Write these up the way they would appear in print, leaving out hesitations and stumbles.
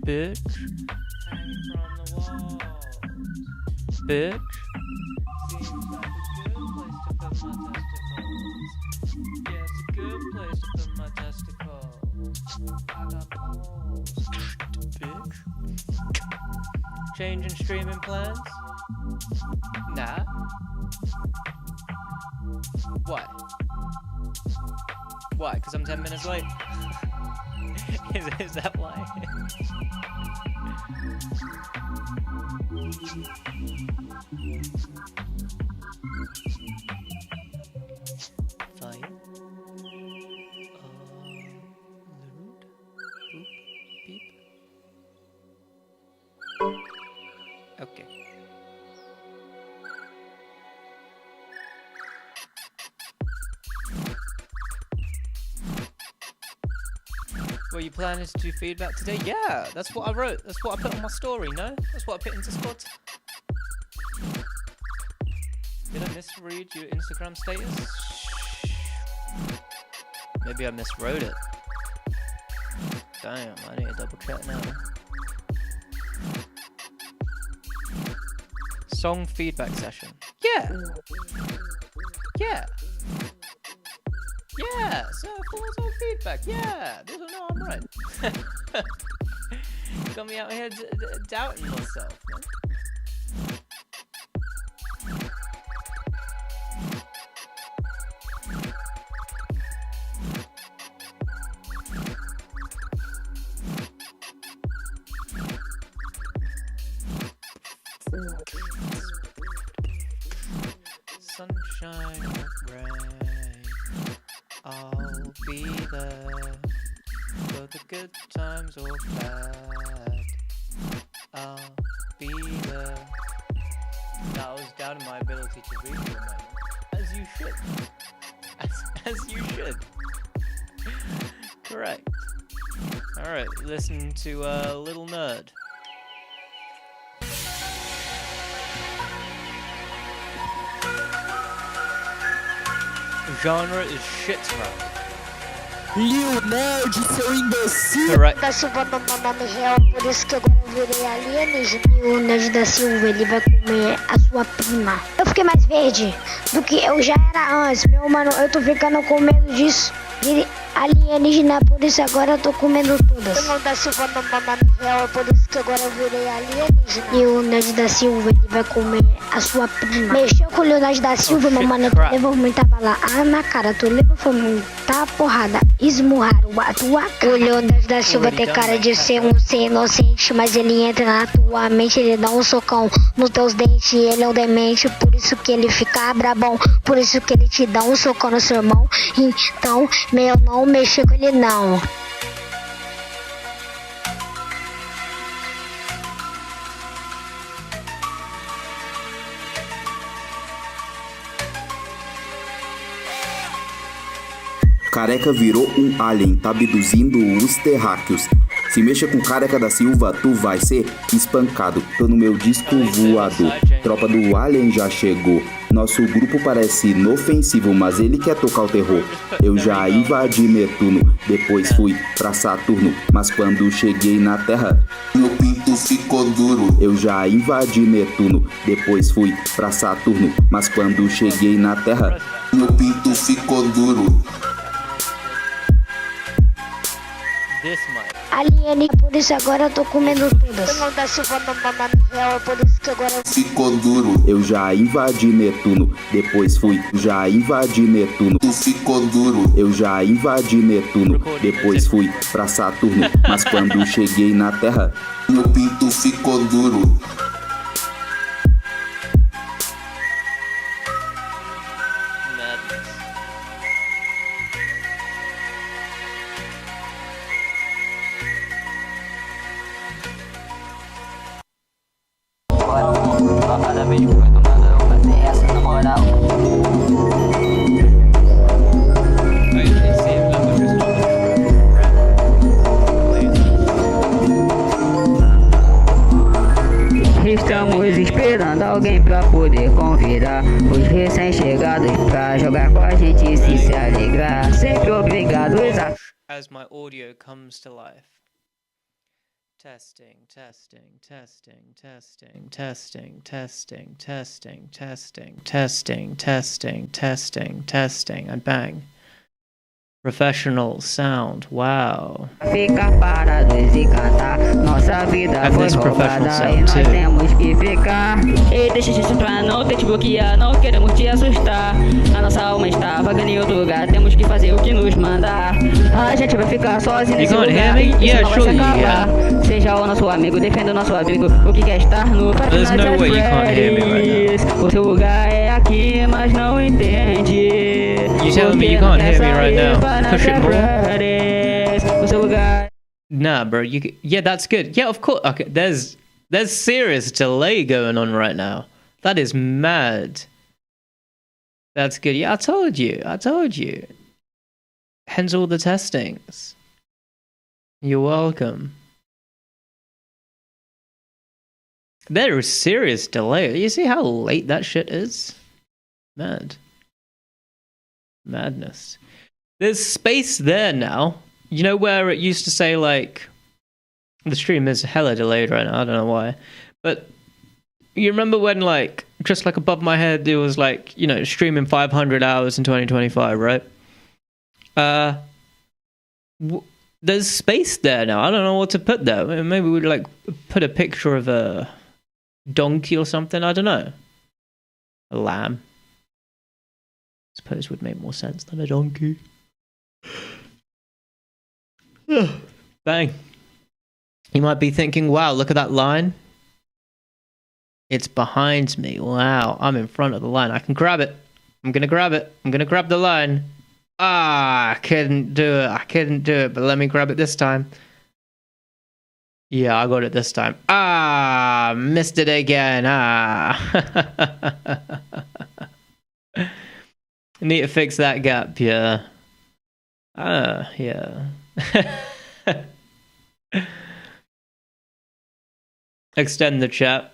Bitch. Hanging from the wall. Bitch. Seems like a good place to put my testicles. Yeah, it's a good place to put my testicles. I got balls. Bitch. Changing streaming plans? Nah. Why? Why? Because I'm 10 minutes late? is that why? Fine. Loot. Boop. Beep. Okay. Well, you planning to do feedback today? Yeah, that's what I wrote. That's what I put on my story, no? That's what I put into Squad. Did I misread your Instagram status? Maybe I miswrote it. Damn, I need to double check now. Song feedback session. Yeah! Yeah! Yeah! So, full song feedback. Yeah! This will know I'm right. Got me out here doubting myself, man. Sunshine or rain, I'll be there for the good times or bad. I'll be there. That was down to my ability to read for a moment. As you should. As you should. Correct. Alright, listen to Little Nerd. Genre is shit rap. Lil Nerd, seu imbecil! Correct. Da Silva não é nome real, por isso que agora eu virei alienígena. E o Nerd da Silva, ele vai comer a sua prima. Eu fiquei mais verde do que eu já era antes. Meu mano, eu tô ficando com medo disso. Virei alienígena, por isso agora eu tô comendo todas. O Nerd da Silva não é nome real, por isso que agora eu virei alienígena. E o Nerd da Silva, ele vai comer a sua prima. Mexeu com o Leonardo da Silva, meu mano, tu levou muita bala na cara, tu levou foi muita porrada, esmurraram a tua cara. O Leonardo da Silva tem cara de ser um ser inocente, mas ele entra na tua mente, ele dá um socão nos teus dentes, ele é um demente, por isso que ele fica brabão, por isso que ele te dá um socão no seu irmão. Então, meu, não mexa com ele não. Careca virou um alien, tá abduzindo os terráqueos. Se mexa com Careca da Silva, tu vai ser espancado. Tô no meu disco voador. Tropa do Alien já chegou. Nosso grupo parece inofensivo, mas ele quer tocar o terror. Eu já invadi Netuno, depois fui pra Saturno. Mas quando cheguei na Terra, meu pinto ficou duro. Eu já invadi Netuno, depois fui pra Saturno. Mas quando cheguei na Terra, meu pinto ficou duro. This mic. Alien, por isso agora eu tô comendo todas. Eu não da Silva não é real, por isso que agora ficou duro. Eu já invadi Netuno, depois fui. Já invadi Netuno, tu ficou duro. Eu já invadi Netuno, depois fui pra Saturno. Mas quando cheguei na Terra, meu pinto ficou duro. vídeo foi do Mandão fazer essa na moral. I usually see it, but there's not much Estamos esperando alguém pra poder convidar os recém-chegados pra jogar com a gente e se alegrar. Sempre obrigado, exato. as my audio comes to life. Testing, testing, testing, testing, testing, testing, testing, testing, testing, testing, testing, testing, and bang. Professional sound, wow. Ficar parados e cantar. Nossa vida And foi this professional roubada e sound nós too. temos que ficar. Ei, deixa isso pra não ter te bloquear, não queremos te assustar. A nossa alma está vagando em outro lugar, temos que fazer o que nos mandar. A gente vai ficar sozinho nesse can't hear lugar, me? isso Yeah, não vai se surely you acabar. Seja o nosso amigo, defenda o nosso abrigo, o que quer estar no There's no way you can't hear me right O seu lugar é aqui, mas não entende. You telling me you can't hear me right now? Push it more. O seu lugar. Nah, bro. Yeah, that's good. Yeah, of course. Okay, there's serious delay going on right now. That is mad. That's good. Yeah, I told you. Hence all the testings. You're welcome. There is serious delay. You see how late that shit is? Mad. Madness. There's space there now. You know where it used to say, like, the stream is hella delayed right now. I don't know why. But you remember when, like, just like above my head, it was like, you know, streaming 500 hours in 2025, right? There's space there now. I don't know what to put there. Maybe we'd, like, put a picture of a donkey or something. I don't know. A lamb. I suppose would make more sense than a donkey. Bang. You might be thinking, wow, look at that line. It's behind me. Wow, I'm in front of the line. I can grab it. I'm gonna grab it. I'm gonna grab the line. Ah, I couldn't do it, but let me grab it this time. Yeah, I got it this time. Ah, missed it again. Ah. Need to fix that gap, yeah. Yeah. Extend the chat.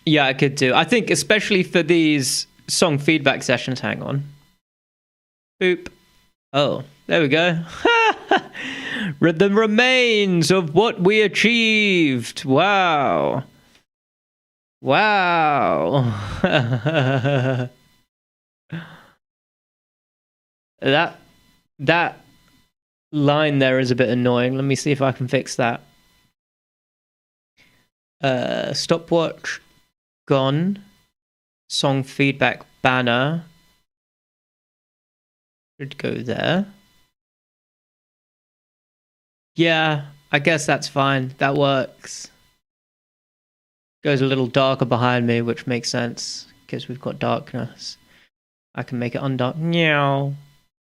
Yeah, I could do. I think especially for these song feedback sessions, hang on. Boop. Oh, there we go. The remains of what we achieved. Wow. Wow. That line there is a bit annoying. Let me see if I can fix that. Stopwatch gone. Song feedback banner should go there. Yeah, I guess that's fine. That works. Goes a little darker behind me, which makes sense because we've got darkness. I can make it undark. Meow.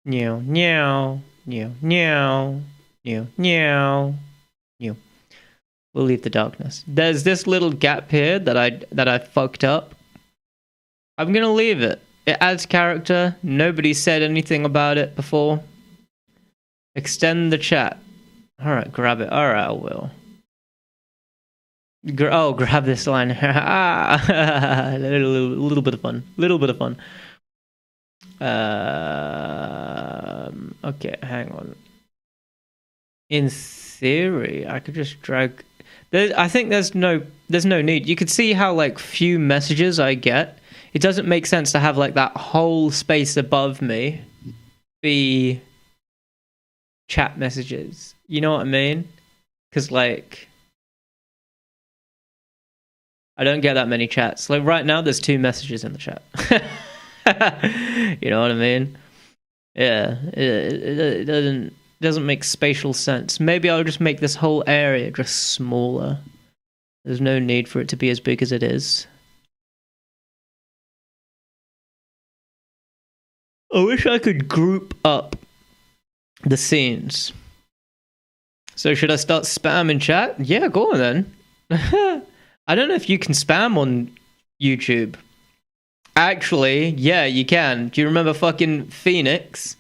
Meow, meow, meow, meow, meow, meow, meow. We'll leave the darkness. There's this little gap here that I fucked up. I'm gonna leave it. It adds character. Nobody said anything about it before. Extend the chat. Alright, grab it. Alright, I will. Grab this line. a little bit of fun. Okay, hang on. In theory, I could just drag. I think there's no need. You could see how like few messages I get. It doesn't make sense to have like that whole space above me be chat messages. You know what I mean? Because like I don't get that many chats. Like right now, there's 2 messages in the chat. You know what I mean? Yeah, it doesn't make spatial sense. Maybe I'll just make this whole area just smaller. There's no need for it to be as big as it is. I wish I could group up the scenes. So should I start spamming chat? Yeah, go on then. I don't know if you can spam on YouTube. Actually, yeah, you can. Do you remember fucking Phoenix?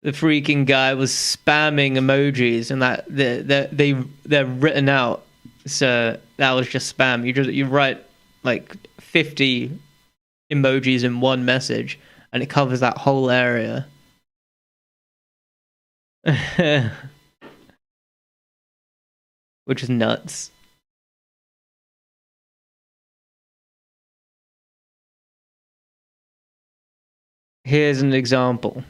The freaking guy was spamming emojis, and that they're written out. So that was just spam. You write like 50 emojis in one message, and it covers that whole area. Which is nuts. Here's an example.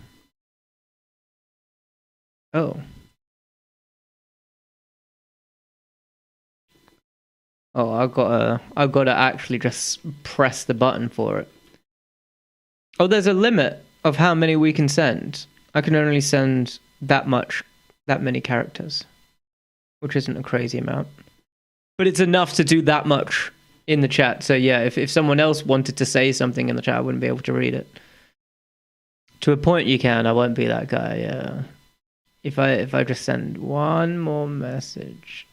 Oh. Oh, I've gotta actually just press the button for it. Oh, there's a limit of how many we can send. I can only send that many characters, which isn't a crazy amount. But it's enough to do that much in the chat. So yeah, if someone else wanted to say something in the chat, I wouldn't be able to read it. To a point you can, I won't be that guy, yeah. If I just send one more message.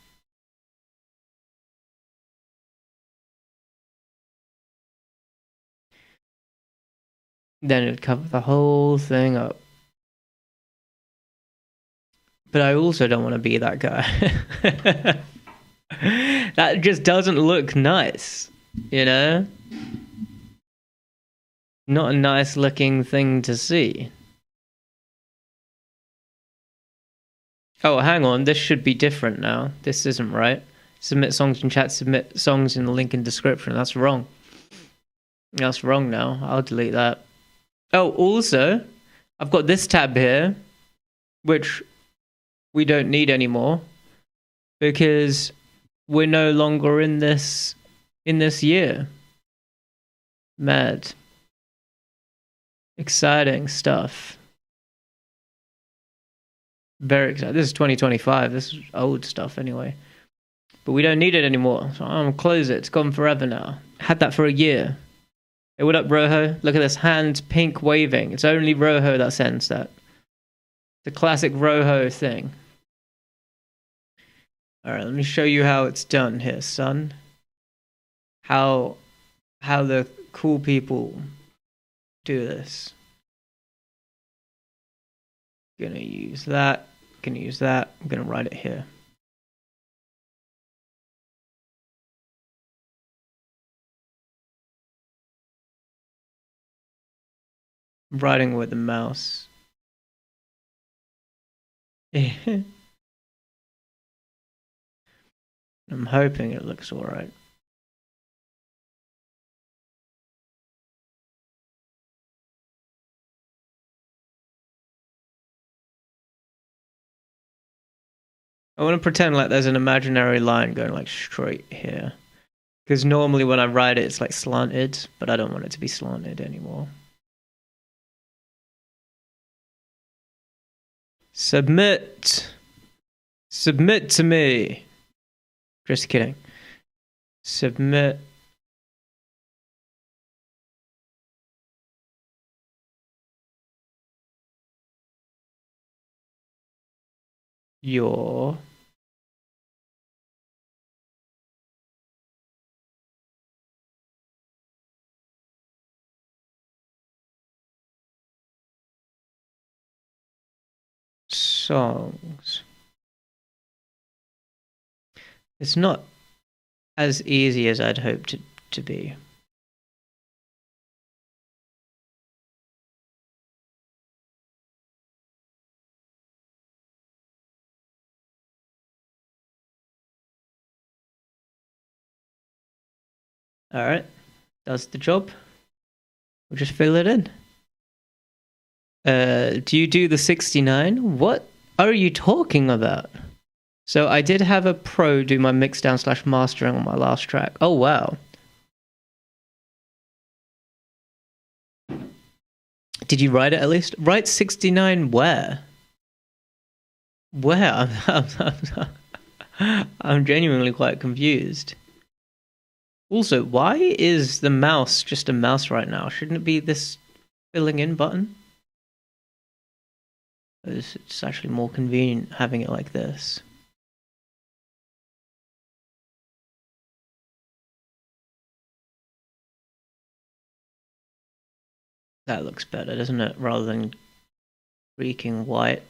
Then it'd cover the whole thing up. But I also don't want to be that guy. That just doesn't look nice, you know? Not a nice looking thing to see. Oh, hang on, this should be different now. This isn't right. Submit songs in chat, submit songs in the link in description. That's wrong. That's wrong now. I'll delete that. Oh, also, I've got this tab here, which we don't need anymore because we're no longer in this year. Mad. Exciting stuff. Very exciting. This is 2025. This is old stuff anyway. But we don't need it anymore. So I'm gonna close it. It's gone forever now. Had that for a year. Hey, what up, Rojo? Look at this hand pink waving. It's only Rojo that sends that. The classic Rojo thing. Alright, let me show you how it's done here, son. How the cool people do this. Gonna use that. Gonna use that. I'm gonna write it here. I'm writing with the mouse. I'm hoping it looks alright. I want to pretend like there's an imaginary line going like straight here. Because normally when I write it, it's like slanted, but I don't want it to be slanted anymore. Submit. Submit to me. Just kidding. Submit. Your songs. It's not as easy as I'd hoped it to be. Alright, does the job. We'll just fill it in. Do you do the 69? What are you talking about? So I did have a pro do my mixdown / mastering on my last track. Oh wow. Did you write it at least? Write 69 where? Where? I'm genuinely quite confused. Also, why is the mouse just a mouse right now? Shouldn't it be this filling in button? It's actually more convenient having it like this. That looks better, doesn't it? Rather than freaking white.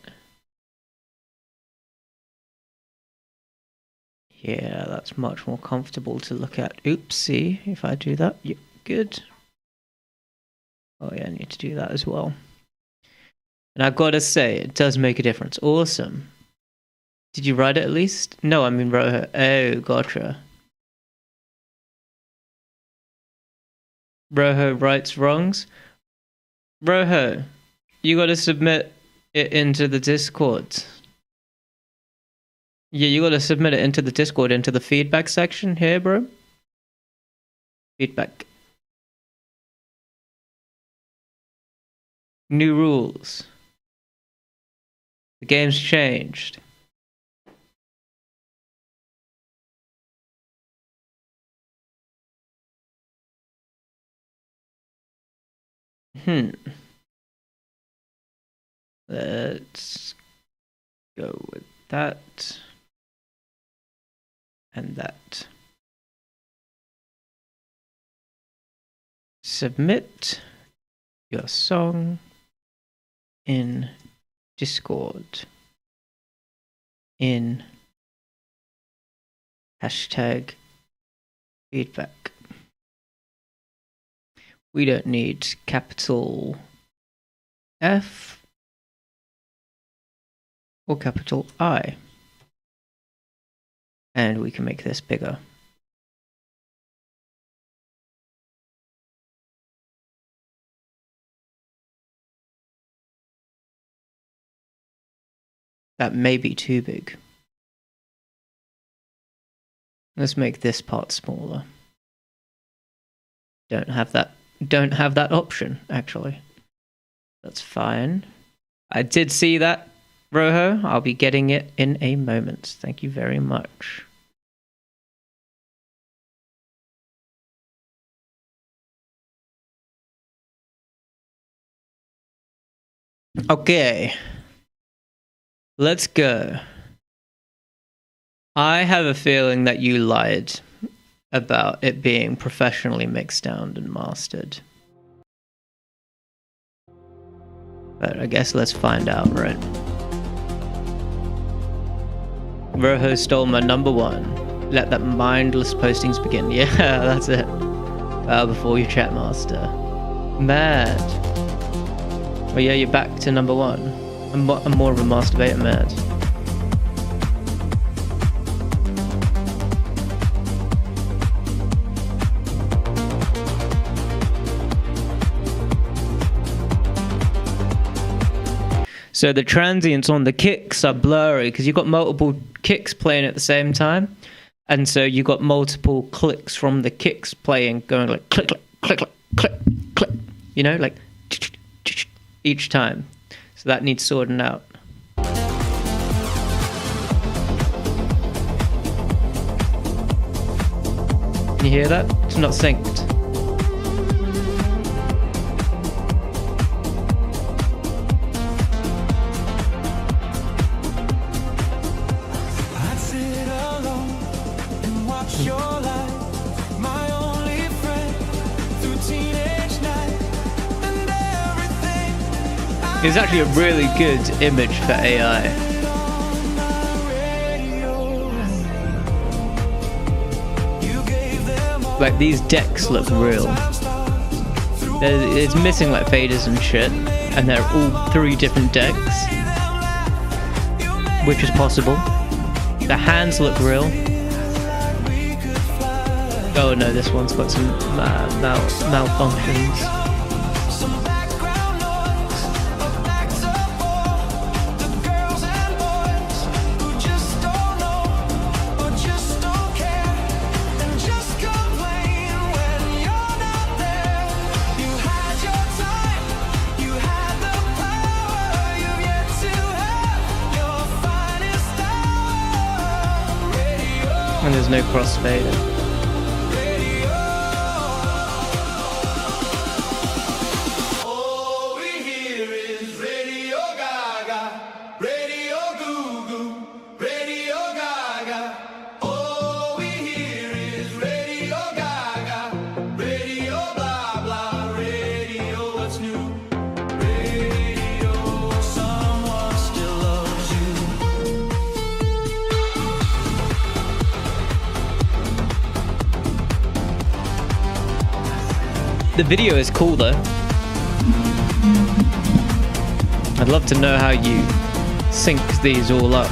Yeah, that's much more comfortable to look at. Oops, see, if I do that, yep, good. Oh yeah, I need to do that as well. And I've got to say, it does make a difference. Awesome. Did you write it at least? No, I mean Roho. Oh, gotcha. Roho rights wrongs. Roho, you got to submit it into the Discord. Yeah, you got to submit it into the Discord, into the feedback section here, bro. Feedback. New rules. The game's changed. Let's go with that. And that. Submit your song in Discord in hashtag feedback. We don't need capital F or capital I. And we can make this bigger. That may be too big. Let's make this part smaller. Don't have that option, actually. That's fine. I did see that, Roho. I'll be getting it in a moment. Thank you very much. Okay. Let's go. I have a feeling that you lied about it being professionally mixed down and mastered. But I guess let's find out, right? Roho stole my number one. Let that mindless postings begin. Yeah, that's it. Before you chat master. Mad. Oh yeah, you're back to number one. I'm more of a masturbator mad. So the transients on the kicks are blurry because you've got multiple kicks playing at the same time. And so you got multiple clicks from the kicks playing, going like click, click, click, click, click, click. You know, like each time. So that needs sorting out. Can you hear that? It's not synced. It's actually a really good image for AI. Like these decks look real. It's missing like faders and shit, and they're all 3 different decks, which is possible. The hands look real. Oh no, this one's got some malfunctions. And there's no crossfader. All we hear is Radio Gaga, Radio Goo Goo, Radio Gaga. All we hear is Radio Gaga, Radio blah blah, Radio what's new. The video is cool though. I'd love to know how you sync these all up.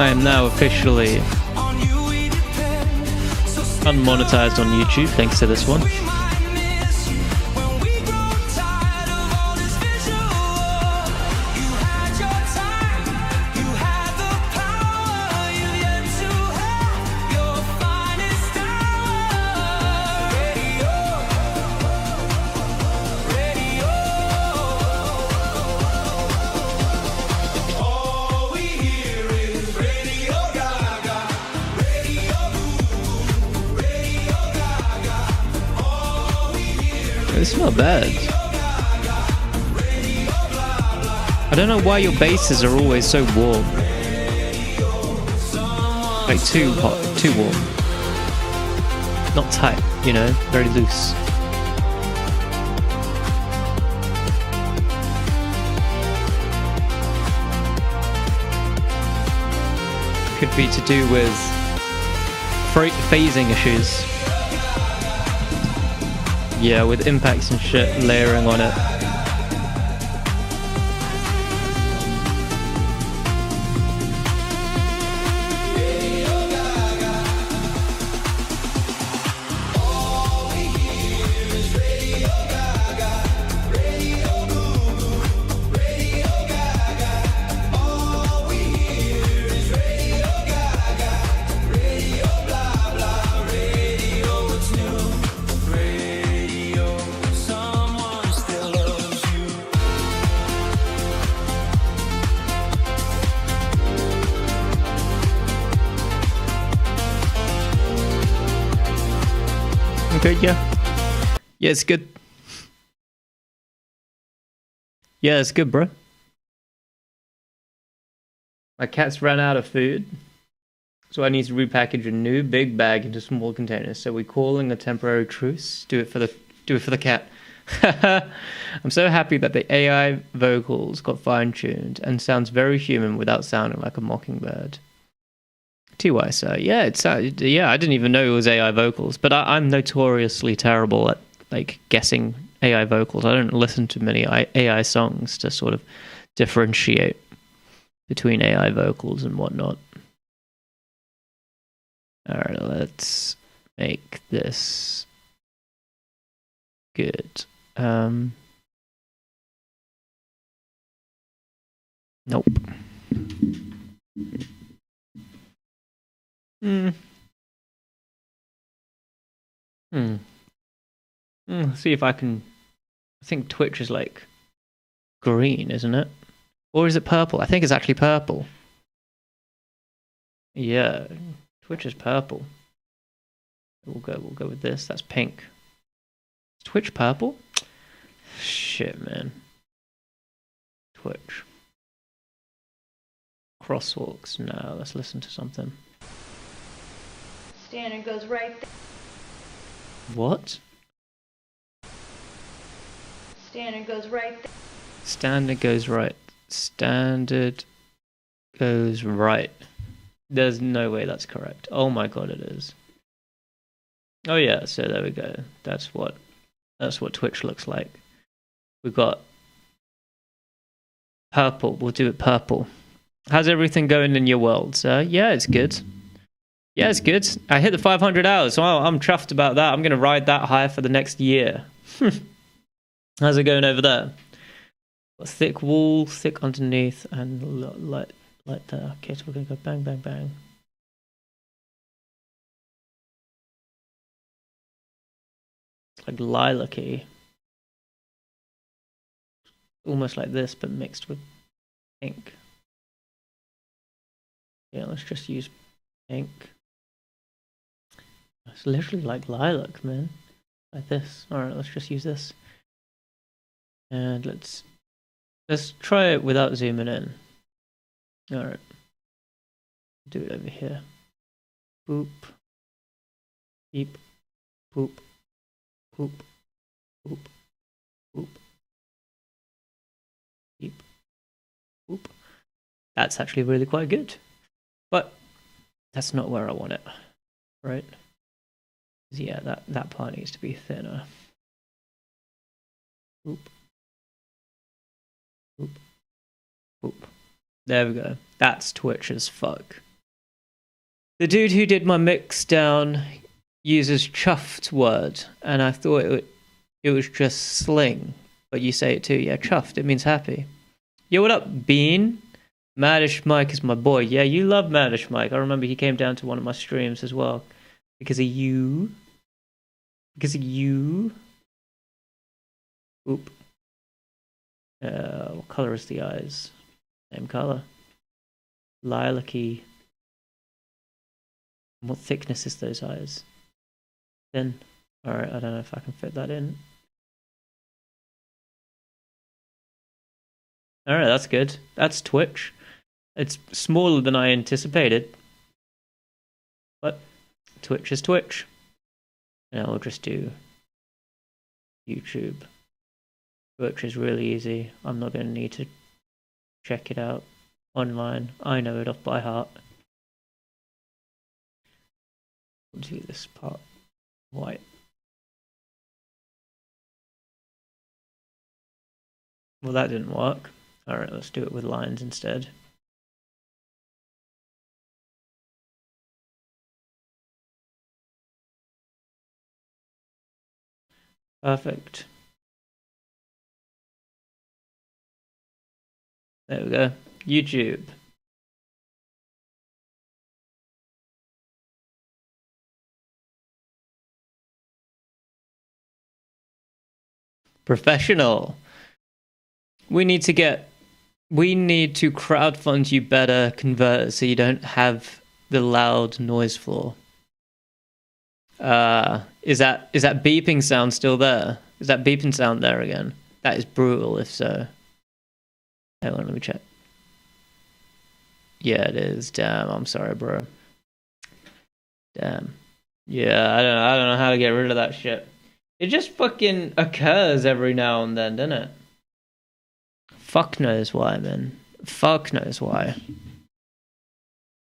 I am now officially unmonetized on YouTube thanks to this one. It's not bad. I don't know why your basses are always so warm. Like too hot, too warm. Not tight, you know, very loose. Could be to do with phasing issues. Yeah, with impacts and shit layering on it. Okay, yeah. Yeah, it's good. Yeah, it's good, bro. My cat's ran out of food, so I need to repackage a new big bag into small containers. So we're calling a temporary truce. Do it for the cat. I'm so happy that the AI vocals got fine-tuned and sounds very human without sounding like a mockingbird. TY, so yeah, I didn't even know it was AI vocals, but I'm notoriously terrible at like guessing AI vocals. I don't listen to many AI songs to sort of differentiate between AI vocals and whatnot. All right, let's make this good. Nope. See if I can. I think Twitch is like green, isn't it? Or is it purple? I think it's actually purple. Yeah, Twitch is purple. We'll go with this. That's pink. Is Twitch purple? Shit, man. Twitch. Crosswalks. No, let's listen to something. Standard goes right there. What? Standard goes right there. Standard goes right. Standard goes right. There's no way that's correct. Oh my god, it is. Oh yeah, so there we go. That's what Twitch looks like. We've got purple. We'll do it purple. How's everything going in your world, sir? Yeah, it's good. Yeah, it's good. I hit the 500 hours, so I'm chuffed about that. I'm going to ride that high for the next year. How's it going over there? Got thick wall, thick underneath, and light there. Okay, so we're going to go bang, bang, bang. It's like lilac-y. Almost like this, but mixed with pink. Yeah, let's just use pink. It's literally like lilac, man. Like this. Alright, let's just use this. And let's try it without zooming in. Alright. Do it over here. Boop. Beep. Boop. Boop. Boop. Boop. Beep. Boop. That's actually really quite good. But that's not where I want it. Right? Yeah, that part needs to be thinner. Boop. Boop. Boop. There we go. That's Twitch as fuck. The dude who did my mix down uses chuffed word, and I thought it was just sling. But you say it too, yeah, chuffed, it means happy. Yo, what up, Bean? Maddish Mike is my boy. Yeah, you love Maddish Mike. I remember he came down to one of my streams as well. Because of you. Because of you. Oop. What color is the eyes? Same color. Lilac-y. What thickness is those eyes? Thin. Alright, I don't know if I can fit that in. Alright, that's good. That's Twitch. It's smaller than I anticipated. But Twitch is Twitch. And I'll just do YouTube. Twitch is really easy. I'm not going to need to check it out online. I know it off by heart. We'll do this part white. Well, that didn't work. Alright, let's do it with lines instead. Perfect. There we go. YouTube. Professional. We need to crowdfund you better converters so you don't have the loud noise floor. Is that beeping sound still there? Is that beeping sound there again? That is brutal if so. Hang on, let me check. Yeah, it is. Damn, I'm sorry, bro. Damn. Yeah, I don't know how to get rid of that shit. It just fucking occurs every now and then, doesn't it? Fuck knows why, man. Fuck knows why.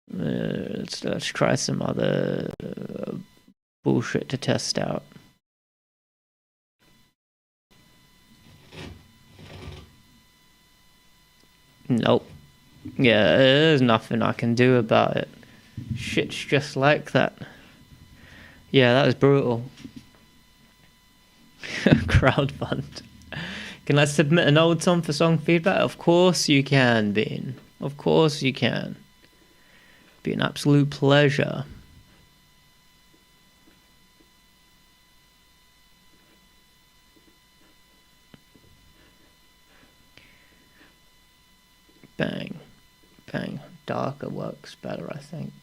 Let's try some other bullshit to test out. Nope. Yeah, there's nothing I can do about it. Shit's just like that. Yeah, that was brutal. Crowdfund. Can I submit an old song for song feedback? Of course you can, Bean. Of course you can. Be an absolute pleasure. Bang. Bang. Darker works better, I think.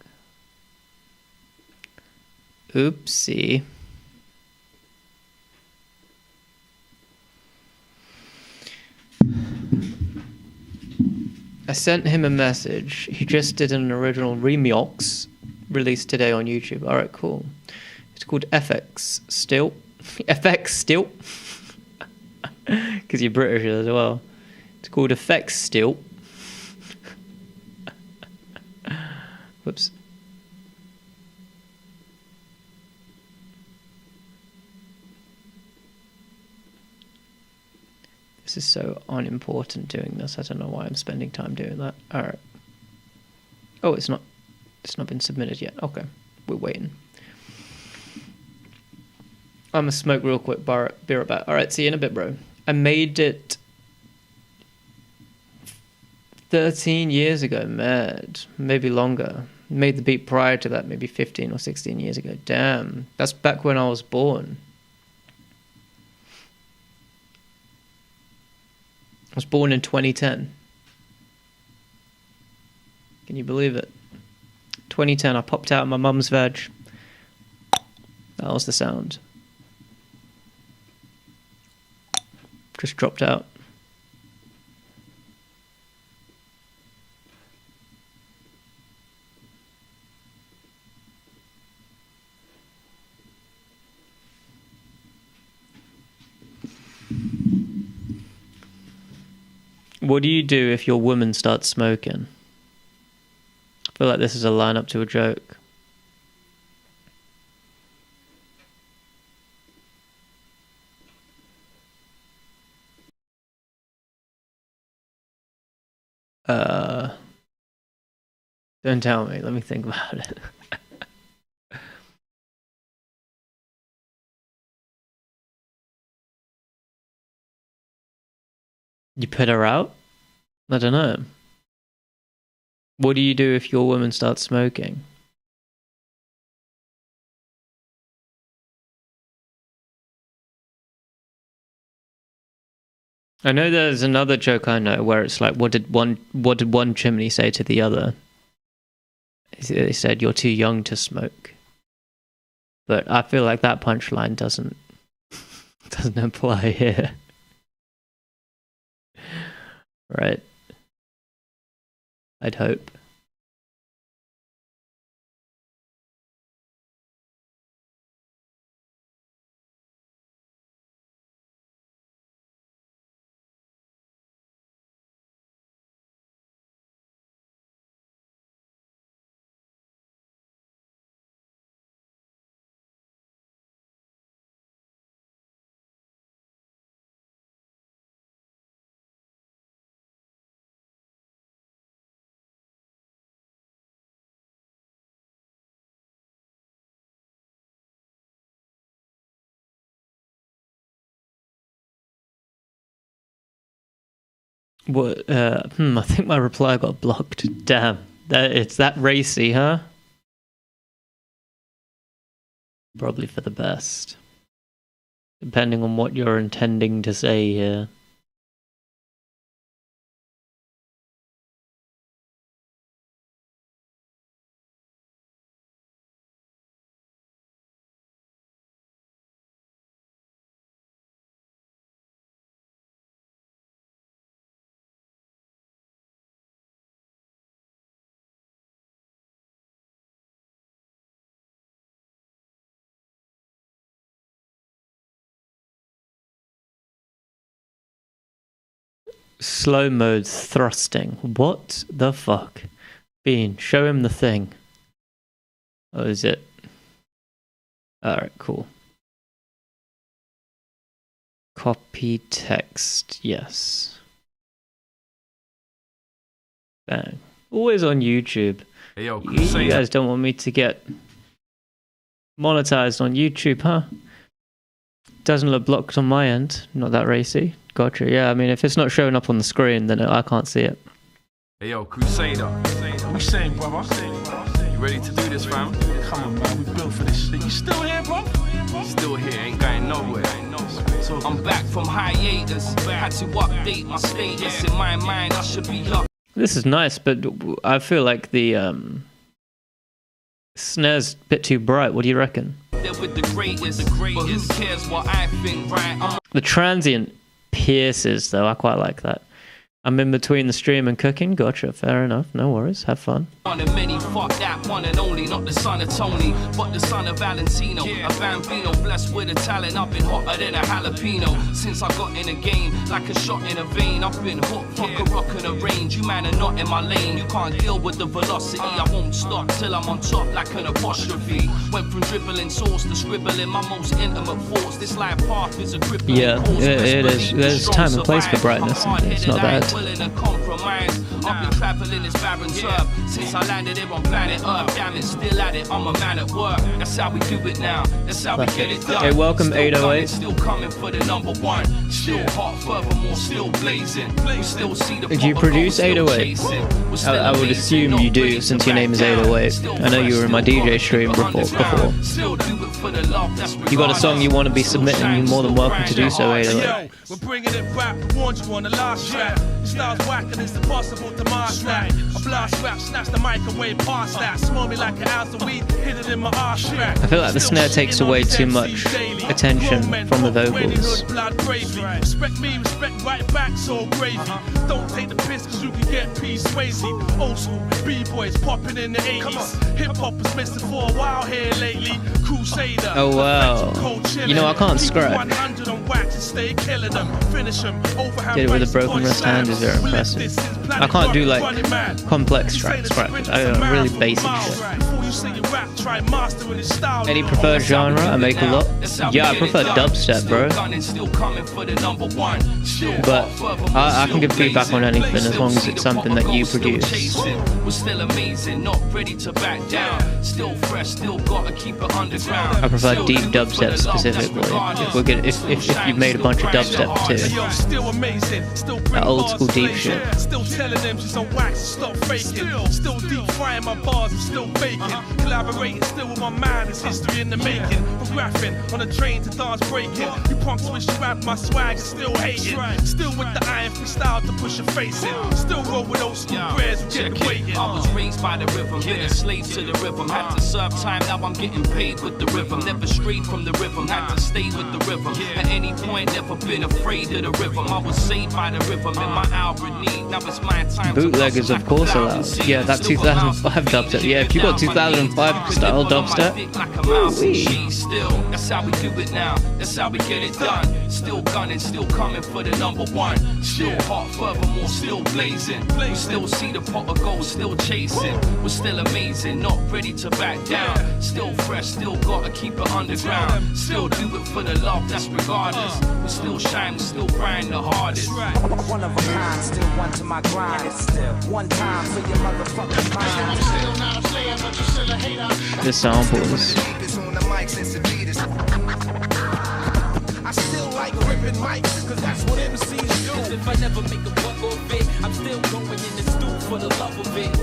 Oopsie. I sent him a message. He just did an original remix released today on YouTube. Alright, cool. It's called FX Still. FX Still. Because you're British as well. It's called FX Still. Whoops. This is so unimportant doing this. I don't know why I'm spending time doing that. Alright. Oh, it's not been submitted yet. Okay. We're waiting. I'm gonna smoke real quick, be right back. Alright, see you in a bit, bro. I made it 13 years ago, mad. Maybe longer. Made the beat prior to that, maybe 15 or 16 years ago. Damn. That's back when I was born. I was born in 2010. Can you believe it? 2010, I popped out of my mum's veg. That was the sound. Just dropped out. What do you do if your woman starts smoking? I feel like this is a line up to a joke. Don't tell me. Let me think about it. You put her out? I don't know. What do you do if your woman starts smoking? I know there's another joke I know where it's like, what did one chimney say to the other? They said, "You're too young to smoke." But I feel like that punchline doesn't apply here. Right. I'd hope. What? I think my reply got blocked. Damn, it's that racy, huh? Probably for the best, depending on what you're intending to say here. Slow mode thrusting. What the fuck? Bean, show him the thing. Oh, is it? Alright, cool. Copy text, yes. Bang. Always on YouTube. Hey, yo, You guys don't want me to get monetized on YouTube, huh? Doesn't look blocked on my end. Not that racy. Gotcha. Yeah, I mean, if it's not showing up on the screen, then I can't see it. Hey, yo, Crusader. We saying, brother? You ready to do this, fam? Come on, man. We built for this shit. You still here, bro? Still here, ain't going nowhere. I'm back from hiatus. Had to update my status. In my mind, I should be up. This is nice, but I feel like the snare's a bit too bright. What do you reckon? With the greatest, but who cares what I think, right? The transient pierces, though. I quite like that. I'm in between the stream and cooking. Gotcha. Fair enough. No worries. Have fun. One of many, fuck that one and only. Not the son of Tony, but the son of Valentino. A Bambino, blessed with a talent. I've been hotter than a jalapeno since I got in the game. Like a shot in a vein. I've been hooked, fuck a rock in a range. You man are not in my lane. You can't deal with the velocity. I won't stop till I'm on top like an apostrophe. Went from dribbling source to scribbling my most intimate thoughts. This life path is a crippling. Yeah, it is. There's time and place for brightness. And it's not bad. Willing to compromise. I've been traveling this barren turf since I landed here on planet Earth. Damn it, still at it. I'm a man at work. That's how we do it now. That's how we get it done. Hey, welcome Still 808. Still coming for the number one. Still hot, furthermore, still blazing. We still see the. Do you produce 808? I would assume you do, since your name is 808. I know you were in my DJ stream before. You got a song you want to be submitting, you're more than welcome to do so, 808. We're bringing it back. Warned you on the last track. Styles whacking, it's impossible to master that. I blast rap, snatch the microwave past that. Smell me like an ounce of weed, hit it in my arse crack. I feel like the snare takes away too much attention from the vocals. Respect me, respect right back, so gravy. Don't take the piss cause you can get peace crazy. Old school, B-boys popping in the 80s. Hip hop was missing for a while here lately. Crusader. Oh wow. You know, I can't scratch. wax and stay killing them. Finish them. Overhand Did it with a rights, broken body wrist hand is very slams. We lift impressive. this since I planet can't do Earth, like running mad. complex You say the scratches. sprint I is a really marathon, basic miles shit. right. Before you say you rap, try mastering his style. Any preferred genre? I make a lot. Yeah, I prefer dubstep, bro. But I can give feedback on anything as long as it's something that you produce. We're still amazing, not ready to back down. Still fresh, still gotta keep it underground. I prefer Still deep do it dubstep for the love, that's specifically. If regardless. we're good, if you've made a bunch of dubstep too. Yo, still amazing, still bring That old bars school to deep flavor. shit. Still telling them she's on wax and stop faking. Still deep frying my bars, I'm still baking. Collaborating still with my mind, it's history in the making. From graphing on a train to dance breaking. You punks wish you had my swag and still hating. Still with the iron freestyle to push your face in. Still roll with old school prayers and get the waiting. I was raised by the rhythm, been a slave to the rhythm. Had to serve time, now I'm getting paid with the rhythm. Never strayed from the rhythm, had to stay with the rhythm. At any point, never been afraid of the rhythm. I was saved by the rhythm in my hour in need. Now it's my time. Bootleggers, of course, allowed. Yeah, that 2005 dubstep. Yeah, if you got 2005 style dubstep, Still, that's how we do it now. That's how we get it done. Still gunning, still coming for the number one. Still hot, furthermore, still blazing. We still see the pot of gold, still chasing. We're still amazing, not ready to back down. Still fresh, still gotta keep it underground. Still do it for the love, that's regardless. We still shine, we still grind the hardest. One of a kind, still one to my grind. Still one time for your motherfucking mind. the samples. I still like ripping mics, cause that's what MCs do. If I never make a buck of it, I'm still going in the stoop for the love of it.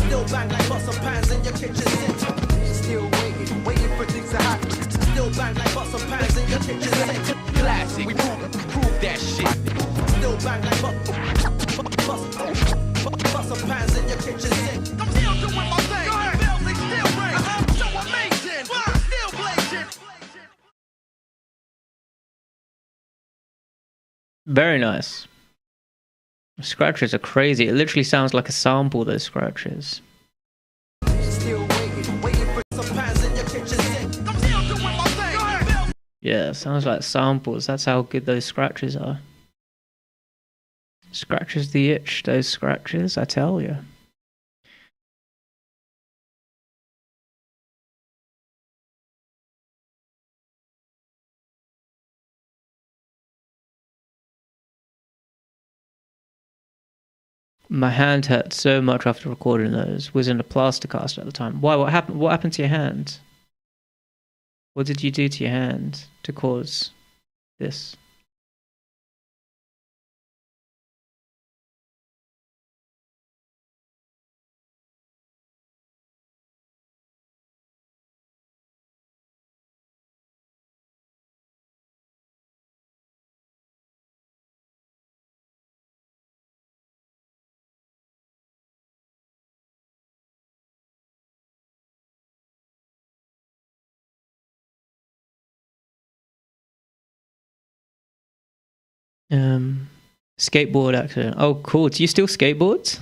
Still bang like bustle pans in your kitchen sink. Still waiting for things to happen. Still bang like bustle pans in your kitchen sink. Classic, we prove that shit. Still bang like bustle pans in your kitchen sink. I'm still doing my thing. Go ahead. Bells still ring. I'm so amazing. Still blazing. Very nice. Scratches are crazy. It literally sounds like a sample, those scratches. Still waiting for some pans in your kitchen sink. I'm still doing my thing. Go ahead. Yeah, sounds like samples. That's how good those scratches are. Scratches the itch, those scratches, I tell you. My hand hurt so much after recording those. Was in a plaster cast at the time. Why? What happened? What happened to your hand? What did you do to your hand to cause this? Skateboard accident. Oh, cool. Do you still skateboard?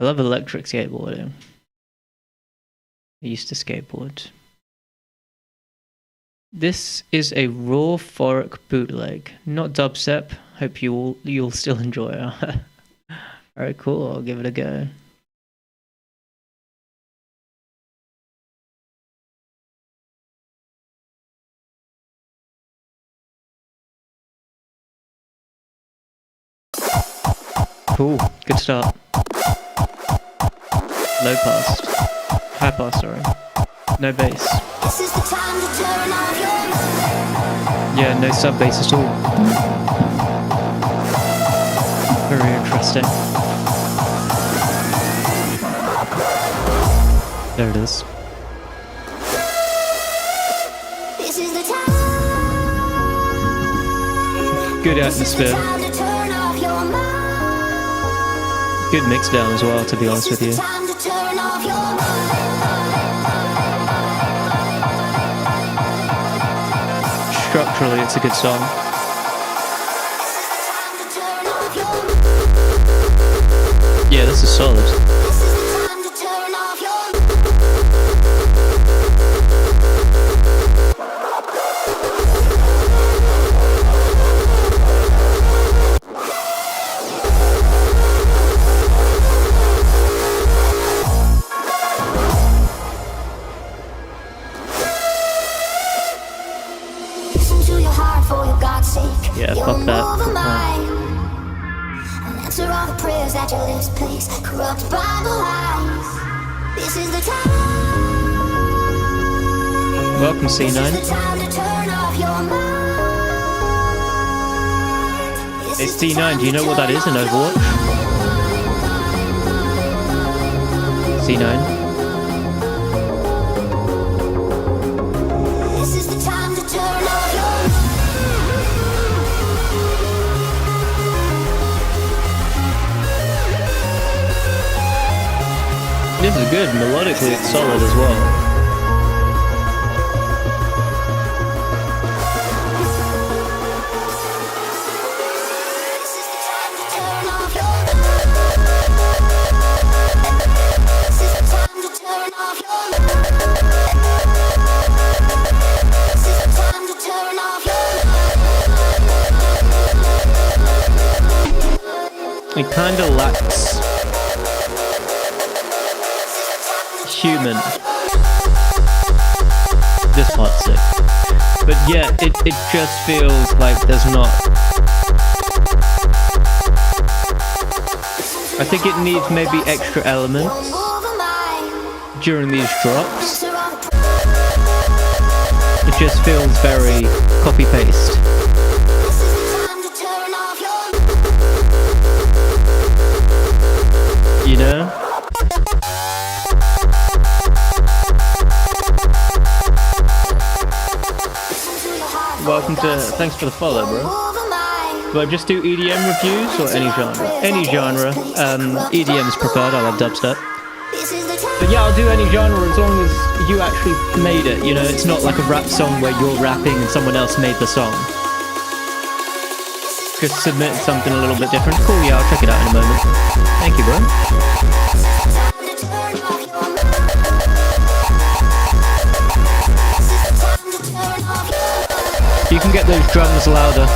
I love electric skateboarding. I used to skateboard. This is a raw Fork bootleg, not dubstep. Hope you'll still enjoy it. Alright, cool. I'll give it a go. Cool. Good start. Low pass. High pass, sorry. No bass. This is the time to turn off your Yeah, no sub bass at all. Very interesting. There it is. This is the time. Good This is the atmosphere. time to turn off your mind. Good mix down as well, to be honest with you. This is the time to turn off your mind. Structurally, it's a good song. This is the time to turn off your mind. Yeah, this is solid. Yeah, fuck that. Answer all the prayers that your lips place, corrupt by the lies. This is the time. Welcome, C9. This is the time to turn off your mind. It's C9. Do you know what that is in Overwatch? C9. This is the time to turn off your This is good. Melodically, it's solid as well. It kind of lacks human. This part's sick. But yeah, it just feels like there's not... I think it needs maybe extra elements during these drops. It just feels very copy-paste. You know? Welcome to... Thanks for the follow, bro. Do I just do EDM reviews or any genre? Any genre. EDM's preferred, I love dubstep. But yeah, I'll do any genre as long as you actually made it, you know? It's not like a rap song where you're rapping and someone else made the song. Just submit something a little bit different. Cool, yeah, I'll check it out in a moment. Thank you, bro. You can get those drums louder.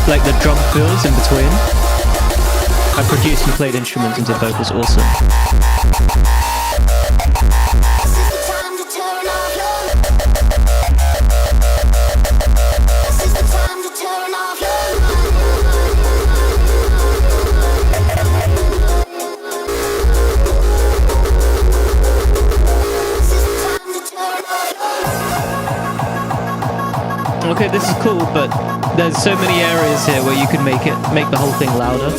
Like the drum fills in between. I produced and played instruments and did vocals, awesome. Okay, this is cool, but there's so many areas here where you could make the whole thing louder.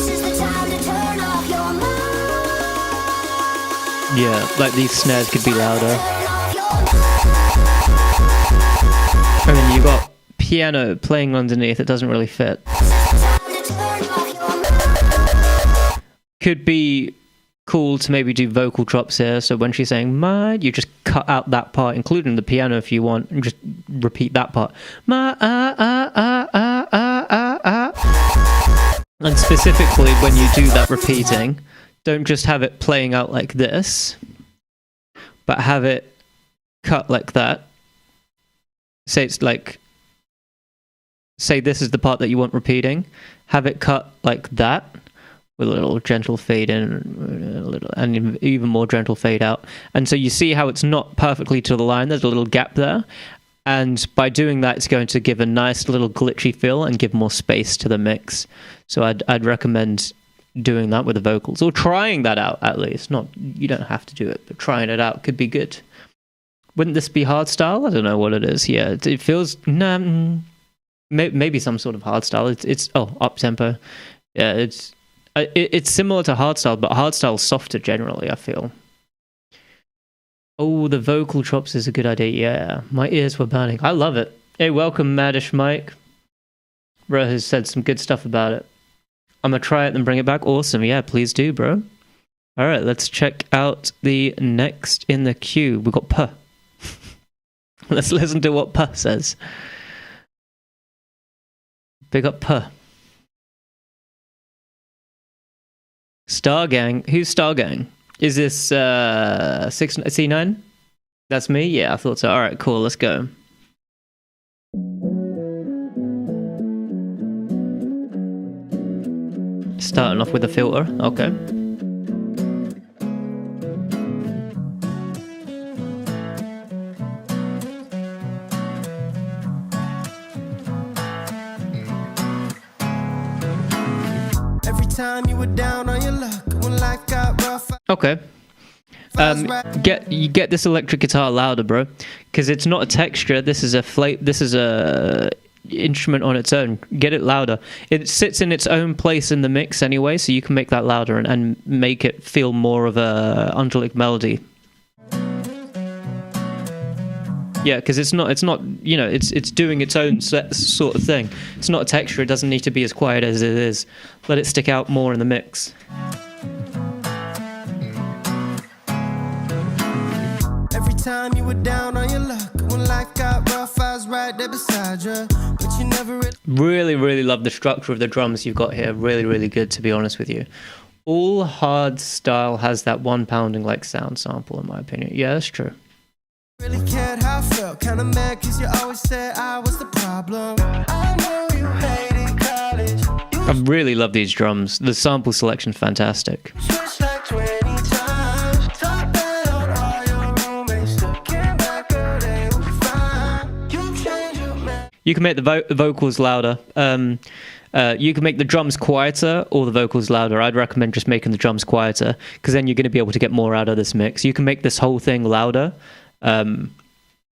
Yeah, like these snares could be louder. And then you got piano playing underneath, it doesn't really fit. Could be cool to maybe do vocal drops here, so when she's saying "my," you just cut out that part, including the piano if you want, and just repeat that part. "My And specifically when you do that repeating, don't just have it playing out like this, but have it cut like that. Say it's like, say this is the part that you want repeating, have it cut like that, with a little gentle fade in, and even more gentle fade out. And so you see how it's not perfectly to the line, there's a little gap there. And by doing that, it's going to give a nice little glitchy feel and give more space to the mix. So I'd recommend doing that with the vocals, or trying that out at least. Not, you don't have to do it, but trying it out could be good. Wouldn't this be hardstyle? I don't know what it is. Yeah, it feels, maybe some sort of hardstyle. It's up tempo. Yeah, it's similar to hardstyle, but hardstyle's softer generally, I feel. Oh, the vocal drops is a good idea. Yeah, my ears were burning. I love it. Hey, welcome, Maddish Mike. Bro has said some good stuff about it. I'm gonna try it and bring it back. Awesome. Yeah, please do, bro. All right, let's check out the next in the queue. We've got Puh. Let's listen to what Puh says. Big up Puh. Stargang. Who's Stargang? Is this C9? That's me? Yeah, I thought so. Alright, cool, let's go. Starting off with a filter, okay. Every time you were down on your luck, when life got rough. Okay. You get this electric guitar louder, bro, because it's not a texture. This is a instrument on its own. Get it louder. It sits in its own place in the mix anyway, so you can make that louder and make it feel more of a angelic melody. Yeah, because it's not you know, it's doing its own sort of thing. It's not a texture. It doesn't need to be as quiet as it is. Let it stick out more in the mix. Every time you were down on your luck, when life got rough, I was right there beside you, but you never really, really love the structure of the drums you've got here. Really, really good, to be honest with you. All hard style has that one pounding like sound sample, in my opinion. Yeah, that's true. really cared how I felt, kinda mad cause you always said I was the problem. I know you hated college. I really love these drums. The sample selection's fantastic. Switched like 20 times. Talk bad on all your roommates. Looking back, girl, they were fine. You changed your man. You can make the vocals louder. You can make the drums quieter or the vocals louder. I'd recommend just making the drums quieter, because then you're going to be able to get more out of this mix. You can make this whole thing louder,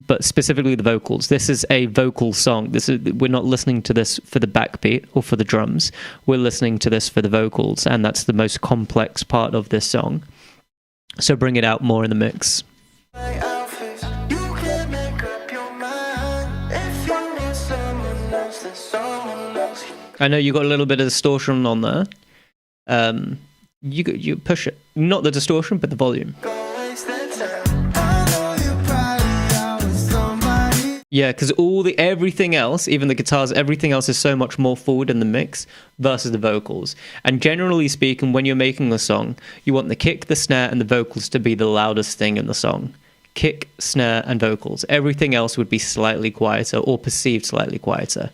but specifically the vocals. This is a vocal song. We're not listening to this for the backbeat or for the drums. We're listening to this for the vocals, and that's the most complex part of this song. So bring it out more in the mix. My outfits. You can make up your mind. If you need someone else, then someone else. I know you got a little bit of distortion on there. You push it. Not the distortion, but the volume. Go waste that time. I know you're probably out with somebody. Yeah, because everything else, even the guitars, everything else is so much more forward in the mix versus the vocals. And generally speaking, when you're making a song, you want the kick, the snare, and the vocals to be the loudest thing in the song. Kick, snare, and vocals. Everything else would be slightly quieter or perceived slightly quieter.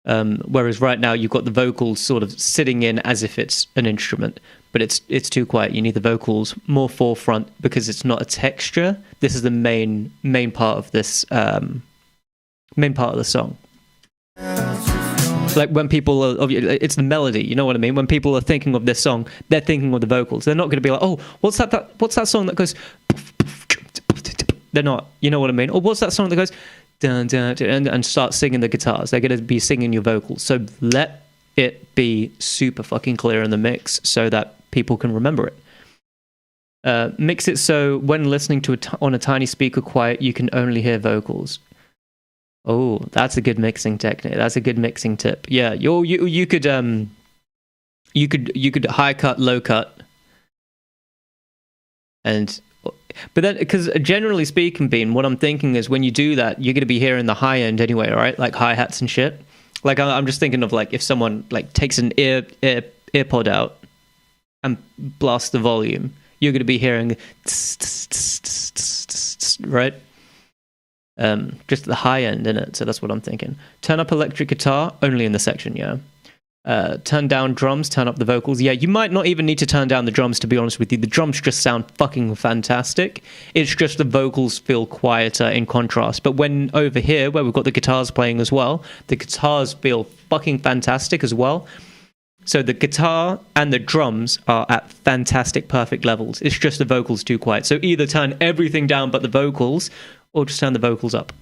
Whereas right now you've got the vocals sort of sitting in as if it's an instrument, but it's too quiet. You need the vocals more forefront because it's not a texture. This is the main part of this main part of the song. Like when people it's the melody, you know what I mean? When people are thinking of this song, they're thinking of the vocals. They're not going to be like, oh, what's that song that goes? They're not, you know what I mean? Or what's that song that goes? Dun, dun, dun, and start singing the guitars. They're going to be singing your vocals. So let it be super fucking clear in the mix so that people can remember it. Mix it so when listening to on a tiny speaker quiet, you can only hear vocals. Oh, that's a good mixing technique. That's a good mixing tip. Yeah, you could high cut, low cut, but then, because generally speaking, Bean, what I'm thinking is when you do that, you're going to be hearing the high end anyway, right? Like hi-hats and shit. Like I'm just thinking of like if someone like takes an earpod out and blasts the volume, you're going to be hearing right? Just the high end in it. So that's what I'm thinking. Turn up electric guitar only in the section, yeah. Turn down drums, turn up the vocals. Yeah, you might not even need to turn down the drums, to be honest with you. The drums just sound fucking fantastic. It's just the vocals feel quieter in contrast. But when over here, where we've got the guitars playing as well, the guitars feel fucking fantastic as well. So the guitar and the drums are at fantastic, perfect levels. It's just the vocals too quiet. So either turn everything down but the vocals, or just turn the vocals up.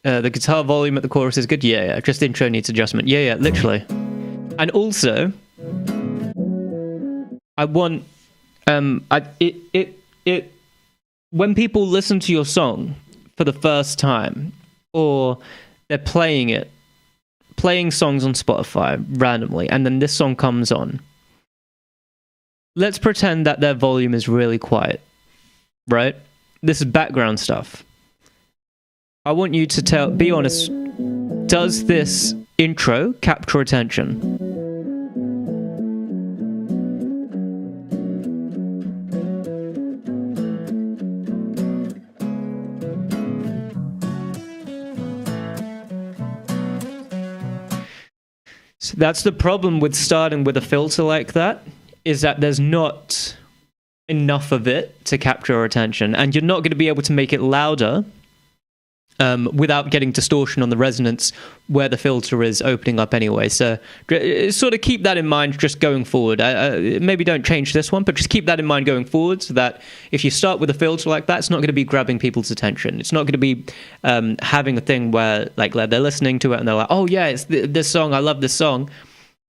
The guitar volume at the chorus is good. Yeah. Just the intro needs adjustment. Yeah, literally. And also, I want when people listen to your song for the first time, or they're playing songs on Spotify randomly, and then this song comes on. Let's pretend that their volume is really quiet. right? This is background stuff. I want you to be honest, does this intro capture attention? So that's the problem with starting with a filter like that, is that there's not enough of it to capture our attention, and you're not going to be able to make it louder without getting distortion on the resonance where the filter is opening up anyway. So sort of keep that in mind just going forward. Maybe don't change this one, but just keep that in mind going forward, so that if you start with a filter like that, it's not going to be grabbing people's attention. It's not going to be having a thing where like they're listening to it and they're like, oh yeah, it's this song, I love this song.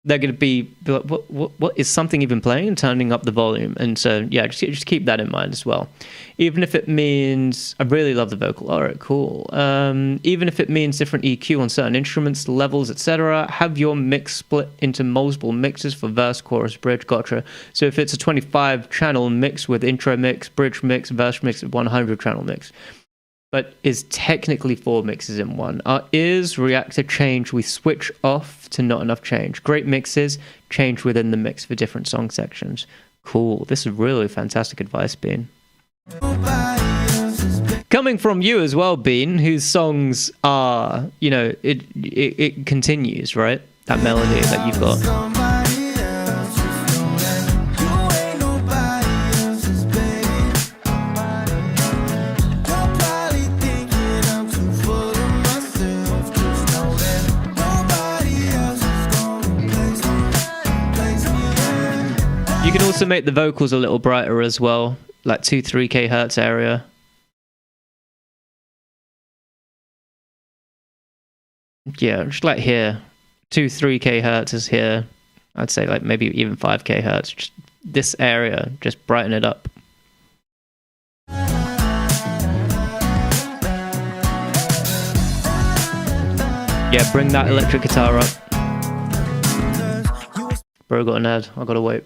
They're going to be like, what is something even playing, and turning up the volume. And so, yeah, just keep that in mind as well. Even if it means, I really love the vocal. All right, cool. Even if it means different EQ on certain instruments, levels, etc., have your mix split into multiple mixes for verse, chorus, bridge. Gotcha. So if it's a 25-channel mix with intro mix, bridge mix, verse mix, 100-channel mix, but is technically 4 mixes in one. Our ears react to change. We switch off to not enough change. Great mixes change within the mix for different song sections. Cool. This is really fantastic advice, Bean. Coming from you as well, Bean, whose songs are, you know, it continues, right? That melody that you've got. You can also make the vocals a little brighter as well, like 2-3 kHz area. Yeah, just like here, 2-3 kHz is here. I'd say like maybe even 5 kHz. Just this area, just brighten it up. Yeah, bring that electric guitar up. Bro got an ad. I gotta wait.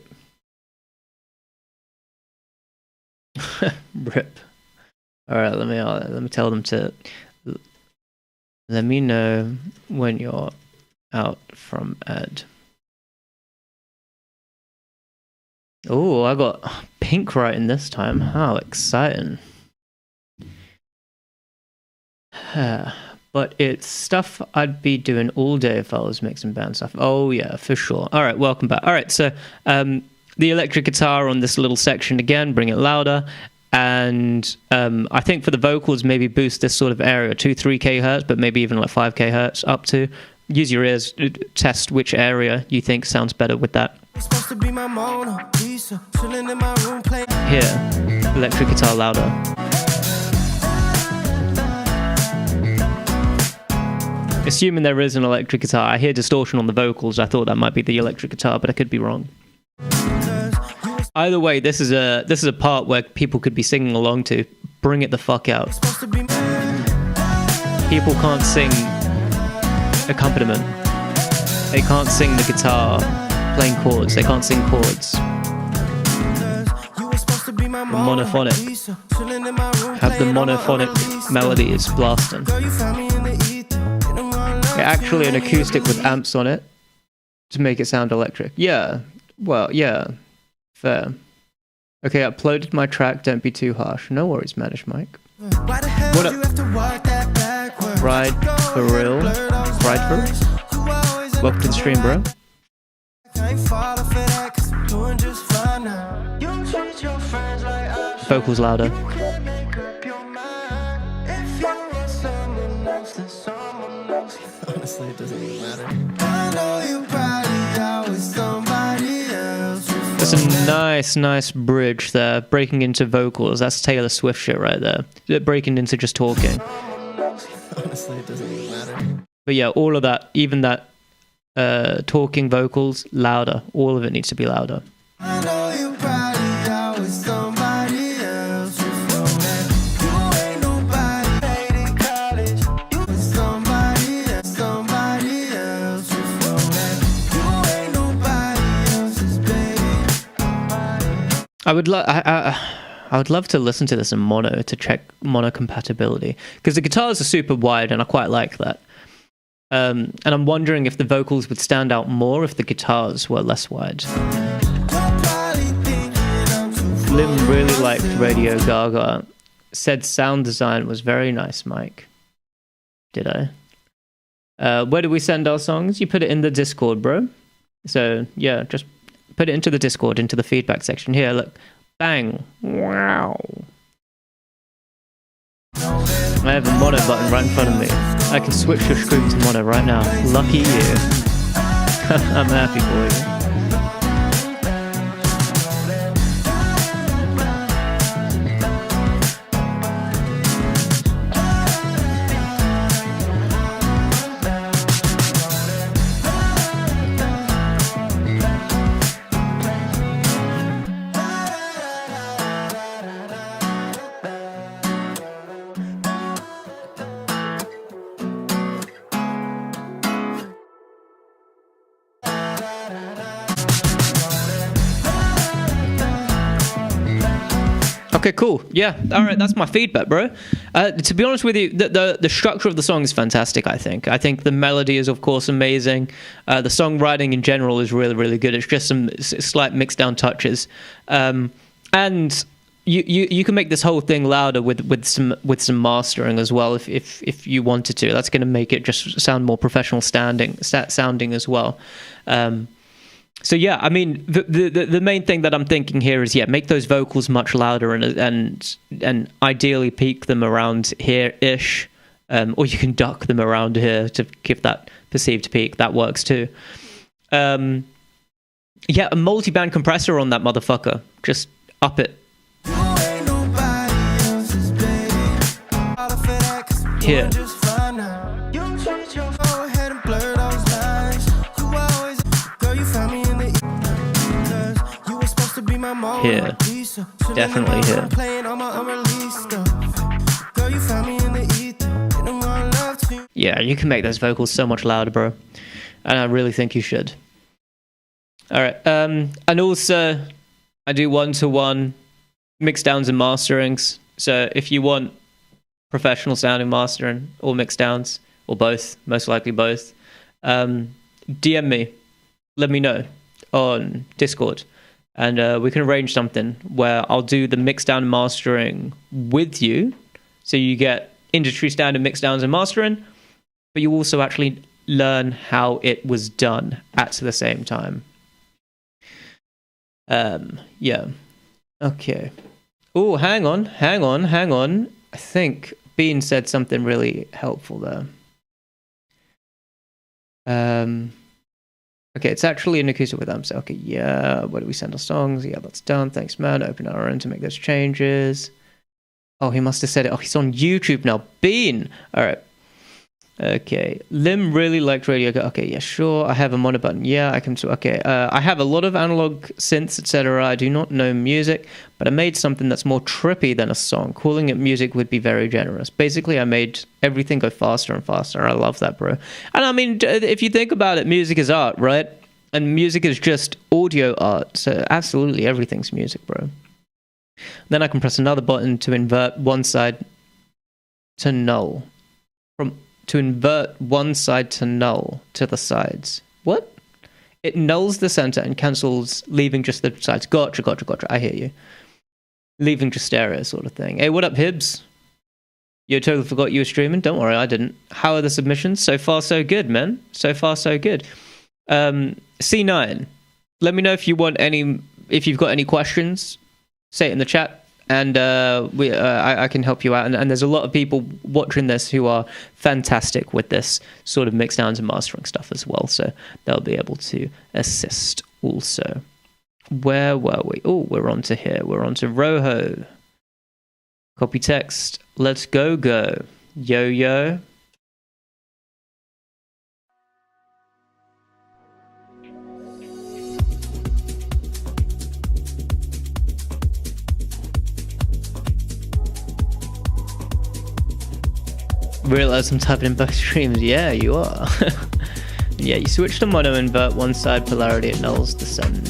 Rip. All right, let me tell them to let me know when you're out from ad. Oh, I got pink right in this time. How exciting! But it's stuff I'd be doing all day if I was mixing band stuff. Oh yeah, for sure. All right, welcome back. All right, so the electric guitar on this little section again, bring it louder. And I think for the vocals, maybe boost this sort of area, 2-3 kHz, but maybe even like 5 kHz up to. Use your ears, test which area you think sounds better with that. Here, electric guitar louder. Assuming there is an electric guitar, I hear distortion on the vocals. I thought that might be the electric guitar, but I could be wrong. Either way, this is a part where people could be singing along to. Bring it the fuck out. People can't sing accompaniment. They can't sing the guitar playing chords. They can't sing chords. Monophonic. Have the monophonic melodies blasting. Actually an acoustic with amps on it to make it sound electric. Yeah, well, yeah, fair. Okay, uploaded my track, don't be too harsh. No worries, Manish Mike. What up? Ride for real? Ride for real? Welcome to the stream, bro. Vocals louder. Honestly, it doesn't even matter. There's a nice bridge there, breaking into vocals. That's Taylor Swift shit right there. Breaking into just talking. Honestly, it doesn't even matter. But yeah, all of that, even that talking vocals, louder. All of it needs to be louder. I would like. I would love to listen to this in mono to check mono compatibility, because the guitars are super wide and I quite like that. And I'm wondering if the vocals would stand out more if the guitars were less wide. Lim really liked Radio Gaga. Said sound design was very nice, Mike. Did I? Where do we send our songs? You put it in the Discord, bro. So, yeah, just put it into the Discord, into the feedback section. Here, look. Bang. Wow. I have a mono button right in front of me. I can switch your screen to mono right now. Lucky you. I'm happy for you. Okay, cool. Yeah, all right, that's my feedback, bro. To be honest with you, the structure of the song is fantastic, I think. I think the melody is, of course, amazing. The songwriting in general is really, really good. It's just some slight mixed down touches. And you can make this whole thing louder with some mastering as well if you wanted to. That's going to make it just sound more professional sounding as well. So yeah, I mean, the main thing that I'm thinking here is, yeah, make those vocals much louder and ideally peak them around here-ish, or you can duck them around here to give that perceived peak. That works too. Yeah, a multi-band compressor on that motherfucker. Just up it. Here. Here. Definitely here. Yeah, you can make those vocals so much louder, bro. And I really think you should. Alright, and also, I do one-to-one mix downs and masterings. So if you want professional sounding mastering or mix downs, or both, most likely both, DM me. Let me know on Discord. And we can arrange something where I'll do the mix down and mastering with you. So you get industry standard mix downs and mastering, but you also actually learn how it was done at the same time. Yeah. Okay. Oh, hang on. I think Bean said something really helpful there. Okay, it's actually an acoustic with amps. Okay, yeah. Where do we send our songs? Yeah, that's done. Thanks, man. Open our own to make those changes. Oh, he must have said it. Oh, he's on YouTube now. Bean! Alright. Okay. Lim really liked Radio Gaga. Okay, yeah, sure. I have a mono button. Yeah, I can... Okay. I have a lot of analog synths, etc. I do not know music, but I made something that's more trippy than a song. Calling it music would be very generous. Basically, I made everything go faster and faster. I love that, bro. And I mean, if you think about it, music is art, right? And music is just audio art. So absolutely everything's music, bro. Then I can press another button to invert one side to null. To invert one side to null to the sides. What? It nulls the center and cancels, leaving just the sides. Gotcha. I hear you. Leaving just stereo sort of thing. Hey, what up, Hibs? You totally forgot you were streaming? Don't worry, I didn't. How are the submissions? So far, so good, man. So far, so good. C9. Let me know if you've got any questions. Say it in the chat. And I can help you out. And there's a lot of people watching this who are fantastic with this sort of mix downs and mastering stuff as well. So they'll be able to assist also. Where were we? Oh, we're on to here. We're on to Roho. Copy text. Let's go. Yo. Realize I'm typing in both streams. Yeah, you are. Yeah, you switch to mono, invert one side polarity, it nulls the center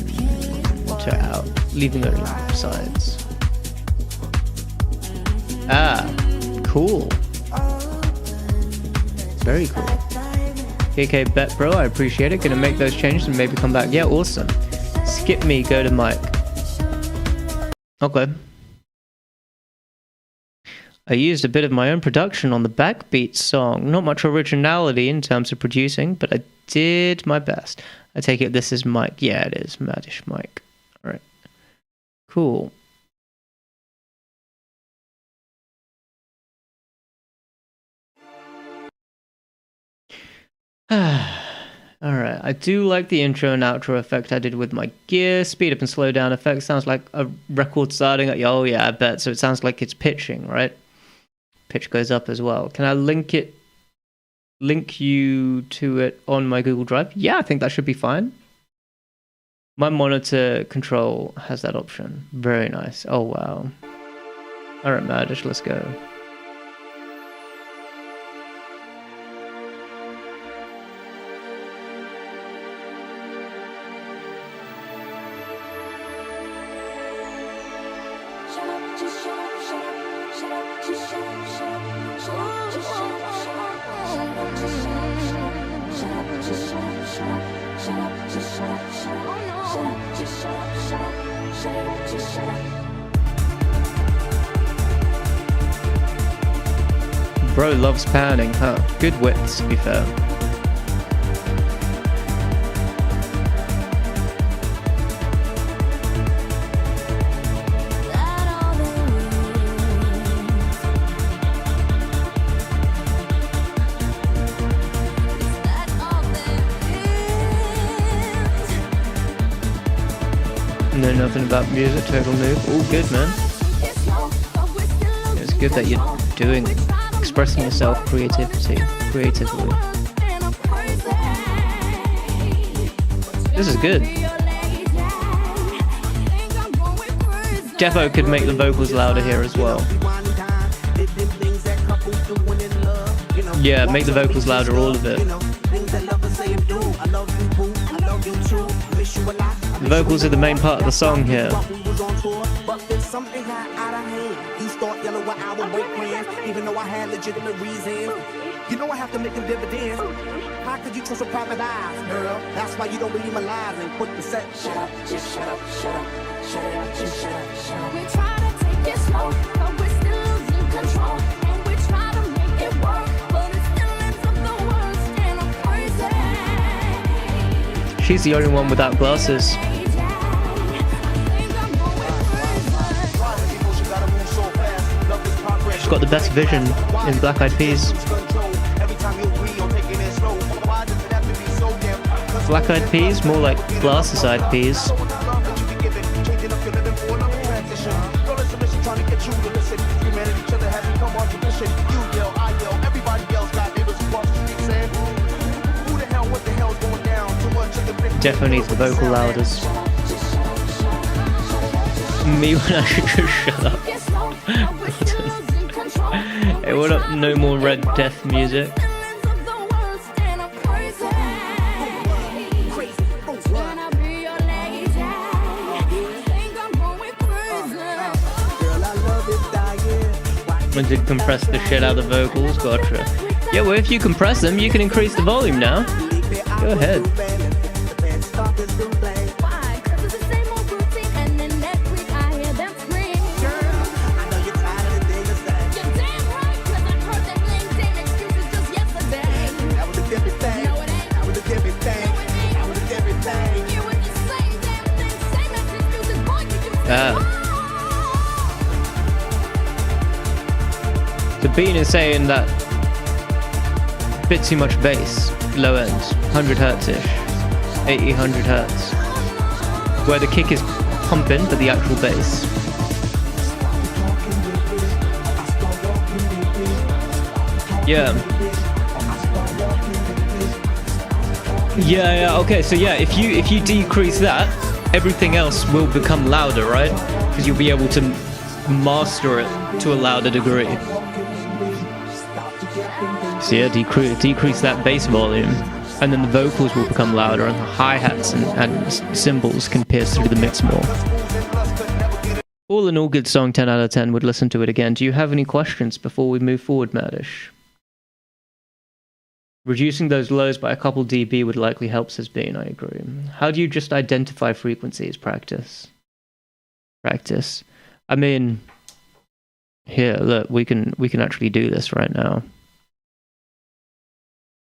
out, leaving only sides. Ah, cool. Very cool. KK bet, bro. I appreciate it. Gonna make those changes and maybe come back. Yeah, awesome. Skip me, go to Mike. Okay. I used a bit of my own production on the Backbeat song. Not much originality in terms of producing, but I did my best. I take it this is Mike. Yeah, it is. Maddish Mike. Alright. Cool. Alright, I do like the intro and outro effect I did with my gear. Speed up and slow down effect sounds like a record starting at... Oh yeah, I bet. So it sounds like it's pitching, right? Pitch goes up as well. Can I link you to it on my Google Drive? Yeah, I think that should be fine. My monitor control has that option. Very nice. Oh wow. Alright, Maddish, let's go. Bro loves panning, huh? Good widths, to be fair. Know nothing about music, total noob. All good, man. It's good that you're expressing yourself creatively. This is good. Defo could make the vocals louder here as well. Yeah, make the vocals louder, all of it. The vocals are the main part of the song here. Even though I had legitimate reasons, you know I have to make them dividends. How could you trust a private eyes, girl? That's why you don't believe my lies and put the set. Shut up, just shut up, shut up, shut up, just shut up, shut up. We try to take it slow, but we're still losing control. And we try to make it work, but it still ends up the worst, and I'm crazy. She's the only one without glasses. Got the best vision in Black Eyed Peas. Black Eyed Peas, more like Glasses Eyed Peas. Definitely needs the vocal louders. Me when I should just shut up. Hey, what up? No more Red Death music. When to compress the shit out of the vocals, gotcha. Yeah, well, if you compress them, you can increase the volume now. Go ahead. So Bean is saying that a bit too much bass, low end, 100 Hz-ish, 80, 100 Hz, where the kick is pumping, but the actual bass. Yeah. Yeah, okay, so yeah, if you decrease that, everything else will become louder, right? Because you'll be able to master it to a louder degree. So yeah, decrease that bass volume, and then the vocals will become louder, and the hi-hats and cymbals can pierce through the mix more. All in all, good song, 10 out of 10. Would listen to it again. Do you have any questions before we move forward, Madish? Reducing those lows by a couple dB would likely help, says Bean. I agree. How do you just identify frequencies? Practice. I mean, here, look, we can actually do this right now.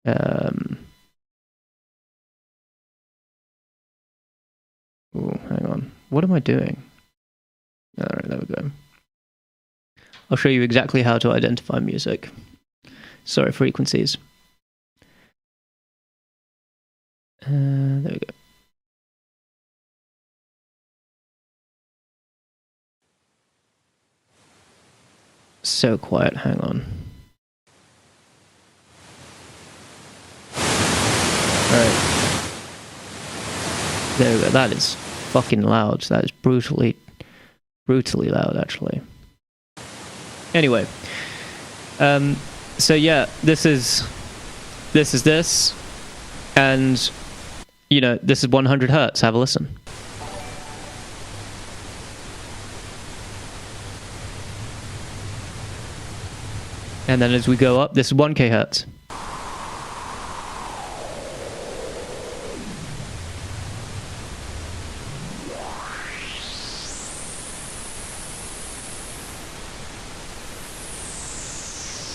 Oh, hang on. What am I doing? All right, there we go. I'll show you exactly how to identify music. Sorry, frequencies. There we go. So quiet, hang on. Alright. There we go, that is fucking loud. That is brutally loud, actually. Anyway. So yeah, this is this. And, you know, this is 100 hertz. Have a listen. And then as we go up, this is 1K hertz.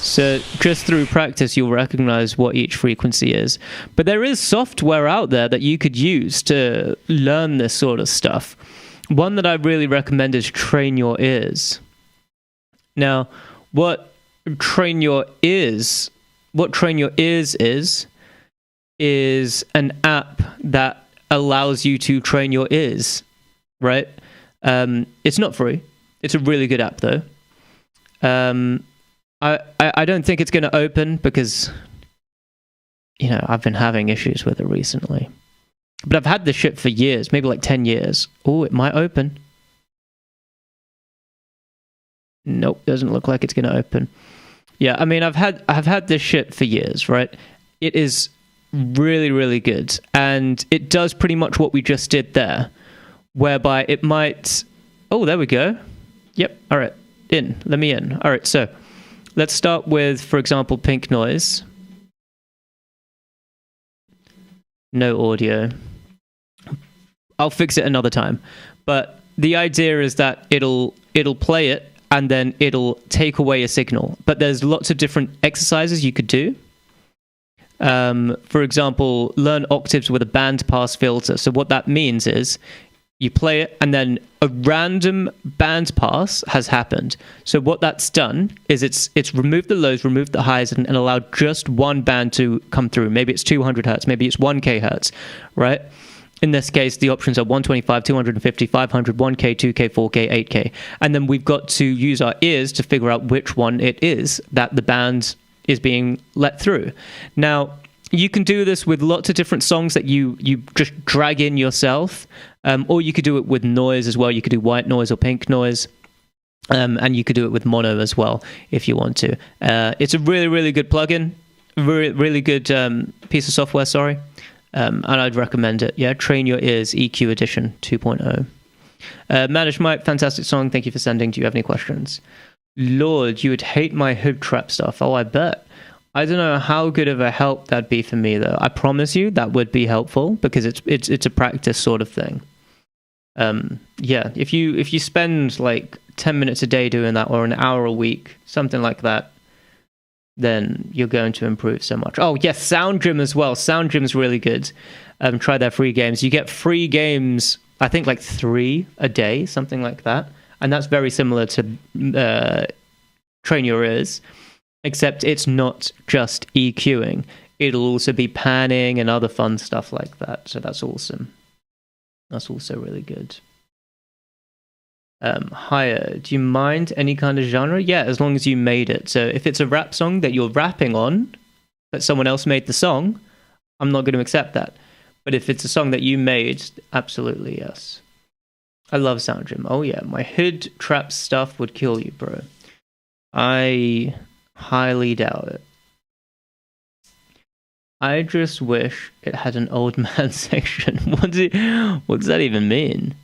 So just through practice, you'll recognize what each frequency is. But there is software out there that you could use to learn this sort of stuff. One that I really recommend is Train Your Ears. Now, what Train Your Ears is an app that allows you to train your ears, right? It's not free. It's a really good app, though. I don't think it's going to open because, you know, I've been having issues with it recently. But I've had this shit for years, maybe like 10 years. Oh, it might open. Nope, doesn't look like it's going to open. Yeah, I mean, I've had this shit for years, right? It is really, really good. And it does pretty much what we just did there, whereby it might... Oh, there we go. Yep, all right, let me in. All right, so let's start with, for example, pink noise. No audio. I'll fix it another time. But the idea is that it'll play it, and then it'll take away a signal. But there's lots of different exercises you could do. For example, learn octaves with a bandpass filter. So what that means is you play it, and then a random bandpass has happened. So what that's done is it's removed the lows, removed the highs, and allowed just one band to come through. Maybe it's 200 hertz, maybe it's 1K hertz, right? In this case, the options are 125, 250, 500, 1K, 2K, 4K, 8K. And then we've got to use our ears to figure out which one it is that the band is being let through. Now, you can do this with lots of different songs that you just drag in yourself, or you could do it with noise as well. You could do white noise or pink noise, and you could do it with mono as well if you want to. It's a really, really good plugin, really good piece of software, sorry. And I'd recommend it. Yeah, Train Your Ears, EQ Edition 2.0. Manage Mike, fantastic song. Thank you for sending. Do you have any questions? Lord, you would hate my hood trap stuff. Oh, I bet. I don't know how good of a help that'd be for me, though. I promise you that would be helpful because it's a practice sort of thing. Yeah, if you spend like 10 minutes a day doing that, or an hour a week, something like that, then you're going to improve so much. Oh, yes, Soundgym as well. Soundgym's really good. Try their free games. You get free games, I think like 3 a day, something like that. And that's very similar to Train Your Ears, except it's not just EQing. It'll also be panning and other fun stuff like that. So that's awesome. That's also really good. Higher, do you mind any kind of genre? Yeah, as long as you made it. So if it's a rap song that you're rapping on, but someone else made the song, I'm not going to accept that. But if it's a song that you made, absolutely yes. I love Soundgym. Oh yeah, my hood trap stuff would kill you, bro. I highly doubt it. I just wish it had an old man section. What does that even mean?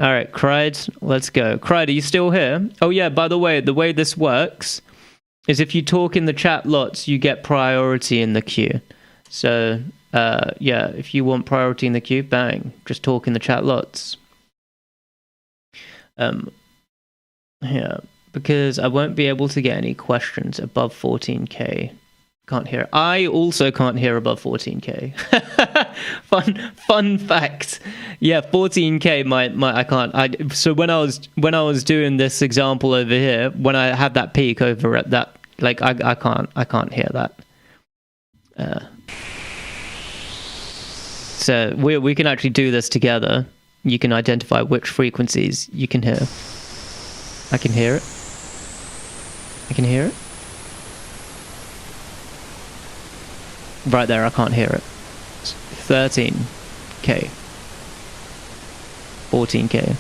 All right, Cried, let's go. Cried, are you still here? Oh yeah, by the way this works is if you talk in the chat lots, you get priority in the queue. So, yeah, if you want priority in the queue, bang, just talk in the chat lots. Yeah, because I won't be able to get any questions above 14k. Can't hear. I also can't hear above 14k. Fun fact. Yeah, 14k. I can't. So when I was doing this example over here, when I had that peak over at that, like I can't hear that. So we can actually do this together. You can identify which frequencies you can hear. I can hear it. I can hear it. Right there, I can't hear it. 13k. 14k.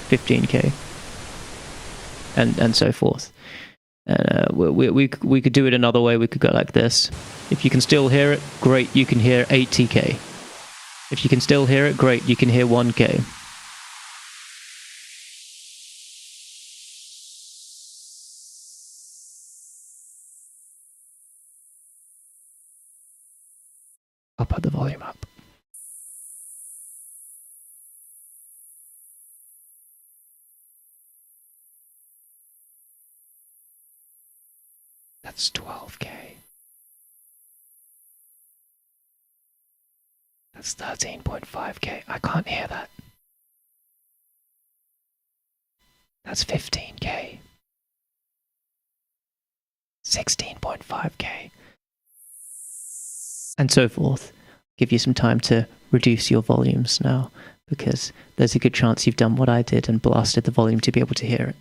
15k. And so forth. And we could do it another way. We could go like this. If you can still hear it, great, you can hear 80k. If you can still hear it, great, you can hear 1k. I'll put the volume up. That's 12k. That's 13.5k. I can't hear that. That's 15k. 16.5k. And so forth. Give you some time to reduce your volumes now, because there's a good chance you've done what I did and blasted the volume to be able to hear it.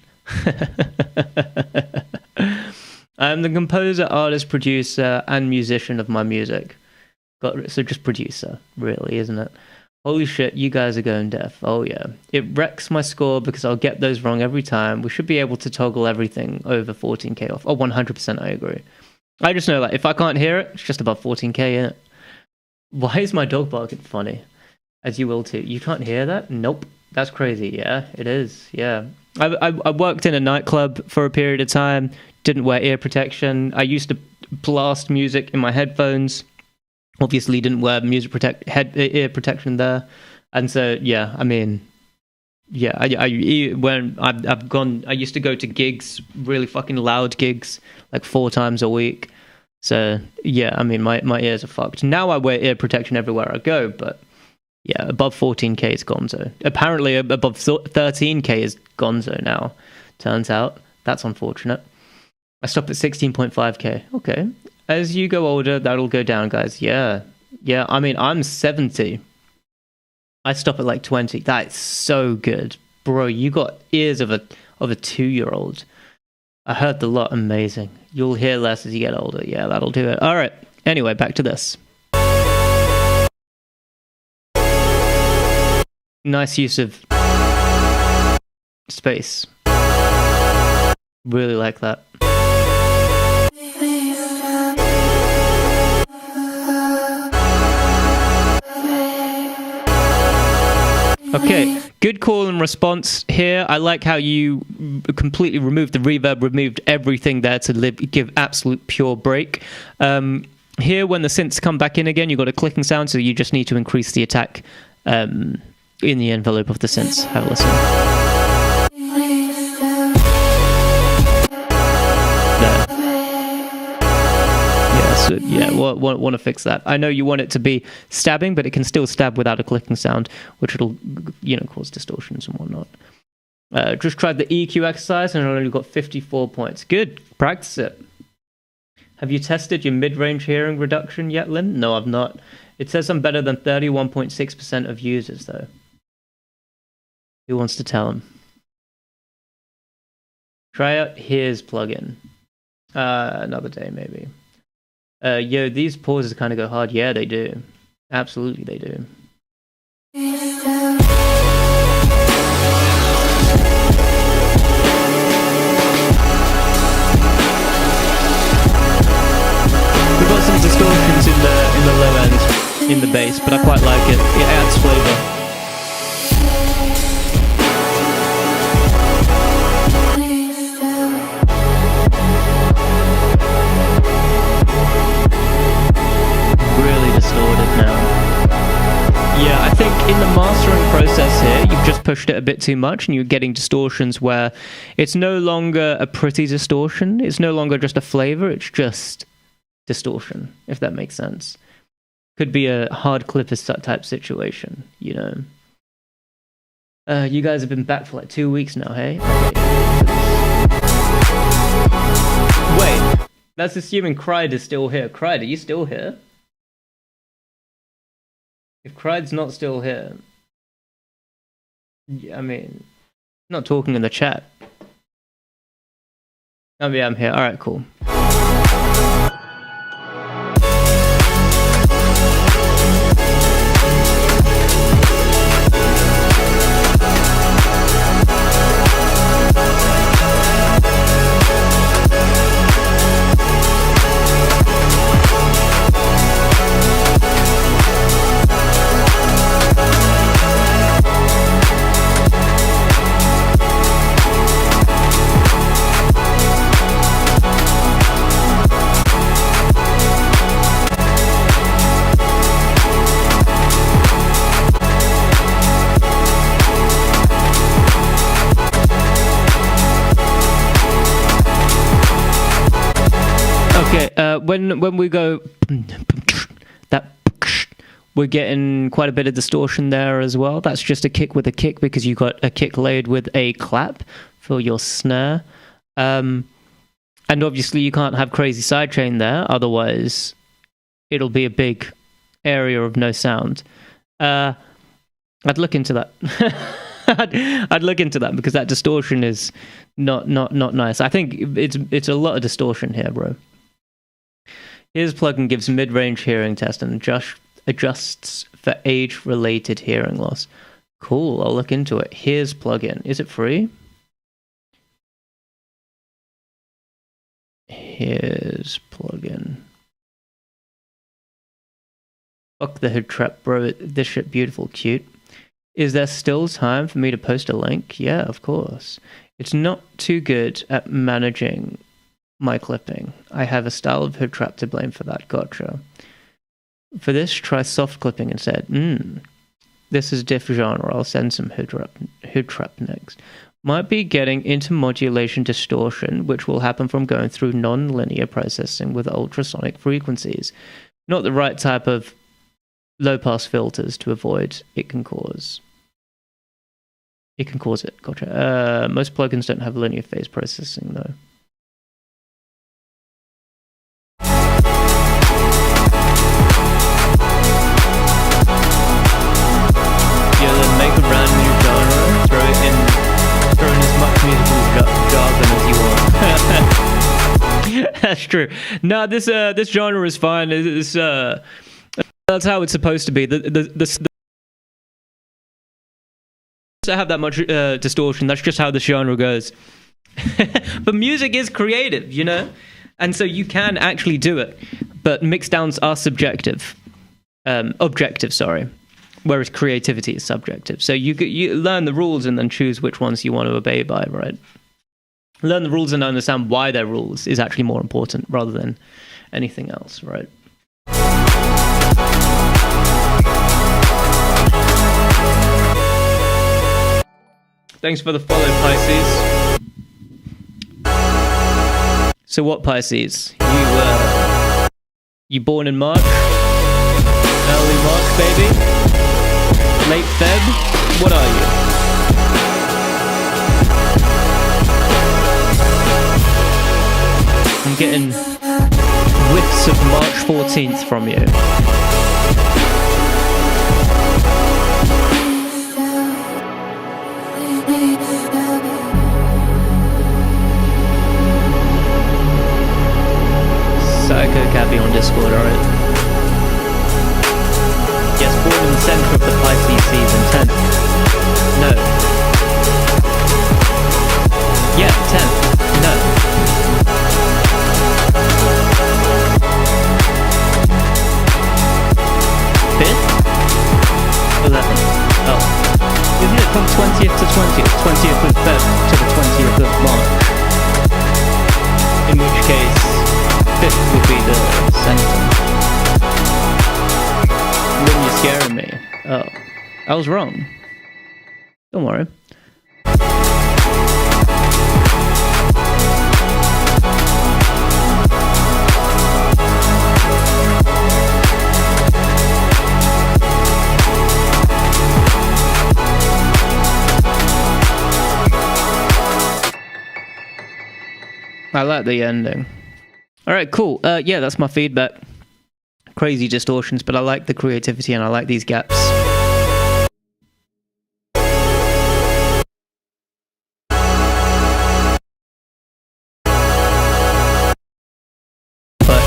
I'm the composer, artist, producer, and musician of my music. So just producer, really, isn't it? Holy shit, you guys are going deaf. Oh yeah. It wrecks my score because I'll get those wrong every time. We should be able to toggle everything over 14k off. Oh, 100% I agree. I just know that if I can't hear it, it's just above 14k, innit? Why is my dog barking funny? As you will too. You can't hear that? Nope. That's crazy. Yeah, it is. Yeah. I worked in a nightclub for a period of time. Didn't wear ear protection. I used to blast music in my headphones. Obviously didn't wear ear protection there. And so, yeah, I mean, yeah, I used to go to gigs, really fucking loud gigs, like 4 times a week. So, yeah, I mean, my ears are fucked. Now I wear ear protection everywhere I go, but yeah, above 14k is gonzo. Apparently above 13k is gonzo now, turns out. That's unfortunate. I stopped at 16.5k. Okay. As you go older, that'll go down, guys. Yeah. Yeah, I mean, I'm 70. I stop at like 20. That's so good. Bro, you got ears of a 2-year-old. I heard the lot. Amazing. You'll hear less as you get older. Yeah, that'll do it. All right. Anyway, back to this. Nice use of space. Really like that. Okay, good call and response here. I like how you completely removed the reverb, removed everything there to give absolute pure break. Here, when the synths come back in again, you've got a clicking sound, so you just need to increase the attack in the envelope of the synths. Have a listen. Yeah, want to fix that. I know you want it to be stabbing, but it can still stab without a clicking sound, which will, cause distortions and whatnot. Just tried the EQ exercise and I only got 54 points. Good, practice it. Have you tested your mid-range hearing reduction yet, Lynn? No, I've not. It says I'm better than 31.6% of users, though. Who wants to tell him? Try out Here's plugin. Another day, maybe. Yo, these pauses kind of go hard. Yeah, they do. Absolutely, they do. We've got some distortions in the low end, in the bass, but I quite like it. It adds flavor. in the mastering process here, you've just pushed it a bit too much and you're getting distortions where it's no longer a pretty distortion. It's no longer just a flavor. It's just distortion, if that makes sense. Could be a hard clipper type situation, you know. You guys have been back for like 2 weeks now, hey? Wait, that's assuming Cried is still here. Cried, are you still here? If Cried's not still here, I mean, not talking in the chat. Oh yeah, I'm here. Alright, cool. When we go that, we're getting quite a bit of distortion there as well. That's just a kick with a kick because you got a kick layered with a clap for your snare. And obviously you can't have crazy sidechain there, otherwise it'll be a big area of no sound. I'd look into that. I'd look into that because that distortion is not nice. I think it's a lot of distortion here, bro. Here's plugin gives mid-range hearing test and adjusts for age-related hearing loss. Cool, I'll look into it. Here's plugin. Is it free? Here's plugin. Fuck the hood trap, bro. This shit beautiful, cute. Is there still time for me to post a link? Yeah, of course. It's not too good at managing my clipping. I have a style of hood trap to blame for that. Gotcha. For this, try soft clipping instead. This is diff genre. I'll send some hood trap next. Might be getting into modulation distortion, which will happen from going through non-linear processing with ultrasonic frequencies. Not the right type of low-pass filters to avoid. It can cause it. Gotcha. Most plugins don't have linear phase processing though. Make a brand new genre, throw in as much musical jargon as you want. That's true. No, this genre is fine. That's how it's supposed to be. The to have that much distortion. That's just how the genre goes. But music is creative, you know, and so you can actually do it. But mixdowns are subjective, objective. Sorry. Whereas creativity is subjective. So you learn the rules and then choose which ones you want to obey by, right? Learn the rules and understand why they're rules is actually more important rather than anything else, right? Thanks for the follow, Pisces. So what, Pisces? You born in March? Early March, baby? Late Feb? What are you? I'm getting whiffs of March 14th from you. Psycho Cabby on Discord, alright? Yes, born in the center of the Pisces season, 10th. No. Yeah, 10th. No. 5th? 11th. Oh. Isn't it from 20th to 20th? 20th of Feb to the 20th of March. In which case, 5th would be the center. Then you're scaring me. Oh. I was wrong. Don't worry. I like the ending. Alright, cool. Yeah, that's my feedback. Crazy distortions, but I like the creativity and I like these gaps. But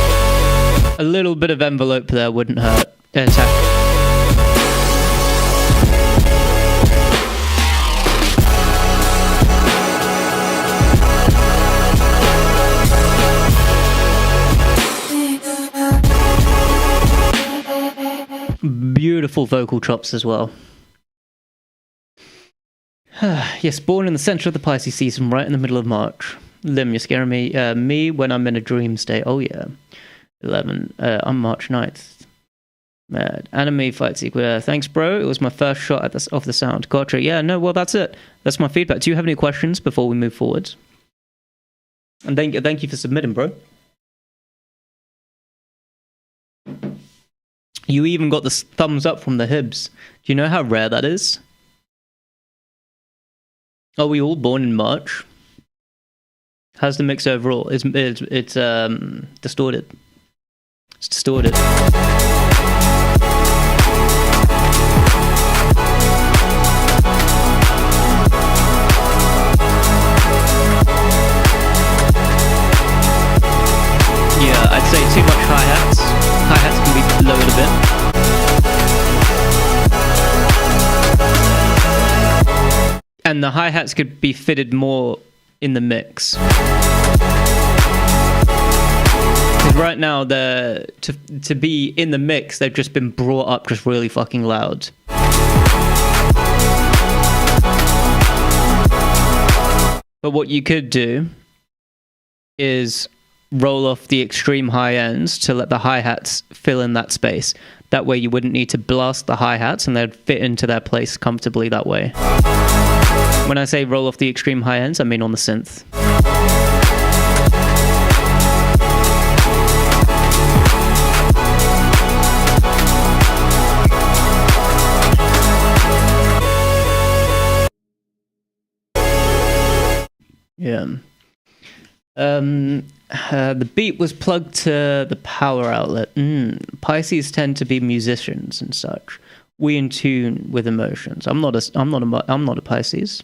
a little bit of envelope there wouldn't hurt. Beautiful vocal chops as well. Yes, born in the center of the Pisces season, right in the middle of March. Lim, you're scaring me. Me when I'm in a dream state. Oh yeah. 11. On March 9th. Mad. Anime fight sequence. Thanks, bro. It was my first shot at of the sound. Gotcha. Yeah, no, well, that's it. That's my feedback. Do you have any questions before we move forward? And thank you for submitting, bro. You even got the thumbs up from the Hibs. Do you know how rare that is? Are we all born in March? How's the mix overall? It's distorted. It's distorted. Yeah, I'd say too much hi-hats. Hi-hats can be lowered a bit. And the hi-hats could be fitted more in the mix. Because right now, to be in the mix, they've just been brought up just really fucking loud. But what you could do is roll off the extreme high ends to let the hi-hats fill in that space. That way you wouldn't need to blast the hi-hats and they'd fit into their place comfortably that way. When I say roll off the extreme high ends, I mean on the synth. Yeah. The beat was plugged to the power outlet. Pisces tend to be musicians and such. We in tune with emotions. I'm not a Pisces.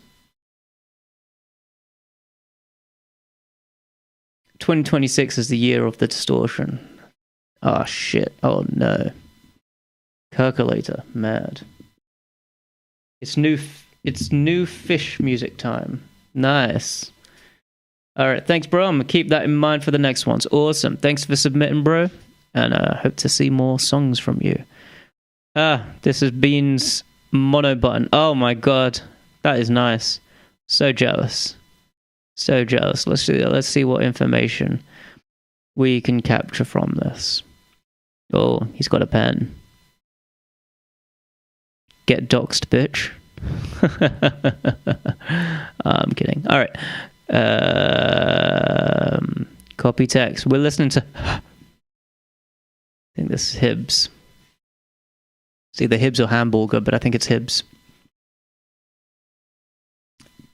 2026 is the year of the distortion. Oh shit. Oh no. Percolator. Mad. It's new fish music time. Nice. Alright, thanks, bro. I'm going to keep that in mind for the next ones. Awesome. Thanks for submitting, bro. And I hope to see more songs from you. This is Bean's mono button. Oh my god. That is nice. So jealous. So jealous. Let's see what information we can capture from this. Oh, he's got a pen. Get doxed, bitch. I'm kidding. Alright. Copy text. We're listening to I think this is Hibs. It's either Hibs or Hamburger, but I think it's Hibs.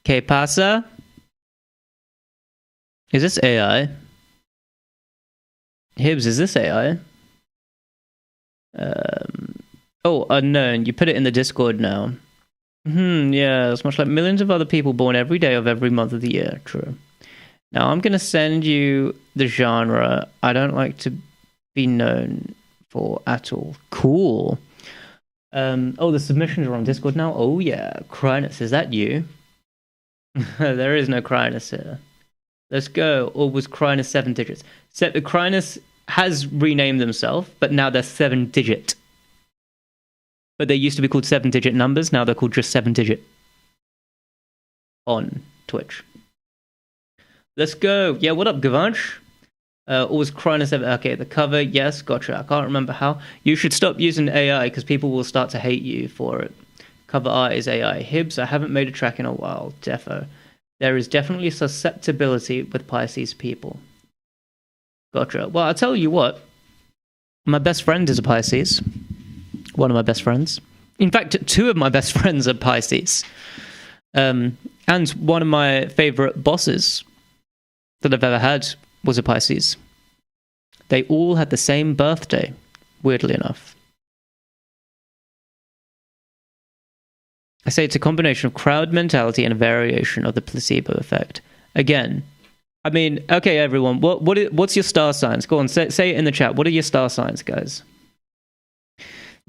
Que pasa? Is this AI? Hibs, is this AI? Oh, unknown. You put it in the Discord now. Yeah, it's much like millions of other people born every day of every month of the year. True. Now, I'm going to send you the genre I don't like to be known for at all. Cool. Oh, the submissions are on Discord now? Oh, yeah. Crynus, is that you? There is no Crynus here. Let's go. Or was Crynus 7 digits? Crynus has renamed themselves, but now they're 7-digit. But they used to be called 7-digit numbers. Now they're called just 7-digit. On Twitch. Let's go. Yeah, what up, Gavanch? Always Crynus 7. Okay, the cover. Yes, gotcha. I can't remember how. You should stop using AI because people will start to hate you for it. Cover art is AI. Hibs, I haven't made a track in a while. Defo. There is definitely susceptibility with Pisces people. Gotcha. Well, I'll tell you what. My best friend is a Pisces. One of my best friends. In fact, two of my best friends are Pisces. And one of my favorite bosses that I've ever had was a Pisces. They all had the same birthday, weirdly enough. I say it's a combination of crowd mentality and a variation of the placebo effect. Again, I mean, okay, everyone, what's your star signs? Go on, say it in the chat. What are your star signs, guys?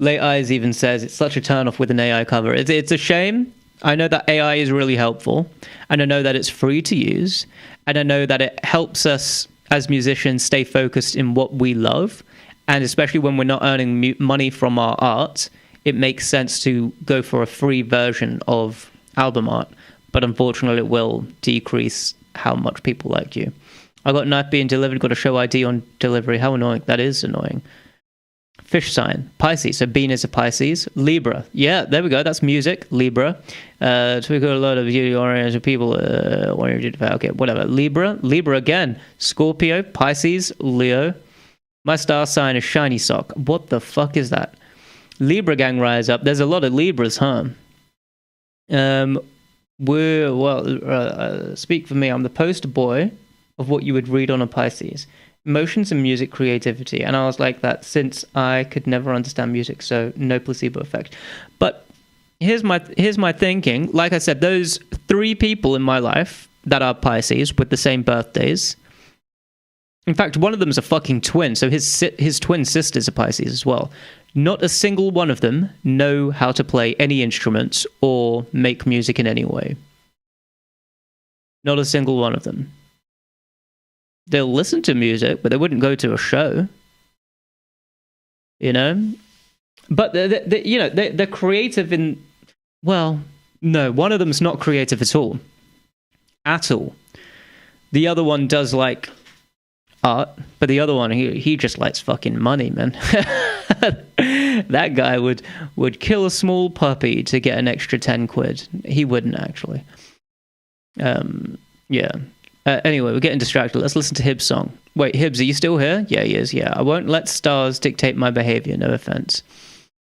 Late Eyes even says it's such a turn-off with an AI cover. It's a shame. I know that AI is really helpful, and I know that it's free to use, and I know that it helps us as musicians stay focused in what we love, and especially when we're not earning money from our art, it makes sense to go for a free version of album art, but unfortunately it will decrease how much people like you. I got a knife being delivered, got a show ID on delivery. How annoying. That is annoying. Fish sign, Pisces. So Bean is a Pisces. Libra. Yeah, there we go. That's music. Libra. So we got a lot of beauty-oriented people. Okay, whatever. Libra. Libra again. Scorpio, Pisces, Leo. My star sign is Shiny Sock. What the fuck is that? Libra gang rise up. There's a lot of Libras, huh? Speak for me. I'm the poster boy of what you would read on a Pisces. Emotions and music creativity. And I was like that since I could never understand music, so no placebo effect. But here's my thinking. Like I said, those 3 people in my life that are Pisces with the same birthdays. In fact, one of them is a fucking twin, so his twin sister's a Pisces as well. Not a single one of them know how to play any instruments or make music in any way. Not a single one of them. They'll listen to music, but they wouldn't go to a show. You know? But they're creative in... Well, no, one of them's not creative at all. At all. The other one does like art, but the other one, he just likes fucking money, man. That guy would kill a small puppy to get an extra 10 quid. He wouldn't, actually. Yeah. Anyway, we're getting distracted. Let's listen to Hibbs' song. Wait, Hibbs, are you still here? Yeah, he is, yeah. I won't let stars dictate my behavior, no offense.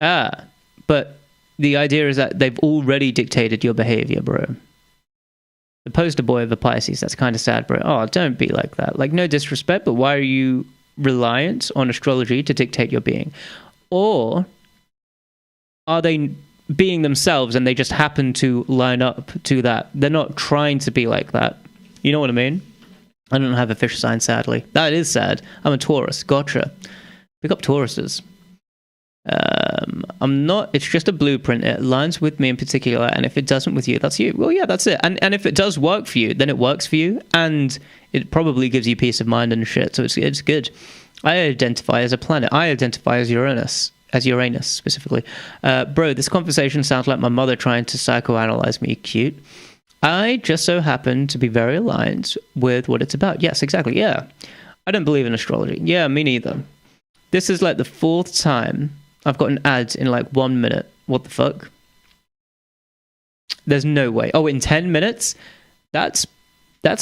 But the idea is that they've already dictated your behavior, bro. The poster boy of the Pisces, that's kind of sad, bro. Oh, don't be like that. Like, no disrespect, but why are you reliant on astrology to dictate your being? Or are they being themselves and they just happen to line up to that? They're not trying to be like that. You know what I mean? I don't have a fish sign, sadly. That is sad. I'm a Taurus. Gotcha. Pick up Tauruses. I'm not... It's just a blueprint. It aligns with me in particular, and if it doesn't with you, that's you. Well, yeah, that's it. And if it does work for you, then it works for you, and it probably gives you peace of mind and shit, so it's good. I identify as a planet. I identify as Uranus specifically. Bro, this conversation sounds like my mother trying to psychoanalyze me. Cute. I just so happen to be very aligned with what it's about. Yes, exactly. Yeah. I don't believe in astrology. Yeah, me neither. This is like the 4th time I've got an ad in like 1 minute. What the fuck? There's no way. Oh, in 10 minutes? That's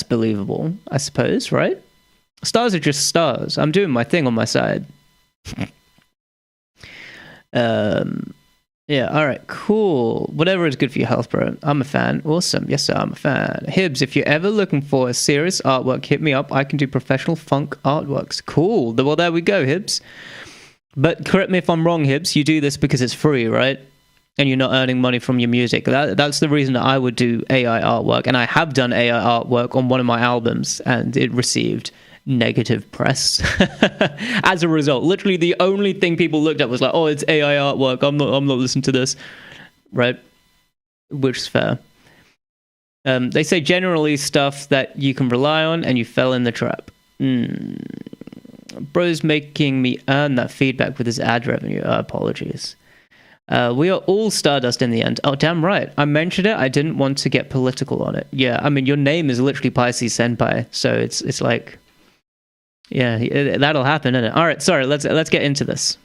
believable, I suppose, right? Stars are just stars. I'm doing my thing on my side. Yeah, alright, cool. Whatever is good for your health, bro. I'm a fan. Awesome. Yes, sir, I'm a fan. Hibbs, if you're ever looking for a serious artwork, hit me up. I can do professional funk artworks. Cool. Well, there we go, Hibbs. But correct me if I'm wrong, Hibbs. You do this because it's free, right? And you're not earning money from your music. That's the reason that I would do AI artwork. And I have done AI artwork on one of my albums, and it received negative press as a result. Literally the only thing people looked at was like, oh, it's AI artwork, I'm not listening to this, right? Which is fair. They say generally stuff that you can rely on, and you fell in the trap. Bro's making me earn that feedback with his ad revenue. Apologies. We are all Stardust in the end. Oh, damn right. I mentioned it. I didn't want to get political on it. Yeah, I mean, your name is literally Pisces Senpai, so it's like... Yeah, that'll happen, isn't it? All right, sorry, let's get into this.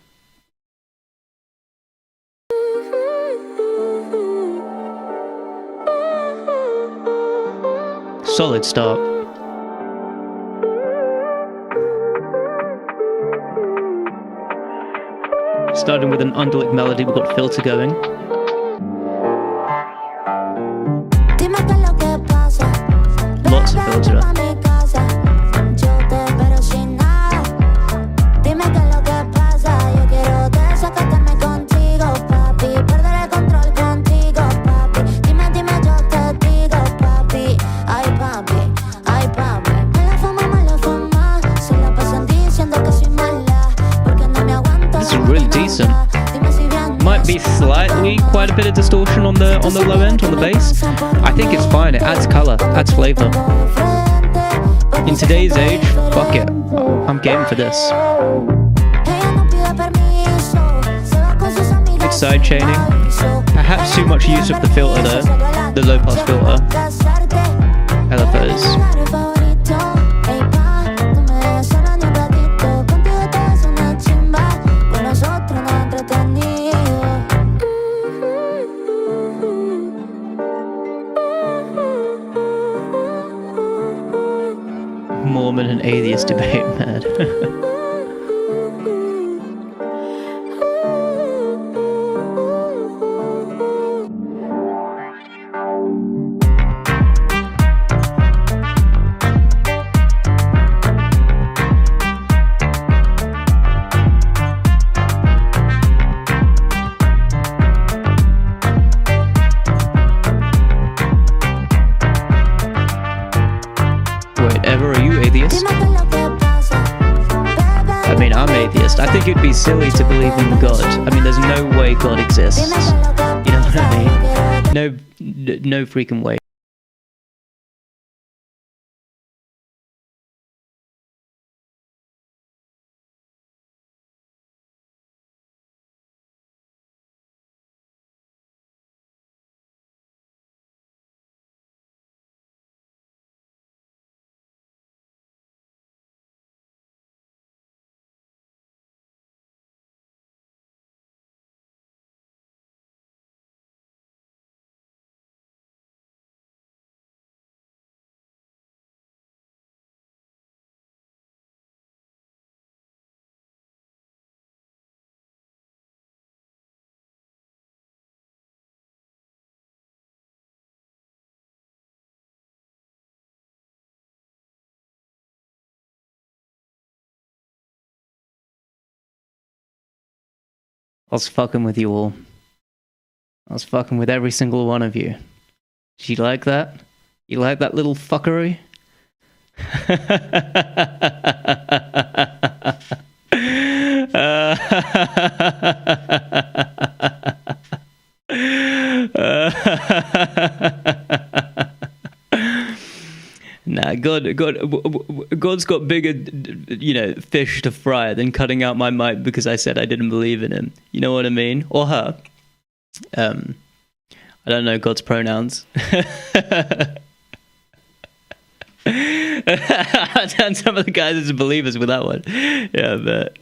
solid start. Starting with an underlick melody, we've got filter going. Lots of filter. This is really decent. Might be slightly quite a bit of distortion on the low end, on the bass. I think it's fine. It adds color, adds flavor. In today's age, fuck it. I'm game for this. Big side chaining. Perhaps too much use of the filter though, the low pass filter. LFOs. Mormon and atheist debate, man. I mean, I'm atheist. I think it'd be silly to believe in God. I mean, there's no way God exists. You know what I mean? No freaking way. I was fucking with you all. I was fucking with every single one of you. Did you like that? You like that little fuckery? Nah, God's got bigger, fish to fry than cutting out my mic because I said I didn't believe in him. You know what I mean? Or her. I don't know God's pronouns. I turned some of the guys into believers with that one. Yeah, but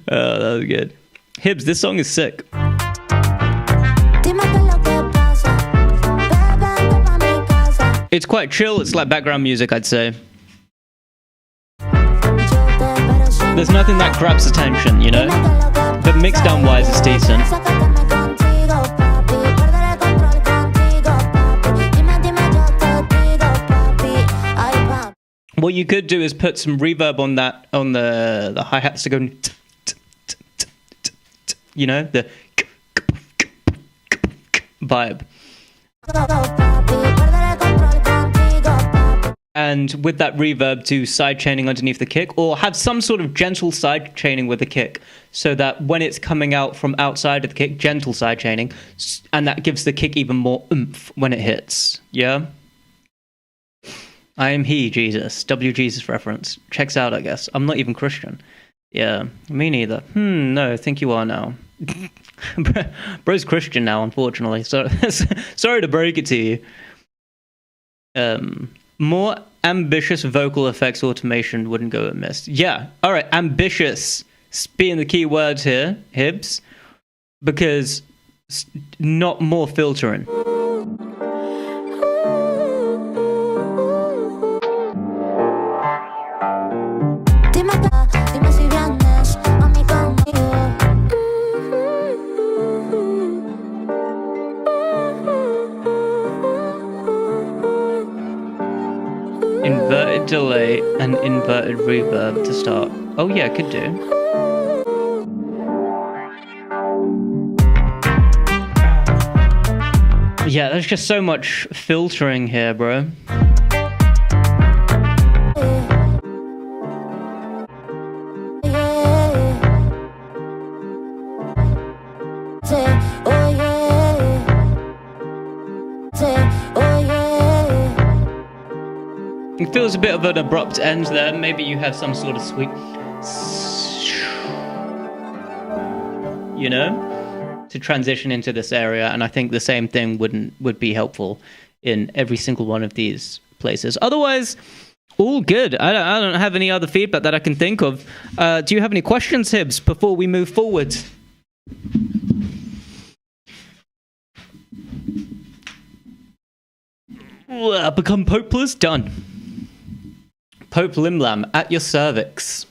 that was good. Hibbs, this song is sick. It's quite chill, it's like background music, I'd say. There's nothing that grabs attention, you know? But mixed down wise, it's decent. What you could do is put some reverb on that, on the hi-hats to go, you know, the vibe. And with that reverb to side chaining underneath the kick, or have some sort of gentle side chaining with the kick, so that when it's coming out from outside of the kick, gentle side chaining, and that gives the kick even more oomph when it hits. Yeah? I am he, Jesus. Jesus reference. Checks out, I guess. I'm not even Christian. Yeah, me neither. No, I think you are now. Bro's Christian now, unfortunately. So, sorry to break it to you. More ambitious vocal effects automation wouldn't go amiss. Yeah, alright, ambitious being the key words here, Hibbs, because not more filtering. inverted delay and inverted reverb to start. Oh yeah, could do. Yeah, there's just so much filtering here, bro. It feels a bit of an abrupt end there. Maybe you have some sort of sweet, you know, to transition into this area, and I think the same thing would be helpful in every single one of these places. Otherwise, all good. I don't have any other feedback that I can think of. Do you have any questions, Hibbs, before we move forward? Become popeless? Done. Pope Limlam, at your cervix.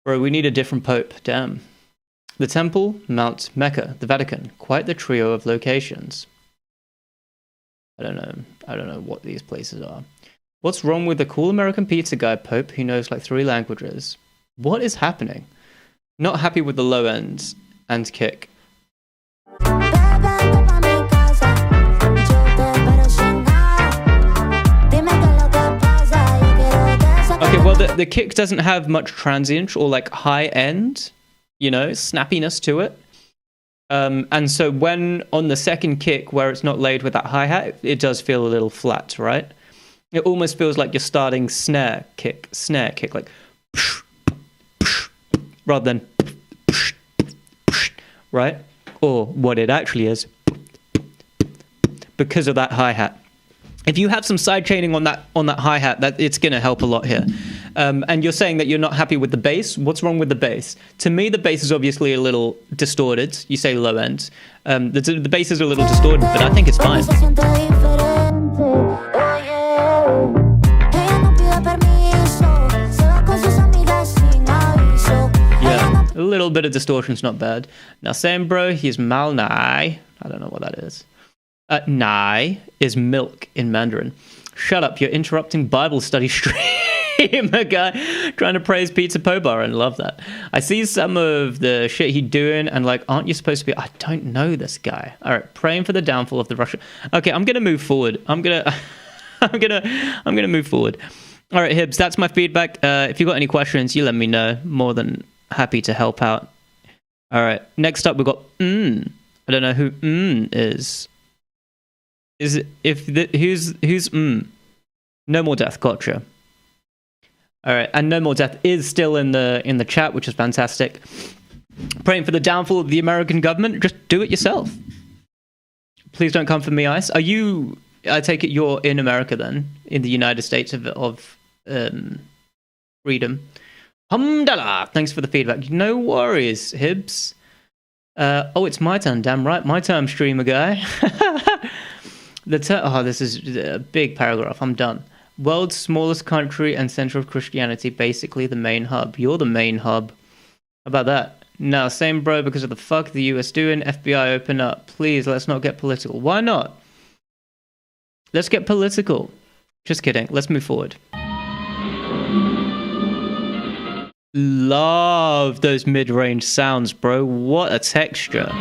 Bro, we need a different pope. Damn. The temple, Mount Mecca, the Vatican. Quite the trio of locations. I don't know what these places are. What's wrong with the cool American pizza guy pope who knows like 3 languages? What is happening? Not happy with the low ends and kick. Okay, well, the kick doesn't have much transient or like high end, you know, snappiness to it. And so when on the second kick where it's not laid with that hi-hat, it does feel a little flat, right? It almost feels like you're starting snare kick, like rather than right? Or what it actually is because of that hi-hat. If you have some side chaining on that hi-hat, that it's going to help a lot here. And you're saying that you're not happy with the bass. What's wrong with the bass? To me, the bass is obviously a little distorted. You say low end. The bass is a little distorted, but I think it's fine. Yeah, a little bit of distortion's not bad. Now, same bro, he's mal nai. I don't know what that is. Nai is milk in Mandarin. Shut up, you're interrupting Bible study streamer guy trying to praise Pizza Pobar and love that. I see some of the shit he doing and like, aren't you supposed to be? I don't know this guy. All right, praying for the downfall of the Russian. Okay, I'm gonna move forward. I'm gonna move forward. All right, Hibbs, that's my feedback. If you got any questions, you let me know. More than happy to help out. All right, next up we've got I don't know who is. Is it who's No More Death, gotcha. All right, and No More Death is still in the chat, which is fantastic. Praying for the downfall of the American government. Just do it yourself. Please don't come for me, Ice. Are you? I take it you're in America then, in the United States of freedom. Hamdallah. Thanks for the feedback. No worries, Hibbs. Oh, it's my turn. Damn right, my turn, streamer guy. This is a big paragraph. I'm done. World's smallest country and center of Christianity, basically the main hub. You're the main hub. How about that? Now, same bro, because of the fuck the US doing, FBI open up. Please, let's not get political. Why not? Let's get political. Just kidding. Let's move forward. Love those mid-range sounds, bro. What a texture.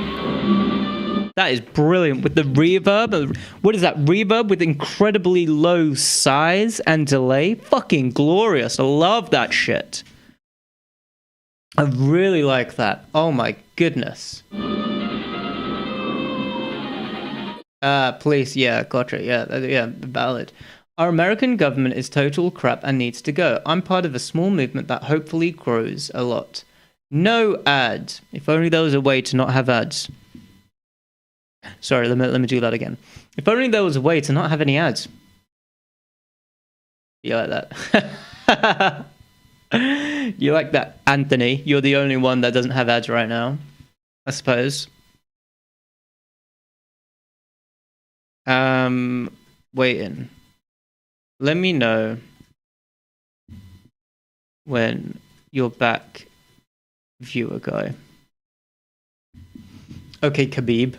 That is brilliant with the reverb. What is that? Reverb with incredibly low size and delay. Fucking glorious. I love that shit. I really like that. Oh my goodness. Please, yeah, gotcha. Yeah, valid. Our American government is total crap and needs to go. I'm part of a small movement that hopefully grows a lot. No ads. If only there was a way to not have ads. Sorry, let me do that again. If only there was a way to not have any ads. You like that? You like that, Anthony? You're the only one that doesn't have ads right now, I suppose. Waiting. Let me know when you're back, viewer guy. Okay, Khabib.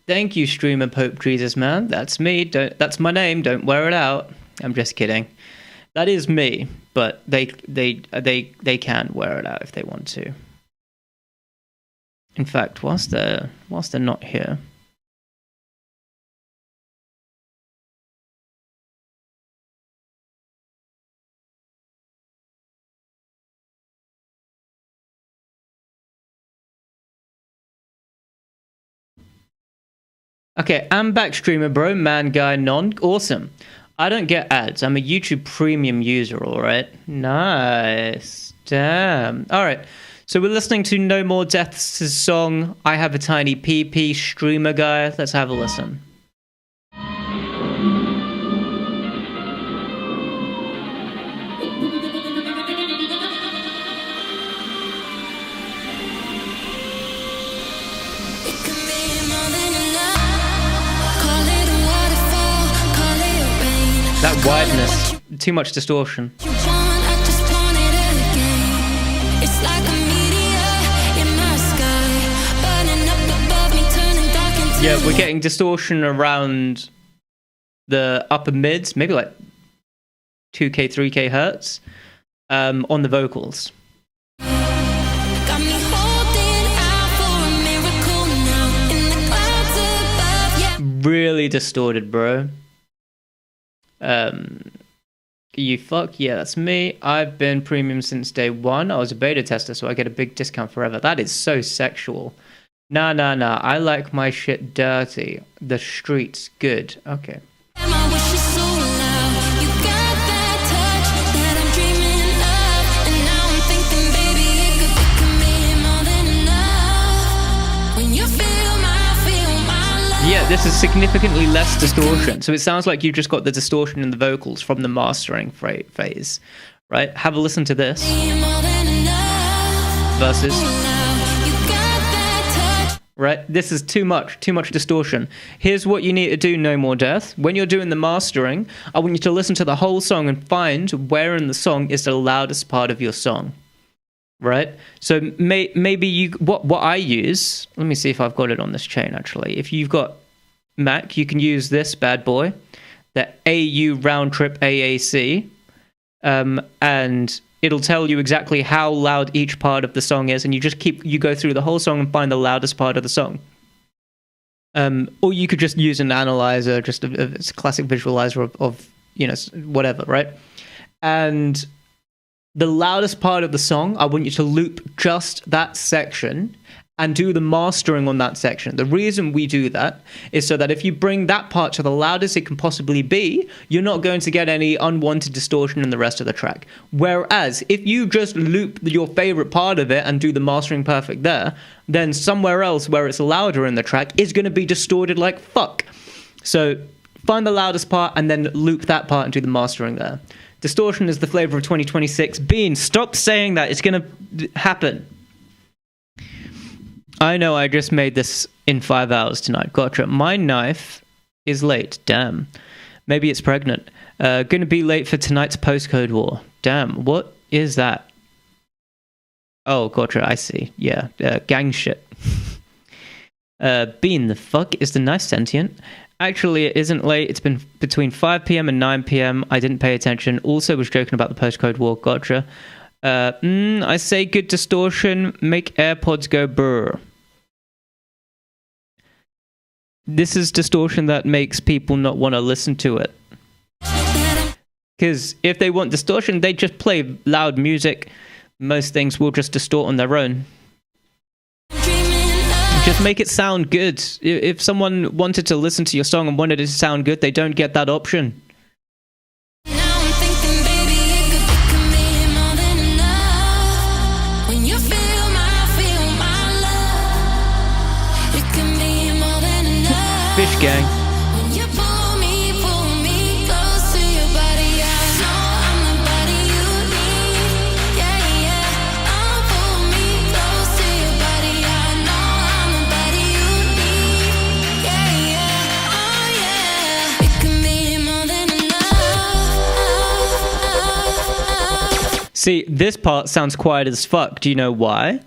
Thank you, streamer Pope Jesus Man. That's me. That's my name. Don't wear it out. I'm just kidding. That is me, but they can wear it out if they want to. In fact, whilst they're not here. Okay, I'm back, streamer bro, man, guy, non. Awesome. I don't get ads. I'm a YouTube premium user, alright? Nice. Damn. Alright, so we're listening to No More Death's song, I Have a Tiny PP, streamer guy. Let's have a listen. That wideness, too much distortion. Yeah, we're getting distortion around the upper mids, maybe like 2K, 3K hertz, on the vocals. Really distorted, bro. You fuck? Yeah, that's me. I've been premium since day one. I was a beta tester, so I get a big discount forever. That is so sexual. Nah. I like my shit dirty. The streets, good. Okay. Yeah, this is significantly less distortion. So it sounds like you just got the distortion in the vocals from the mastering phase, right? Have a listen to this. Versus. Right? This is too much distortion. Here's what you need to do, No More Death. When you're doing the mastering, I want you to listen to the whole song and find where in the song is the loudest part of your song. Right? So maybe you what I use, let me see if I've got it on this chain actually. If you've got Mac, you can use this bad boy, the AU round trip AAC, and it'll tell you exactly how loud each part of the song is, and you go through the whole song and find the loudest part of the song. Or you could just use an analyzer, just it's a classic visualizer of whatever, right? And the loudest part of the song, I want you to loop just that section and do the mastering on that section. The reason we do that is so that if you bring that part to the loudest it can possibly be, you're not going to get any unwanted distortion in the rest of the track. Whereas, if you just loop your favorite part of it and do the mastering perfect there, then somewhere else where it's louder in the track is going to be distorted like fuck. So, find the loudest part and then loop that part and do the mastering there. Distortion is the flavor of 2026. Bean, stop saying that. It's going to happen. I know I just made this in 5 hours tonight. Gotcha. My knife is late. Damn. Maybe it's pregnant. Going to be late for tonight's postcode war. Damn. What is that? Oh, gotcha. I see. Yeah. Gang shit. Bean, the fuck is the knife sentient? Actually, it isn't late. It's been between 5 p.m. and 9 p.m. I didn't pay attention. Also was joking about the postcode war. Gotcha. I say good distortion. Make AirPods go brr. This is distortion that makes people not want to listen to it. Because if they want distortion, they just play loud music. Most things will just distort on their own. Just make it sound good. If someone wanted to listen to your song and wanted it to sound good, they don't get that option. Fish gang. See, this part sounds quiet as fuck. Do you know why?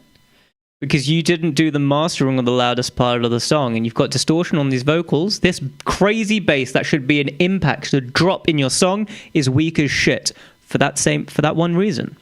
because you didn't do the mastering on the loudest part of the song, and you've got distortion on these vocals. This crazy bass that should be an impact, the drop in your song is weak as shit for that one reason.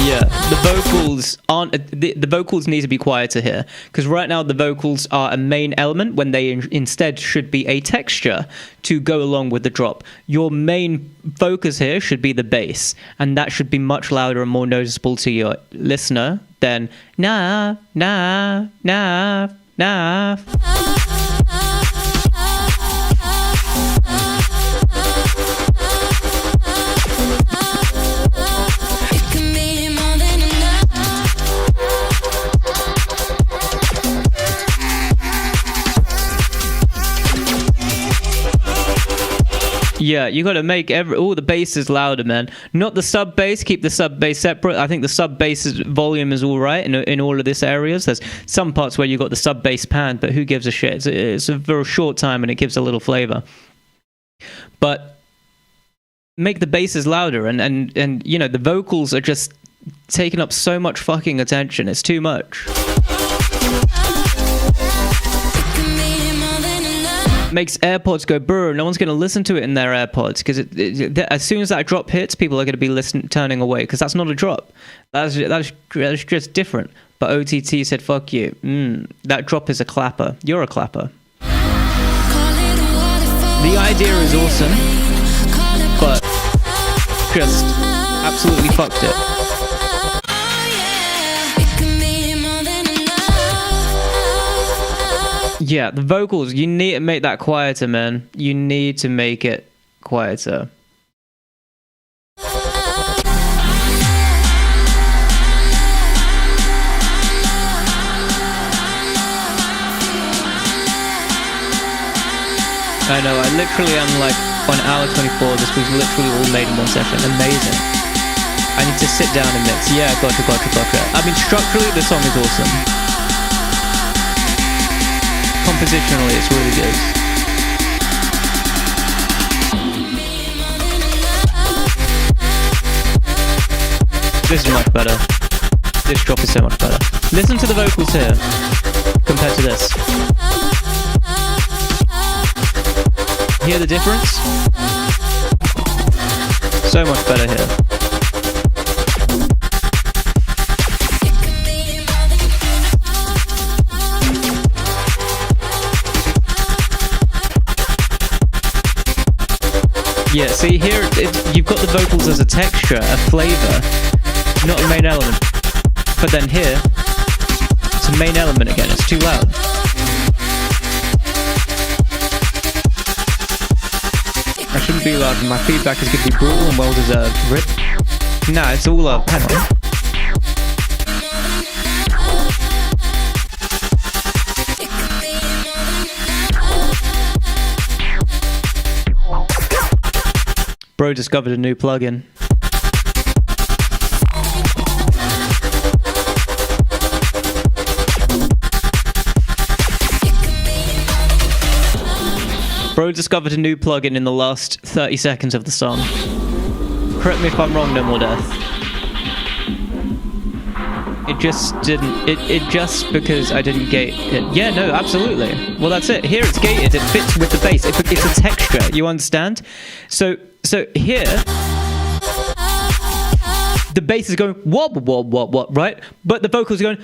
Yeah, the vocals aren't. The vocals need to be quieter here, because right now the vocals are a main element when they instead should be a texture to go along with the drop. Your main focus here should be the bass, and that should be much louder and more noticeable to your listener than nah, nah, nah, nah. Yeah, you got to make all the basses louder, man. Not the sub bass. Keep the sub bass separate. I think the sub bass volume is all right in all of this areas. There's some parts where you got the sub bass panned, but who gives a shit? It's a very short time and it gives a little flavor. But make the basses louder, and you know, the vocals are just taking up so much fucking attention. It's too much. Makes AirPods go brr. No one's going to listen to it in their AirPods, because as soon as that drop hits, people are going to be turning away, because that's not a drop. That's just different. But OTT said, fuck you. That drop is a clapper. You're a clapper. The idea is awesome, but just absolutely fucked it. Yeah, the vocals, you need to make that quieter, man. You need to make it quieter. I know, I literally am like on hour 24. This was literally all made in one session. Amazing. I need to sit down and mix. Yeah, gotcha. I mean, structurally, the song is awesome. Compositionally, it's really good. This is much better. This drop is so much better. Listen to the vocals here compared to this. Hear the difference? So much better here. Yeah, see here, you've got the vocals as a texture, a flavor, not a main element. But then here, it's a main element again, it's too loud. I shouldn't be loud, my feedback is going to be brutal and well deserved. Rip. Nah, it's all up. Hang on. Bro discovered a new plugin. Bro discovered a new plugin in the last 30 seconds of the song. Correct me if I'm wrong, No More Death. It just didn't... It just because I didn't gate it. Yeah, no, absolutely. Well, that's it. Here it's gated. It fits with the bass. It's a texture. You understand? So here, the bass is going what, right? But the vocals are going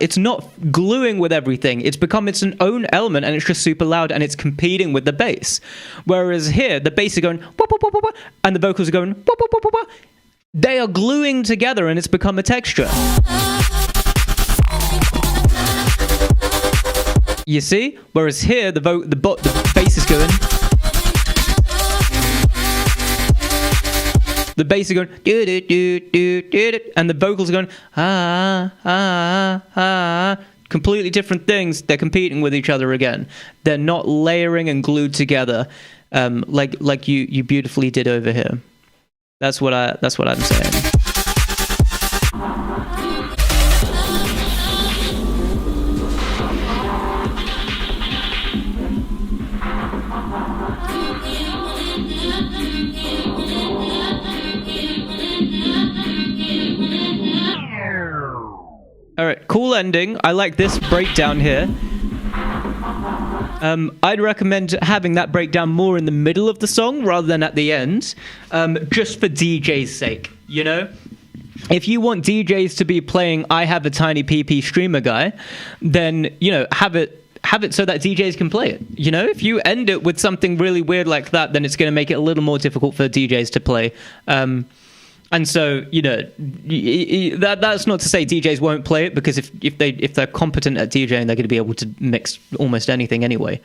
It's not gluing with everything. It's become its an own element, and it's just super loud, and it's competing with the bass. Whereas here, the bass is going and the vocals are going They are gluing together, and it's become a texture. You see? Whereas here, the bass is going. The bass is going do do do do do, and the vocals are going completely different things. They're competing with each other again. They're not layering and glued together, like you beautifully did over here. That's what I'm saying. cool ending. I like this breakdown here. I'd recommend having that breakdown more in the middle of the song rather than at the end, just for DJ's sake, you know? If you want DJs to be playing I Have a Tiny PP Streamer Guy, then, you know, have it so that DJs can play it. You know, if you end it with something really weird like that, then it's going to make it a little more difficult for DJs to play. And so, you know, that's not to say DJs won't play it, because if they're competent at DJing, they're going to be able to mix almost anything anyway.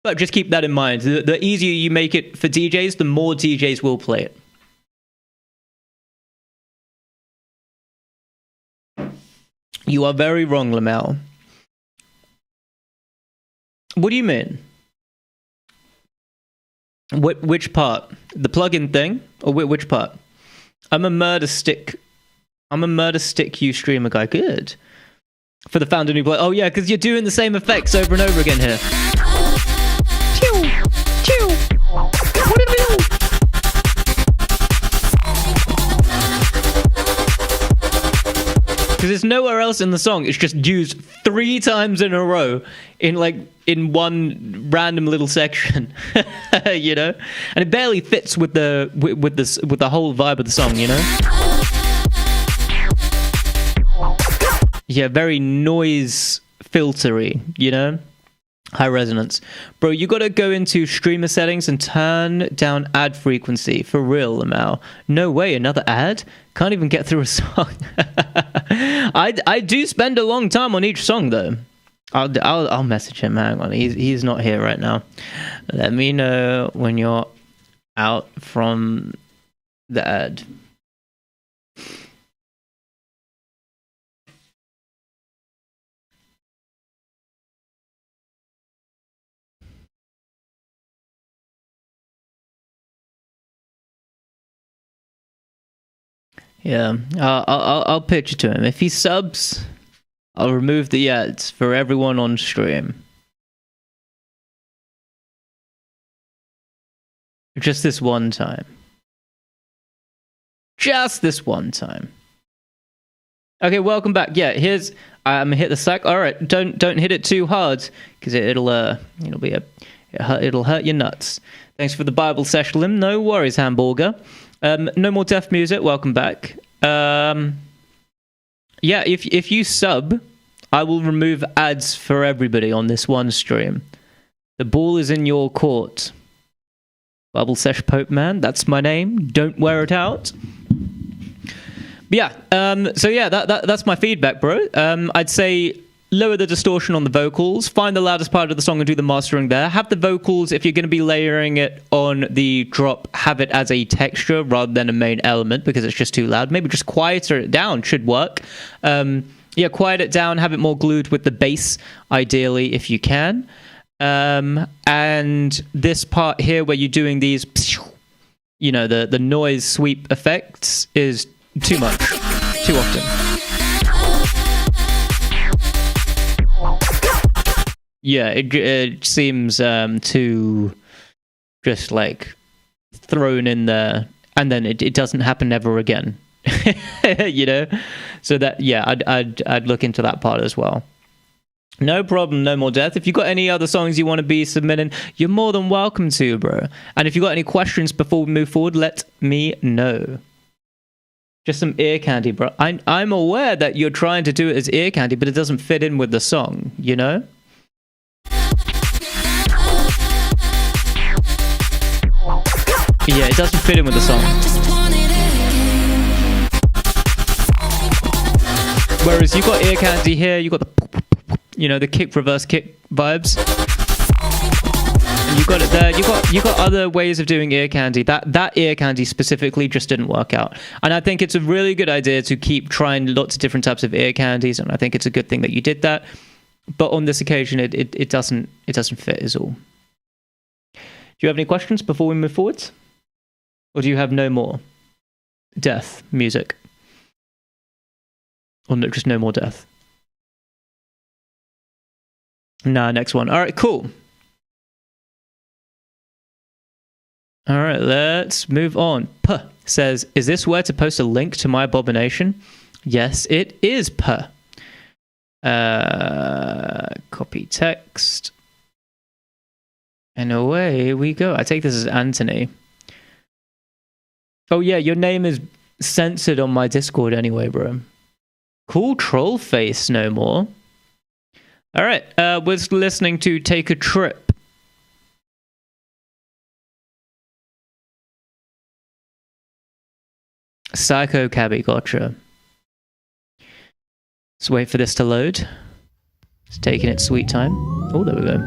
But just keep that in mind. The easier you make it for DJs, the more DJs will play it. You are very wrong, Lamel. What do you mean? Which part? The plugin thing? Or which part? I'm a murder stick you streamer guy. Good. For the founder new play. Oh yeah, because you're doing the same effects over and over again here. Chew! Chew! What did we do? Because it's nowhere else in the song. It's just used 3 times in a row in one random little section, you know, and it barely fits with the whole vibe of the song, you know. Yeah, very noise filtery, you know. High resonance. Bro, you gotta go into streamer settings and turn down ad frequency. For real, Lamau. No way, another ad? Can't even get through a song. I do spend a long time on each song, though. I'll message him. Hang on, he's not here right now. Let me know when you're out from the ad. Yeah, I'll pitch it to him. If he subs, I'll remove the ads for everyone on stream. Just this one time. Just this one time. Okay, welcome back. Yeah, I'm gonna hit the sack. All right, don't hit it too hard, because it'll hurt your nuts. Thanks for the Bible session. No worries, Hamburger. No more deaf music. Welcome back. Yeah, if you sub, I will remove ads for everybody on this one stream. The ball is in your court. Bible Sesh Pope Man, that's my name. Don't wear it out. But yeah, so yeah, that's my feedback, bro. I'd say lower the distortion on the vocals, find the loudest part of the song and do the mastering there. Have the vocals, if you're going to be layering it on the drop, have it as a texture rather than a main element, because it's just too loud. Maybe just quieter it down should work. Yeah, quiet it down, have it more glued with the bass, ideally, if you can. And this part here where you're doing these, you know, the noise sweep effects is too much, too often. Yeah, it seems too just like thrown in there, and then it doesn't happen ever again. You know, so that, yeah, I'd look into that part as well. No problem, no more death. If you got any other songs you want to be submitting, you're more than welcome to, bro. And if you got any questions before we move forward, let me know. Just some ear candy, bro. I'm aware that you're trying to do it as ear candy, but it doesn't fit in with the song, you know? Yeah, it doesn't fit in with the song. Whereas you got ear candy here, you got the, you know, the kick, reverse kick vibes. And you got it there. You got other ways of doing ear candy. That ear candy specifically just didn't work out. And I think it's a really good idea to keep trying lots of different types of ear candies. And I think it's a good thing that you did that. But on this occasion, it doesn't fit is all. Do you have any questions before we move forward? Or do you have no more death music? Or no, just no more death? Nah, next one. All right, cool. All right, let's move on. Puh says, is this where to post a link to my abomination? Yes, it is, Puh. Copy text. And away we go. I take this as Anthony. Oh yeah, your name is censored on my Discord anyway, bro. Cool troll face no more. Alright, we're listening to Take a Trip. Psycho Cabby, gotcha. Let's wait for this to load. It's taking its sweet time. Oh, there we go.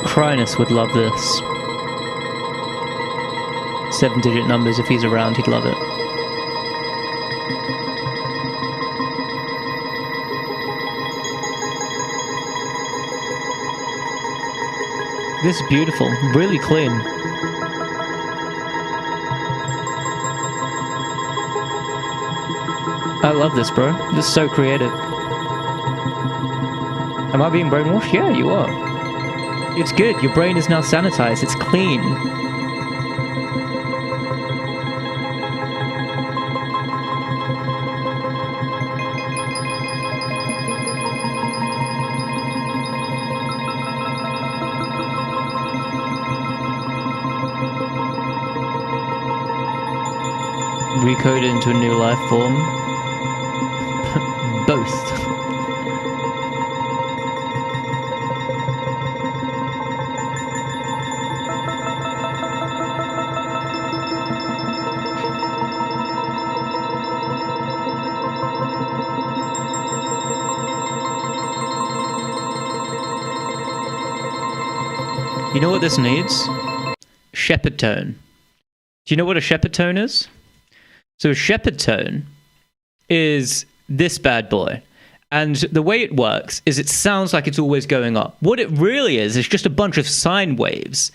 Crinus would love this. 7-digit numbers, if he's around, he'd love it. This is beautiful, really clean. I love this, bro. This is so creative. Am I being brainwashed? Yeah, you are. It's good. Your brain is now sanitized. It's clean. Recoded into a new life form. Both. You know what this needs? Shepherd tone. Do you know what a shepherd tone is? So a shepherd tone is this bad boy. And the way it works is it sounds like it's always going up. What it really is just a bunch of sine waves.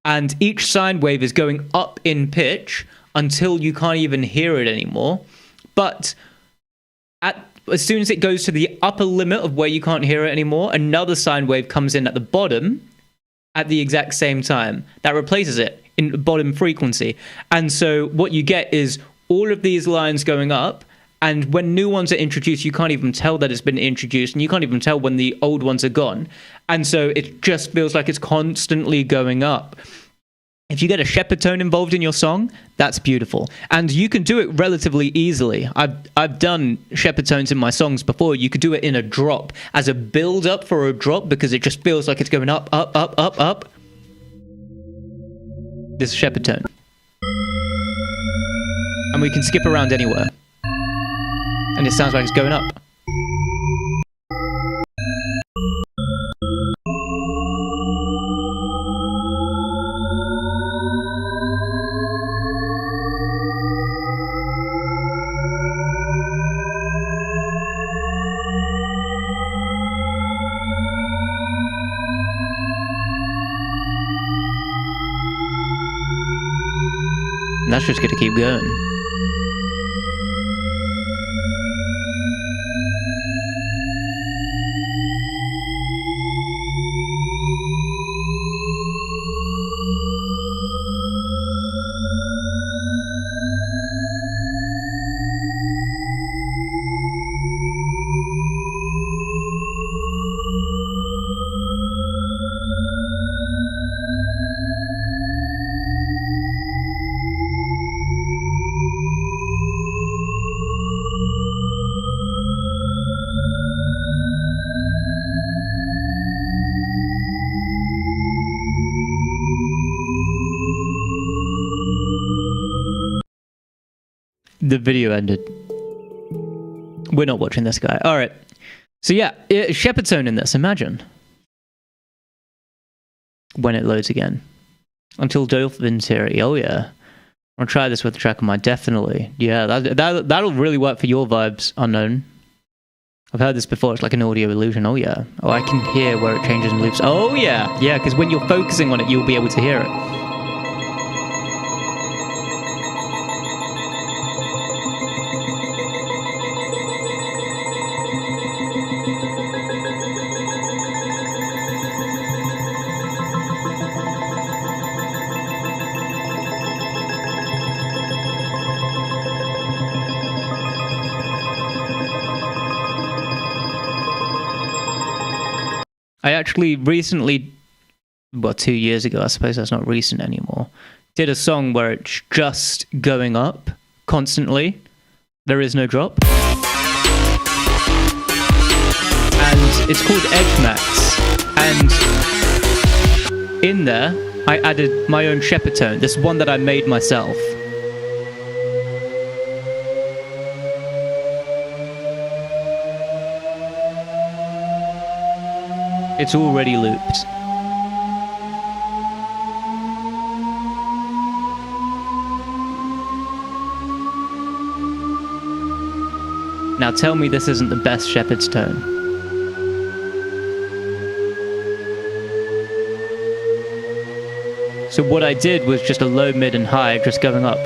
And each sine wave is going up in pitch until you can't even hear it anymore. But as soon as it goes to the upper limit of where you can't hear it anymore, another sine wave comes in at the bottom at the exact same time. That replaces it in the bottom frequency. And so what you get is all of these lines going up, and when new ones are introduced, you can't even tell that it's been introduced, and you can't even tell when the old ones are gone. And so it just feels like it's constantly going up. If you get a shepherd tone involved in your song, that's beautiful. And you can do it relatively easily. I've done shepherd tones in my songs before. You could do it in a drop as a build-up for a drop because it just feels like it's going up, up, up, up, up. This is shepherd tone. And we can skip around anywhere. And it sounds like it's going up. And that's just going to keep going. The video ended. We're not watching this guy. All right. So yeah, shepherd tone in this. Imagine when it loads again. Until Dolphin's here. Oh yeah. I'll try this with the track of mine. Definitely. Yeah, that'll really work for your vibes, Unknown. I've heard this before. It's like an audio illusion. Oh yeah. Oh, I can hear where it changes and loops. Oh yeah. Yeah, because when you're focusing on it, you'll be able to hear it. I actually recently, well, 2 years ago, I suppose that's not recent anymore, did a song where it's just going up constantly. There is no drop. And it's called Edge Max. And in there, I added my own shepherd tone, this one that I made myself. It's already looped. Now tell me this isn't the best shepherd's tone. So what I did was just a low, mid, and high, just going up.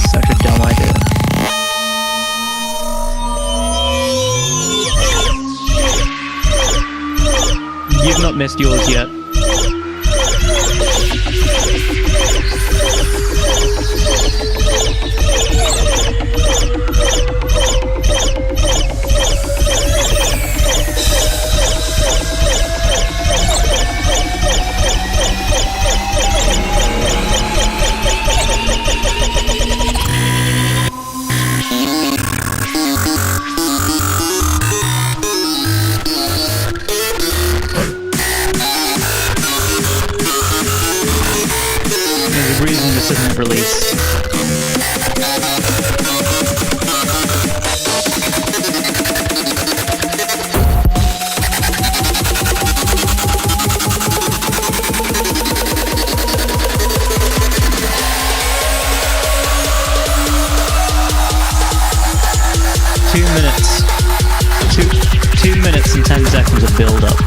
Such a dumb idea. You've not missed yours yet. There's a reason this isn't released. 2 minutes. 2 minutes and 10 seconds of build up.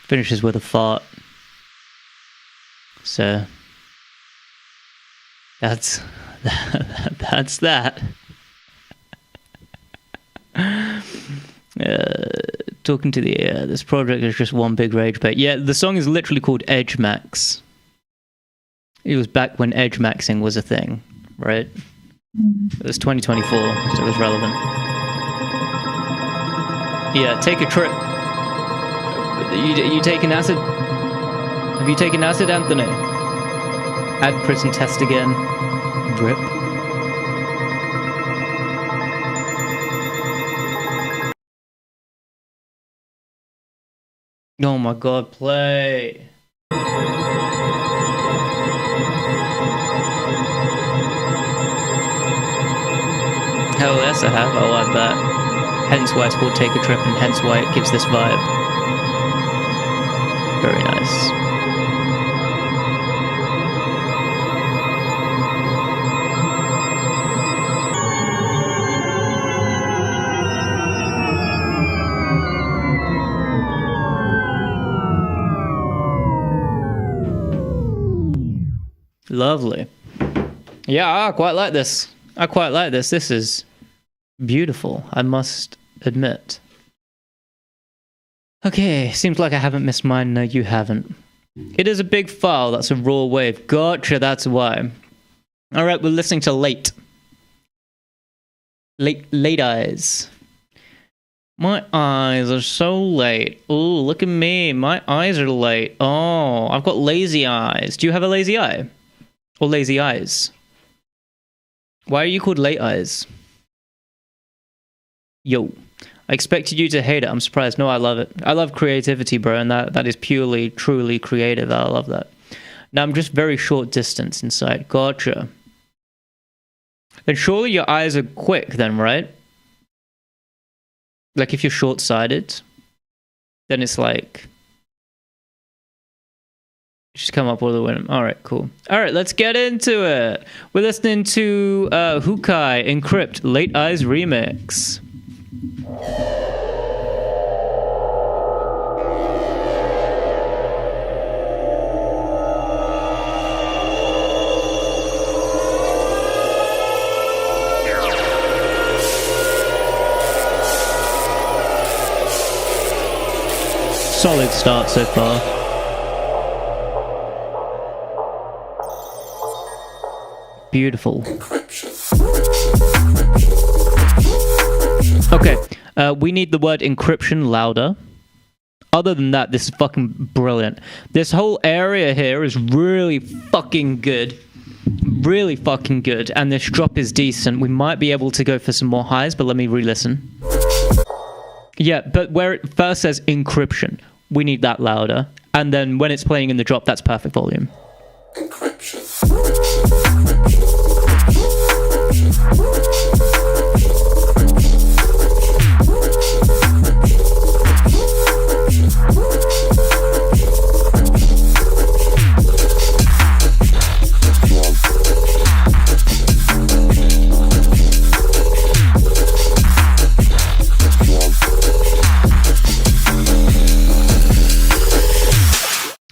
Finishes with a fart. So that's that. Talking to the this project is just one big rage bait. Yeah, the song is literally called Edge Max. It was back when Edge Maxing was a thing, right? It was 2024, so it was relevant. Yeah, take a trip. You taking acid? Have you taken acid, Anthony? Add prison test again. Drip. Oh my god, play. Hell yes I have, oh I bet. Hence why it's called Take a Trip and hence why it gives this vibe. Very nice. Lovely. Yeah, I quite like this. I quite like this. This is beautiful, I must admit. Okay, seems like I haven't missed mine. No, you haven't. It is a big file. That's a raw wave. Gotcha, that's why. Alright, we're listening to Late. Late Eyes. My eyes are so late. Ooh, look at me. My eyes are late. Oh, I've got lazy eyes. Do you have a lazy eye? Or lazy eyes? Why are you called Late Eyes? Yo. I expected you to hate it. I'm surprised. No, I love it. I love creativity, bro, and that is purely, truly creative. I love that. Now, I'm just very short distance inside. Gotcha. Then surely your eyes are quick then, right? Like, if you're short-sighted, then it's like... Just come up with a win. All right, cool. All right, let's get into it. We're listening to Hukai Encrypt Late Eyes Remix. Solid start so far. Beautiful. Okay, we need the word encryption louder. Other than that, this is fucking brilliant. This whole area here is really fucking good. Really fucking good. And this drop is decent. We might be able to go for some more highs, but let me re-listen. Yeah, but where it first says encryption, we need that louder. And then when it's playing in the drop, that's perfect volume. Encryption.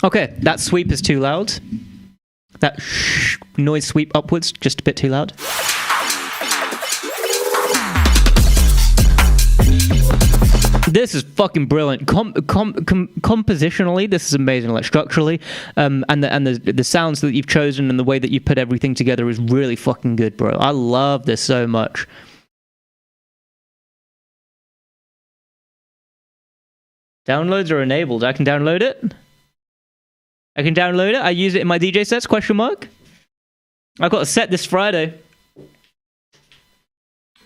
Okay, that sweep is too loud. That noise sweep upwards, just a bit too loud. This is fucking brilliant. Compositionally, this is amazing. Like structurally, and the sounds that you've chosen and the way that you put everything together is really fucking good, bro. I love this so much. Downloads are enabled. I can download it. I can download it. I use it in my DJ sets, question mark. I've got a set this Friday.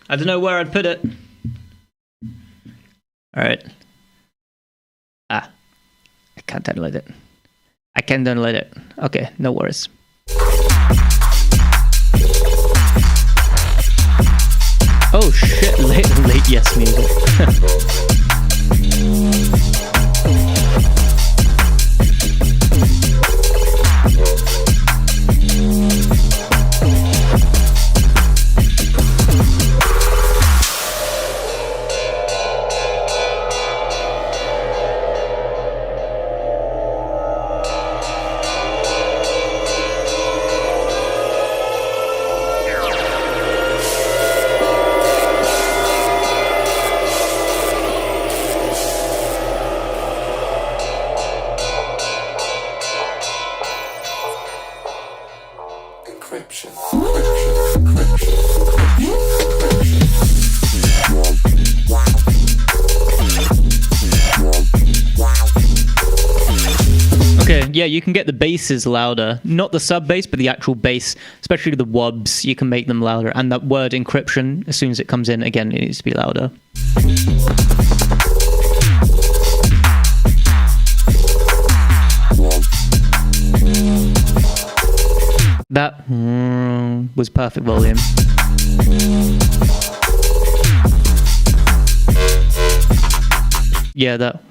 I don't know where I'd put it. Alright. I can't download it. I can download it. Okay, no worries. Oh shit, late yes music. Yeah, you can get the basses louder. Not the sub bass, but the actual bass, especially the wubs, you can make them louder. And that word encryption, as soon as it comes in, again, it needs to be louder. That was perfect volume. Yeah, that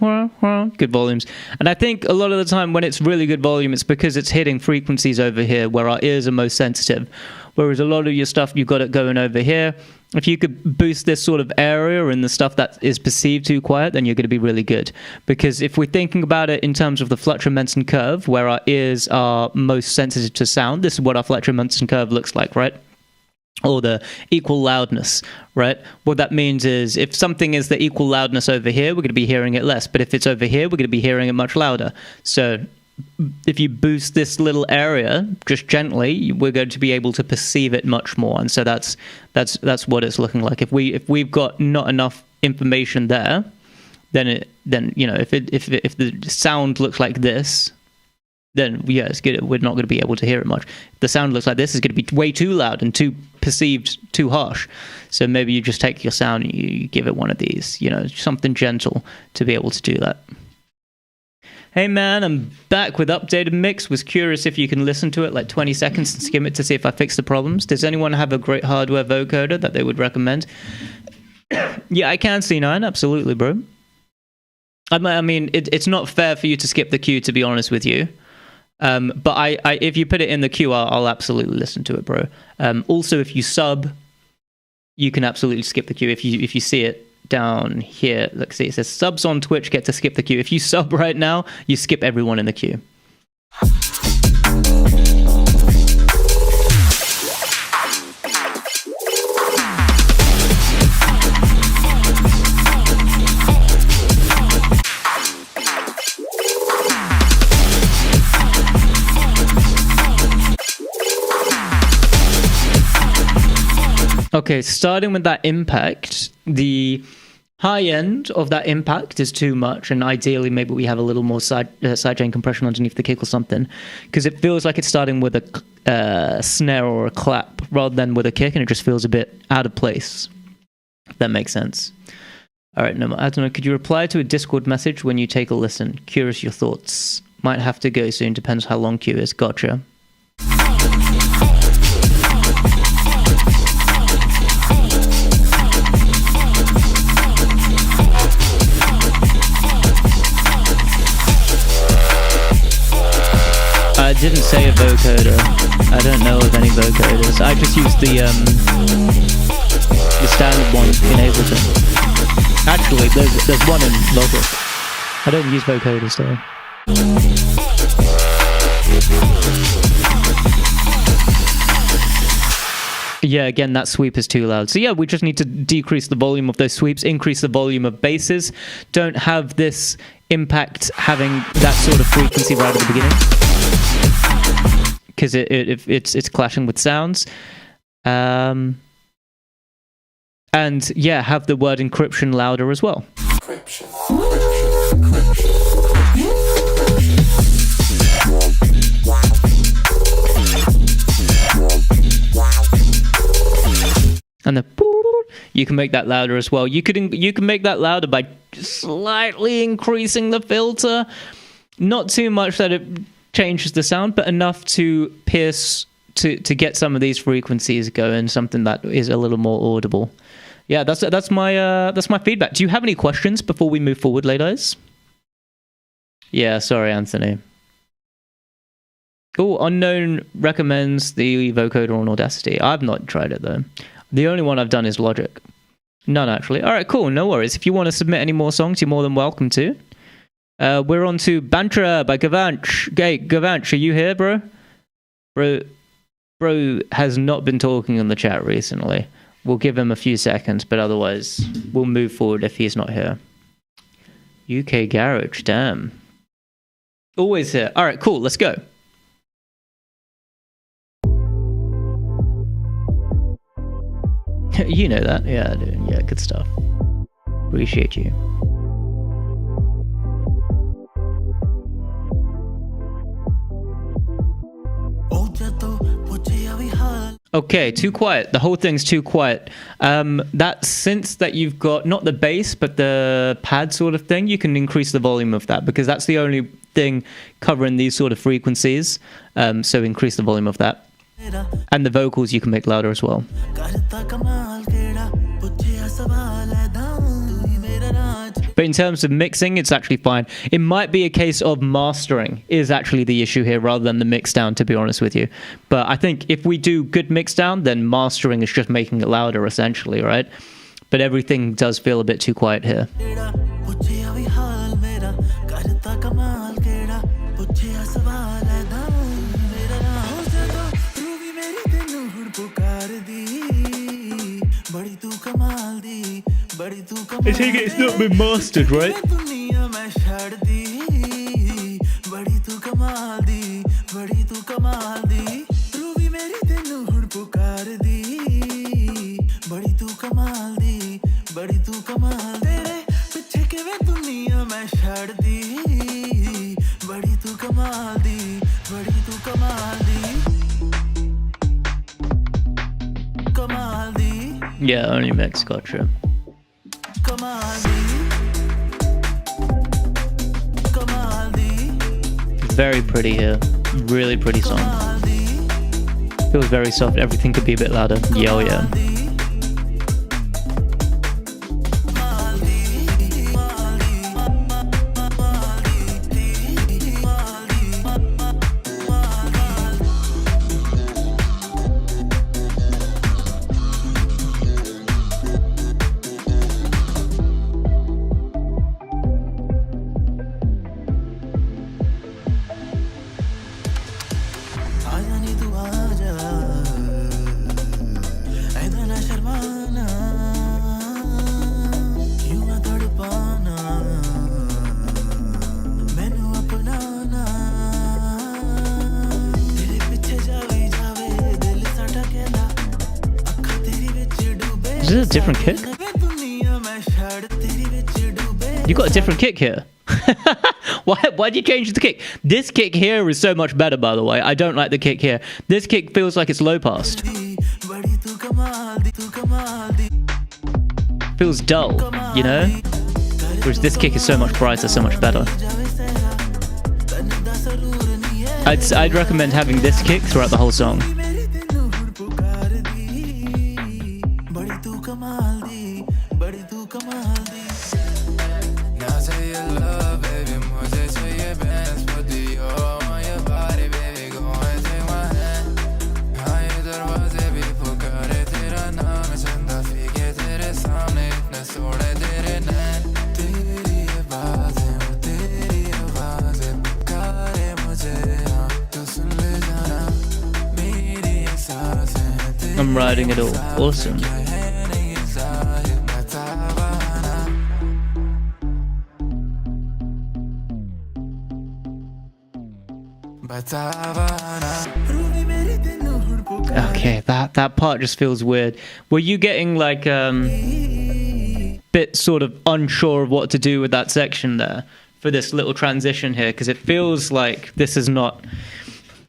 good volumes. And I think a lot of the time when it's really good volume, it's because it's hitting frequencies over here where our ears are most sensitive. Whereas a lot of your stuff, you've got it going over here. If you could boost this sort of area and the stuff that is perceived too quiet, then you're going to be really good. Because if we're thinking about it in terms of the Fletcher-Menson curve, where our ears are most sensitive to sound, this is what our Fletcher-Menson curve looks like, right? Or the equal loudness, right? What that means is if something is the equal loudness over here, we're going to be hearing it less. But if it's over here, we're going to be hearing it much louder. So if you boost this little area just gently, we're going to be able to perceive it much more. And so that's what it's looking like. If we've got not enough information there, then you know, if the sound looks like this, then yeah, it's good. We're not going to be able to hear it much. If the sound looks like this, it's going to be way too loud and too perceived, too harsh. So maybe you just take your sound and you give it one of these, you know, something gentle to be able to do that. Hey man, I'm back with updated mix. Was curious if you can listen to it like 20 seconds and skim it to see if I fix the problems. Does anyone have a great hardware vocoder that they would recommend? Yeah, I can, C9, absolutely, bro. I mean, it's not fair for you to skip the queue, to be honest with you. But I if you put it in the queue, I'll absolutely listen to it, bro. Also, if you sub, you can absolutely skip the queue. If you see it down here, look, see, it says subs on Twitch get to skip the queue. If you sub right now, you skip everyone in the queue. Okay, starting with that impact, the high end of that impact is too much, and ideally maybe we have a little more sidechain compression underneath the kick or something, because it feels like it's starting with a snare or a clap rather than with a kick, and it just feels a bit out of place, if that makes sense. All right, no, I don't know, could you reply to a Discord message when you take a listen? Curious your thoughts. Might have to go soon, depends how long queue is. Gotcha. I didn't say a vocoder. I don't know of any vocoders. I just used the standard one in Ableton. Actually, there's one in Logic. I don't use vocoders though. Yeah, again, that sweep is too loud. So yeah, we just need to decrease the volume of those sweeps, increase the volume of basses. Don't have this impact having that sort of frequency right at the beginning, because it's clashing with sounds. And yeah, have the word encryption louder as well. And the you can make that louder as well. You can make that louder by slightly increasing the filter. Not too much that it changes the sound, but enough to pierce to get some of these frequencies going, something that is a little more audible. Yeah, that's my feedback. Do you have any questions before we move forward, ladies? Yeah, sorry, Anthony. Oh, Unknown recommends the vocoder on Audacity. I've not tried it though. The only one I've done is Logic. None, actually. All right, cool. No worries. If you want to submit any more songs, you're more than welcome to. We're on to Bantra by Gavanch. Hey, Gavanch, are you here, bro? Bro has not been talking in the chat recently. We'll give him a few seconds, but otherwise we'll move forward if he's not here. UK Garage, damn. Always here. All right, cool. Let's go. You know that. Yeah, dude. Yeah, good stuff. Appreciate you. Okay, too quiet. The whole thing's too quiet. That synth that you've got, not the bass, but the pad sort of thing, you can increase the volume of that, because that's the only thing covering these sort of frequencies. So increase the volume of that. And the vocals you can make louder as well. But in terms of mixing, it's actually fine. It might be a case of mastering is actually the issue here rather than the mix down, to be honest with you. But I think if we do good mix down, then mastering is just making it louder, essentially, right? But everything does feel a bit too quiet here. I take it it's not been mastered, right? Yeah, only mix, gotcha. Very pretty here. Really pretty song. Feels very soft. Everything could be a bit louder. Yeah, oh yeah. this a different kick? You got a different kick here. Why'd you change the kick? This kick here is so much better, by the way. I don't like the kick here. This kick feels like it's low passed. Feels dull, you know? Whereas this kick is so much brighter, so much better. I'd recommend having this kick throughout the whole song. I'm riding it all. Awesome. Okay, that part just feels weird. Were you getting like bit sort of unsure of what to do with that section there for this little transition here? Because it feels like this is not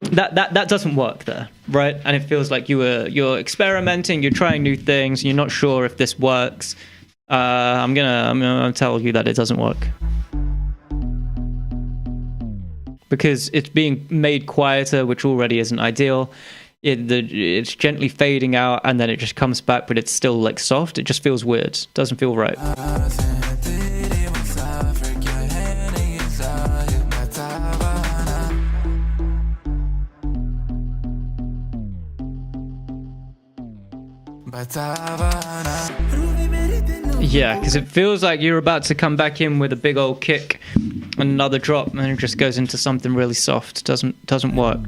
that doesn't work there, right? And it feels like you're experimenting, you're trying new things, you're not sure if this works. I'm gonna tell you that it doesn't work. Because it's being made quieter, which already isn't ideal. It's gently fading out, and then it just comes back, but it's still like soft. It just feels weird. Doesn't feel right. Yeah, because it feels like you're about to come back in with a big old kick and another drop, and it just goes into something really soft. Doesn't work.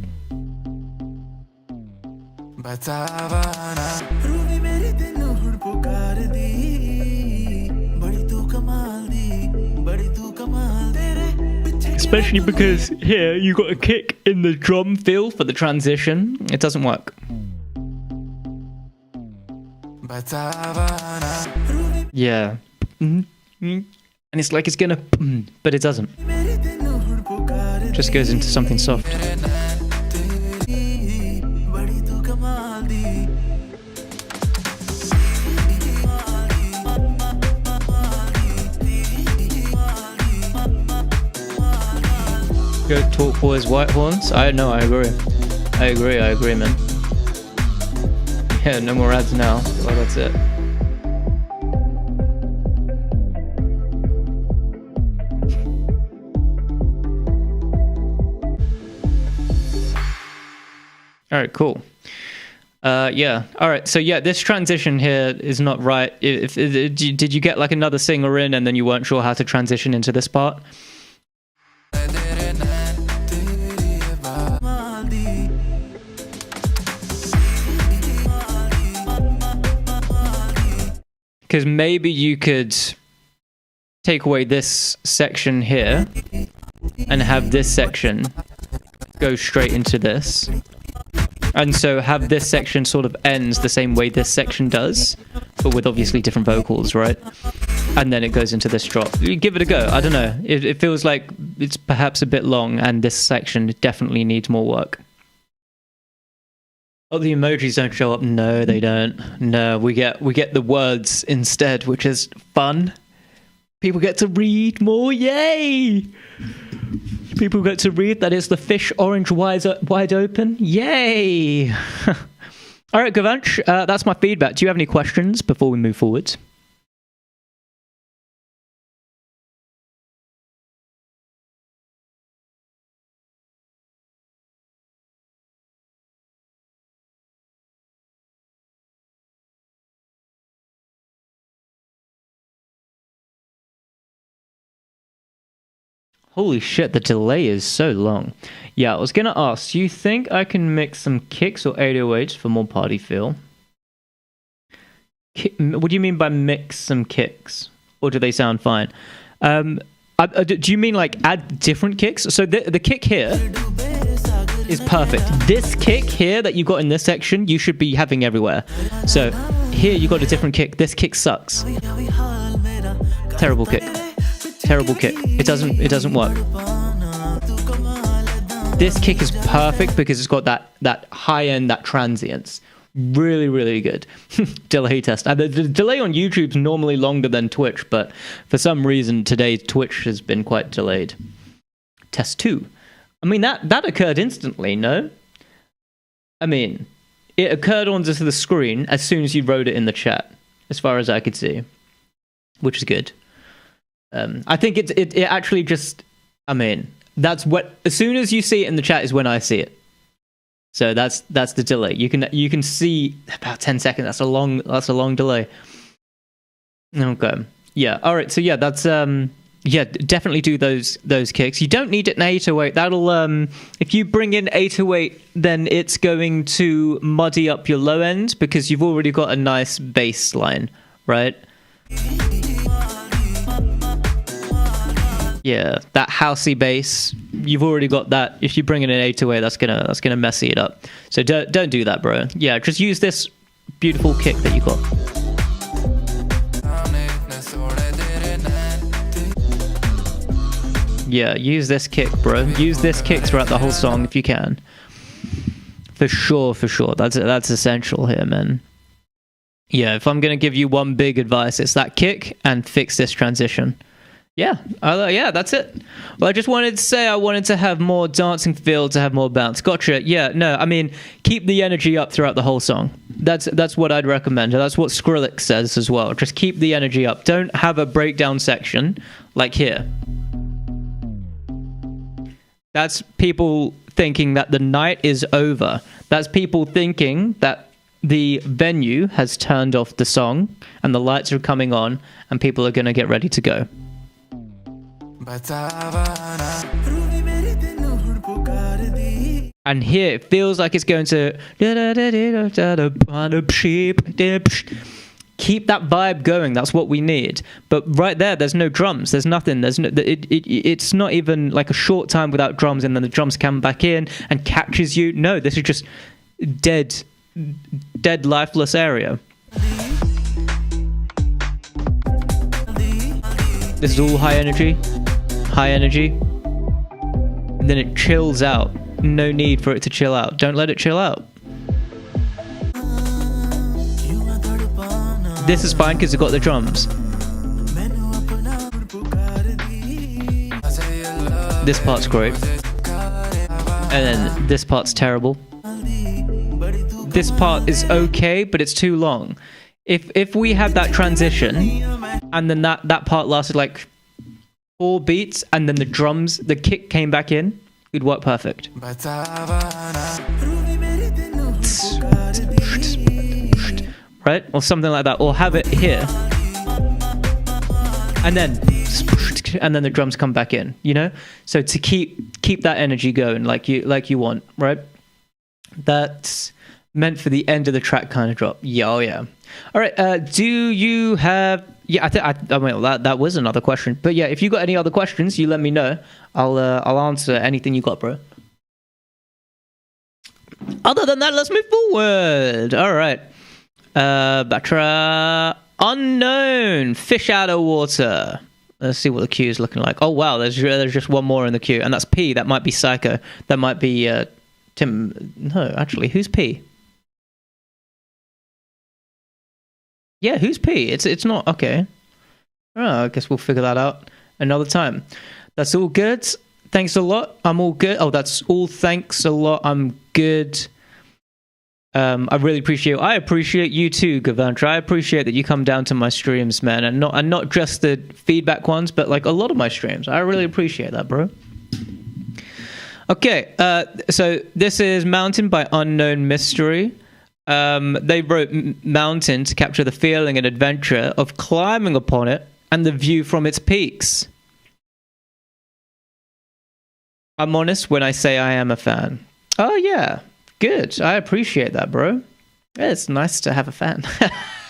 Especially because here you got a kick in the drum feel for the transition. It doesn't work. Yeah. And it's like it's gonna, but it doesn't. Just goes into something soft. Go talk boys white horns. I agree, man. Yeah, no more ads now. Well, that's it. All right, cool. Yeah. All right. So yeah, this transition here is not right. Did you get like another singer in and then you weren't sure how to transition into this part? Because maybe you could take away this section here and have this section go straight into this. And so have this section sort of ends the same way this section does, but with obviously different vocals, right? And then it goes into this drop. You give it a go. I don't know. It feels like it's perhaps a bit long, and this section definitely needs more work. Oh, the emojis don't show up. No, they don't. No, we get the words instead, which is fun. People get to read more. Yay! People get to read. That is the fish orange wide open. Yay! All right, Gavanch, that's my feedback. Do you have any questions before we move forward? Holy shit, the delay is so long. Yeah, I was going to ask, do you think I can mix some kicks or 808s for more party feel? What do you mean by mix some kicks? Or do they sound fine? Do you mean like add different kicks? So the kick here is perfect. This kick here that you got in this section, you should be having everywhere. So here you got a different kick. This kick sucks. Terrible kick. Terrible kick. It doesn't work. This kick is perfect because it's got that high end, that transience. Really, really good. Delay test. The delay on YouTube is normally longer than Twitch, but for some reason today Twitch has been quite delayed. Test 2. I mean, that occurred instantly, no? I mean, it occurred onto the screen as soon as you wrote it in the chat, as far as I could see, which is good. I think it actually just, I mean, that's what, as soon as you see it in the chat is when I see it. So that's the delay. You can see about 10 seconds. That's a long delay. Okay. Yeah. All right. So yeah, that's yeah, definitely do those kicks. You don't need an 808. That'll if you bring in 808, then it's going to muddy up your low end because you've already got a nice bass line, right? Yeah, that housey bass, you've already got that. If you bring in an 808, that's gonna messy it up. So don't do that, bro. Yeah, just use this beautiful kick that you got. Yeah, use this kick, bro. Use this kick throughout the whole song if you can. For sure. That's essential here, man. Yeah, if I'm gonna give you one big advice, it's that kick and fix this transition. Yeah, yeah, that's it. Well, I just wanted to say I wanted to have more dancing feel, to have more bounce. Gotcha. Yeah, no, I mean, keep the energy up throughout the whole song. That's what I'd recommend. That's what Skrillex says as well. Just keep the energy up. Don't have a breakdown section like here. That's people thinking that the night is over. That's people thinking that the venue has turned off the song and the lights are coming on and people are going to get ready to go. And here it feels like it's going to keep that vibe going. That's what we need. But right there's no drums. There's nothing. There's no. It's not even like a short time without drums, and then the drums come back in and catches you. No, this is just dead, lifeless area. This is all high energy, and then it chills out. No need for it to chill out. Don't let it chill out. This is fine because it's got the drums. This part's great. And then this part's terrible. This part is okay, but it's too long. If we had that transition, and then that part lasted like 4 beats, and then the kick came back in, it'd work perfect. Right? Or something like that. Or have it here. And then the drums come back in, you know? So to keep that energy going like you want, right? That's meant for the end of the track kind of drop. Yeah, oh yeah. All right, do you have... Yeah, I mean, that was another question. But yeah, if you got any other questions, you let me know. I'll answer anything you got, bro. Other than that, let's move forward. All right. Batra unknown fish out of water. Let's see what the queue is looking like. Oh wow, there's just one more in the queue, and that's P. That might be Psycho. That might be Tim. No, actually, who's P? Yeah, who's P? It's not okay. Oh, I guess we'll figure that out another time. That's all good. Thanks a lot. I'm all good. Oh, that's all. Thanks a lot. I'm good. I really appreciate. I appreciate you too, Gavantra. I appreciate that you come down to my streams, man, and not just the feedback ones, but like a lot of my streams. I really appreciate that, bro. Okay, so this is Mountain by Unknown Mystery. They wrote Mountain to capture the feeling and adventure of climbing upon it and the view from its peaks. I'm honest when I say I am a fan. Oh yeah. Good. I appreciate that, bro. Yeah, it's nice to have a fan.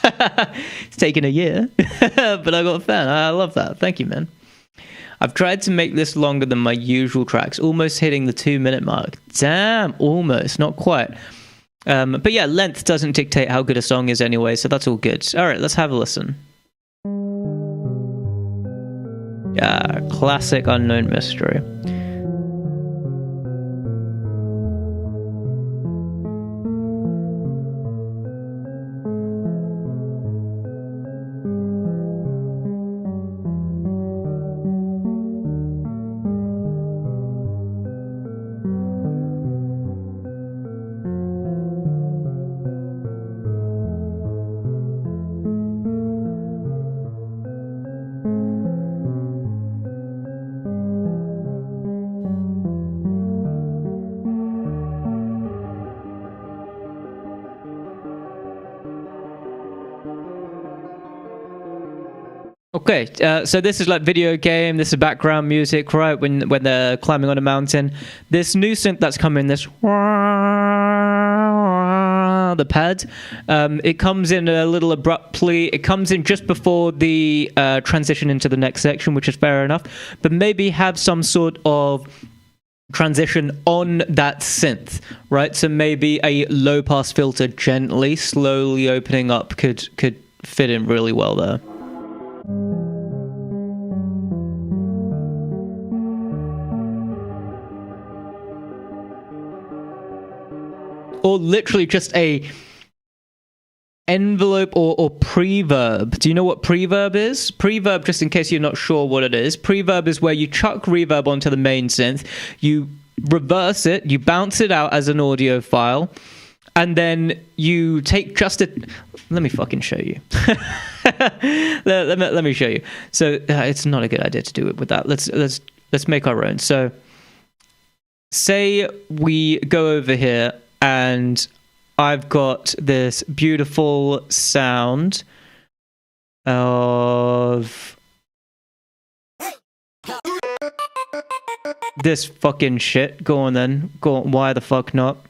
It's taken a year, but I got a fan. I love that. Thank you, man. I've tried to make this longer than my usual tracks, almost hitting the 2-minute mark. Damn, almost, not quite. But yeah, length doesn't dictate how good a song is anyway, so that's all good. All right, let's have a listen. Yeah, classic Unknown Mystery. Okay, so this is like video game, this is background music, right, when they're climbing on a mountain. This new synth that's coming, this the pad, it comes in a little abruptly. It comes in just before the transition into the next section, which is fair enough, but maybe have some sort of transition on that synth, right? So maybe a low pass filter gently, slowly opening up could fit in really well there. Or literally just a envelope or preverb. Do you know what preverb is? Preverb, just in case you're not sure what it is, preverb is where you chuck reverb onto the main synth, you reverse it, you bounce it out as an audio file, and then you take just a... Let me fucking show you. let me show you. So it's not a good idea to do it with that. Let's make our own. So say we go over here and I've got this beautiful sound of this fucking shit. Go on then. Go on. Why the fuck not?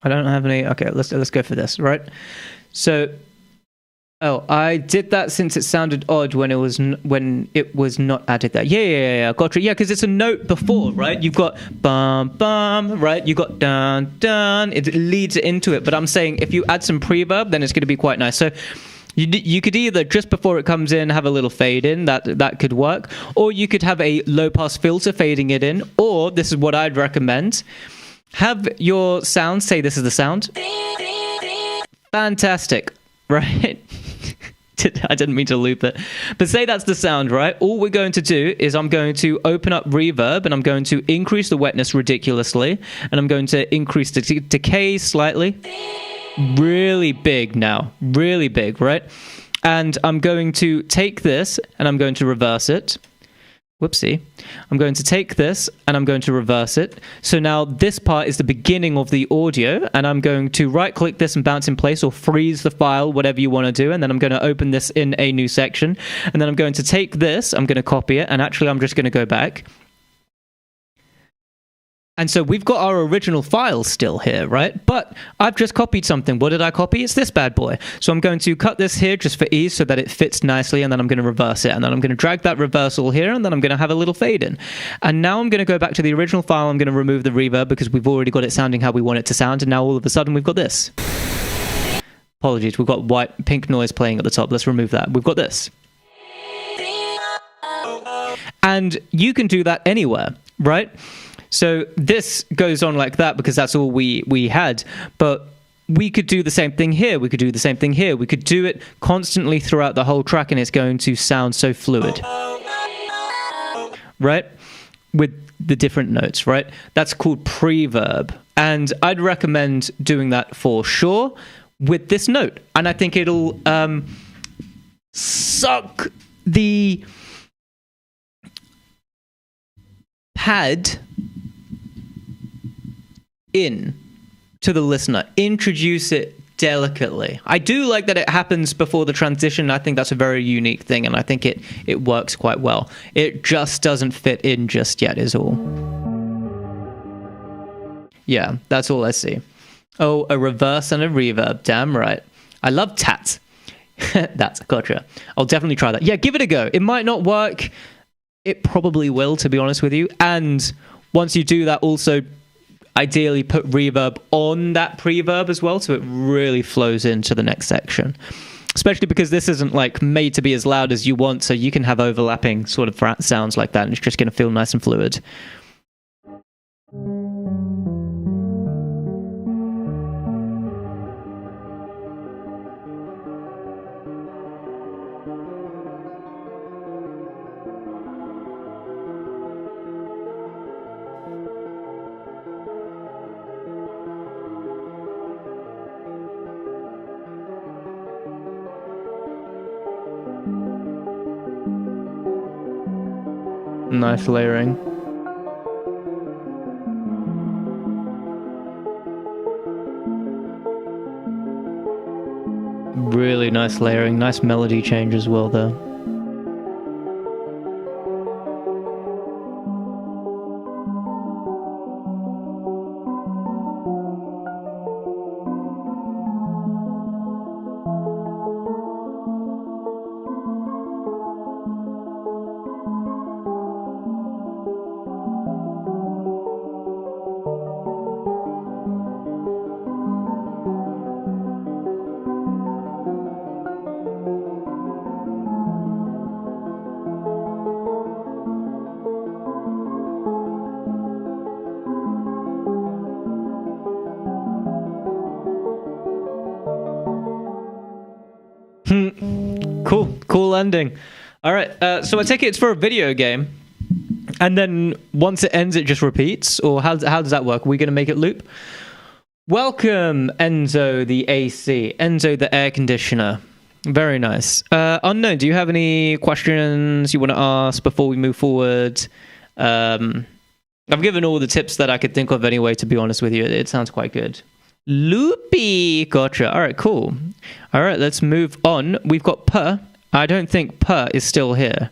I don't have any. Okay, let's go for this, right? So, I did that since it sounded odd when it was not added there. Yeah, gotcha. Yeah, because it's a note before, right? You've got bum bum, right? You got dun dun. It leads into it. But I'm saying if you add some preverb, then it's going to be quite nice. So you could either just before it comes in have a little fade in, that could work, or you could have a low pass filter fading it in, or this is what I'd recommend: have your sound say this is the sound. Fantastic, right? I didn't mean to loop it. But say that's the sound, right? All we're going to do is I'm going to open up reverb and I'm going to increase the wetness ridiculously. And I'm going to increase the decay slightly. Really big now. Really big, right? And I'm going to take this and I'm going to reverse it. Whoopsie. I'm going to take this and I'm going to reverse it. So now this part is the beginning of the audio, and I'm going to right click this and bounce in place or freeze the file, whatever you want to do. And then I'm going to open this in a new section. And then I'm going to take this, I'm going to copy it. And actually I'm just going to go back. And so we've got our original file still here, right? But I've just copied something. What did I copy? It's this bad boy. So I'm going to cut this here just for ease so that it fits nicely, and then I'm going to reverse it. And then I'm going to drag that reversal here, and then I'm going to have a little fade in. And now I'm going to go back to the original file. I'm going to remove the reverb because we've already got it sounding how we want it to sound. And now all of a sudden we've got this. Apologies, we've got pink noise playing at the top. Let's remove that. We've got this. And you can do that anywhere, right? So this goes on like that because that's all we had. But we could do the same thing here. We could do the same thing here. We could do it constantly throughout the whole track, and it's going to sound so fluid. Right? With the different notes, right? That's called preverb. And I'd recommend doing that for sure with this note. And I think it'll suck the pad in to the listener, introduce it delicately. I do like that it happens before the transition. I think that's a very unique thing, and I think it works quite well. It just doesn't fit in just yet is all. Yeah, that's all I see. Oh, a reverse and a reverb. Damn right. I love tat. That's gotcha. I'll definitely try that. Yeah, give it a go. It might not work it probably will, to be honest with you. And once you do that, also ideally put reverb on that preverb as well, so it really flows into the next section. Especially because this isn't like made to be as loud as you want, so you can have overlapping sort of sounds like that, and it's just going to feel nice and fluid. Nice layering. Really nice layering, nice melody change as well there. Cool ending. All right, so I take it it's for a video game, and then once it ends, it just repeats, or how does that work? Are we going to make it loop? Welcome, Enzo the AC, Enzo the air conditioner. Very nice. Unknown, do you have any questions you want to ask before we move forward? I've given all the tips that I could think of anyway, to be honest with you. It sounds quite good. Loopy, gotcha. All right, cool. All right, let's move on. We've got Per. I don't think Per is still here.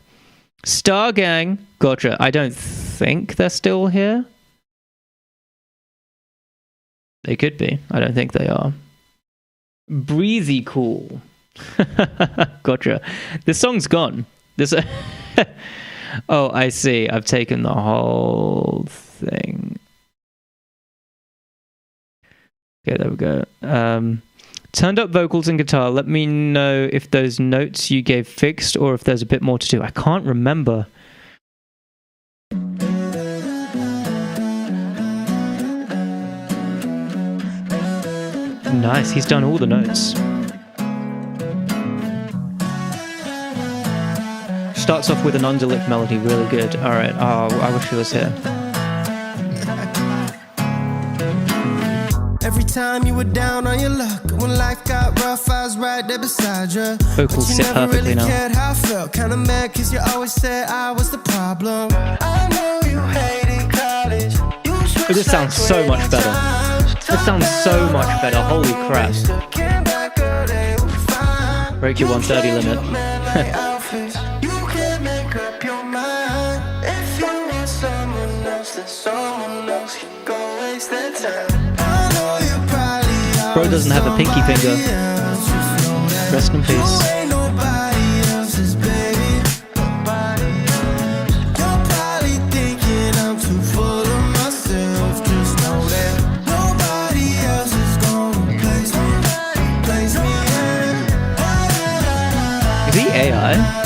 Star Gang, gotcha. I don't think they're still here. They could be. I don't think they are. Breezy Cool. Gotcha. This song's gone. This. Oh, I see. I've taken the whole thing. Okay, there we go. Turned up vocals and guitar. Let me know if those notes you gave fixed or if there's a bit more to do. I can't remember. Nice, he's done all the notes. Starts off with an underlip melody, really good. Alright, oh, I wish he was here. Every time you were down on your luck, when life got rough, I was right there beside you. Vocals sit perfectly really now. Cared how I felt, kinda mad, cause you always said I was the problem. I know you hated college. Oh, this sounds so much better. This sounds so much better, holy crap. Break your 130 limit. You can make up your mind. If you want someone else, then someone else can go waste their time. Bro doesn't have a pinky finger. Rest in peace. Is he AI?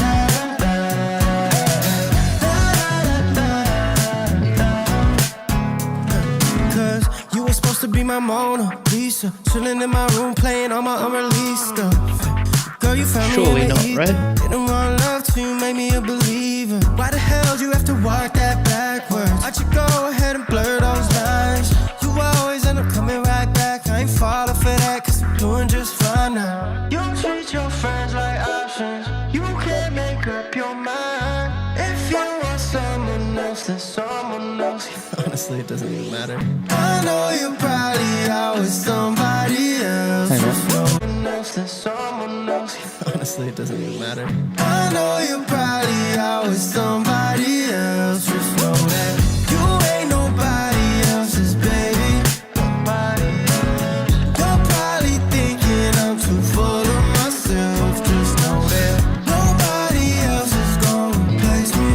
Be my Mona Lisa, chilling in my room, playing all my unreleased stuff. Girl, you found surely me in the not, ether. right? Didn't want love to make me a believer. Why the hell do you have to walk that backwards? Why'd you go ahead and blur those lines? You always end up coming right back. I ain't falling for that, cause I'm doing just fine now. You treat your friends like options. You can't make up your mind. If you want someone else, then someone else. Honestly, it doesn't even matter. I know you're probably out with somebody else. Someone else, then someone else. Honestly, it doesn't even matter. I know you're probably out with somebody else. Just know that you ain't nobody else's baby. You're probably thinking I'm too full of myself. Just know that nobody else is gonna replace me.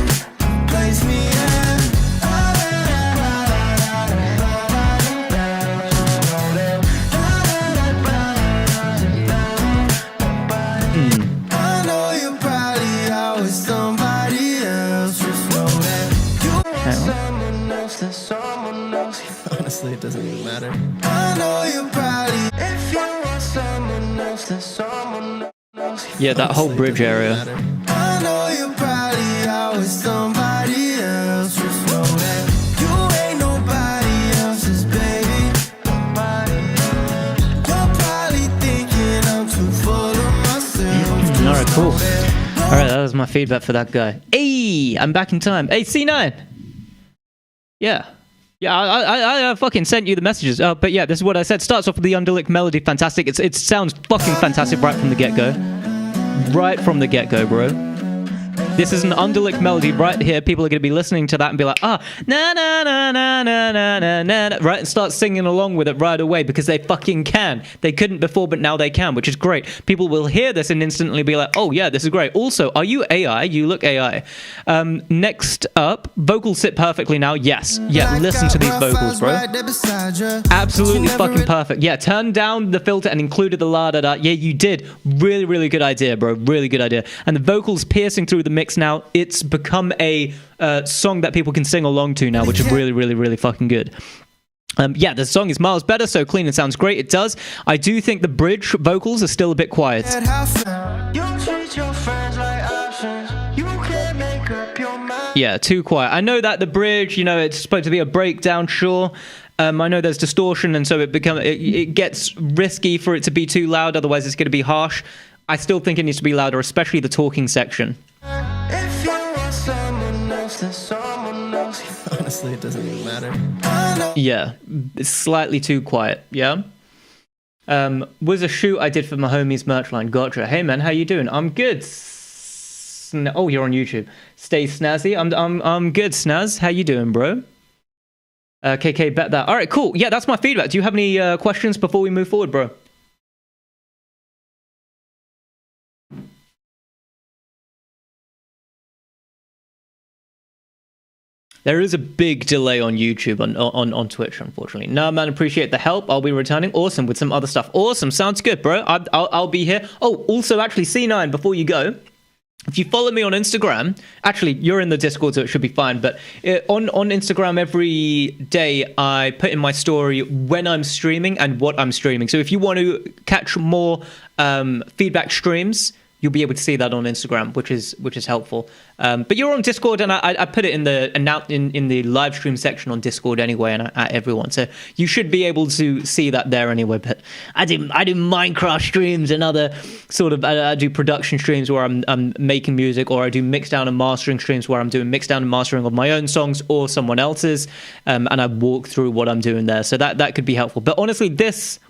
Honestly, it doesn't even matter. I know you're probably if you want someone else, then someone else. Yeah, that whole bridge area. I know you're probably out with somebody else. Just know that you ain't nobody else's baby. You're probably thinking I'm too full of myself. Alright, cool. Alright, that was my feedback for that guy. Hey, I'm back in time. Hey, C9! Yeah. Yeah, I fucking sent you the messages. But yeah, this is what I said. Starts off with the Underlick melody. Fantastic. It sounds fucking fantastic right from the get-go. Right from the get-go, bro. This is an Underlick melody right here. People are going to be listening to that and be like, na na na na na na na na, right? And start singing along with it right away because they fucking can. They couldn't before, but now they can, which is great. People will hear this and instantly be like, oh yeah, this is great. Also, are you AI? You look AI. Next up, vocals sit perfectly now. Yes. Yeah, listen to these vocals, bro. Absolutely fucking perfect. Yeah, turn down the filter and included the la-da-da. Yeah, you did. Really, really good idea, bro. Really good idea. And the vocals piercing through the mix now. It's become a song that people can sing along to now, which is really, really, really fucking good. Yeah, the song is miles better, so clean and sounds great. It does. I do think the bridge vocals are still a bit quiet. Yeah, too quiet. I know that the bridge, you know, it's supposed to be a breakdown, sure. I know there's distortion, and so it gets risky for it to be too loud, otherwise it's going to be harsh. I still think it needs to be louder, especially the talking section. If you want someone else, then someone else. Honestly, it doesn't even matter. Yeah, it's slightly too quiet, yeah? Was a shoot I did for my homies merch line. Gotcha. Hey man, how you doing? I'm good. Oh, you're on YouTube. Stay snazzy. I'm good, Snaz. How you doing, bro? KK, bet that. All right, cool. Yeah, that's my feedback. Do you have any questions before we move forward, bro? There is a big delay on YouTube, on Twitch, unfortunately. No, man, appreciate the help. I'll be returning. Awesome, with some other stuff. Awesome, sounds good, bro. I'll be here. Oh, also, actually, C9, before you go, if you follow me on Instagram, actually, you're in the Discord, so it should be fine, but on Instagram every day, I put in my story when I'm streaming and what I'm streaming. So if you want to catch more feedback streams, you'll be able to see that on Instagram, which is helpful. But you're on Discord, and I put it in the live stream section on Discord anyway, and at everyone. So you should be able to see that there anyway. But I do Minecraft streams and other sort of I do production streams where I'm making music, or I do mix down and mastering streams where I'm doing mix down and mastering of my own songs or someone else's, and I walk through what I'm doing there. So that could be helpful. But honestly, this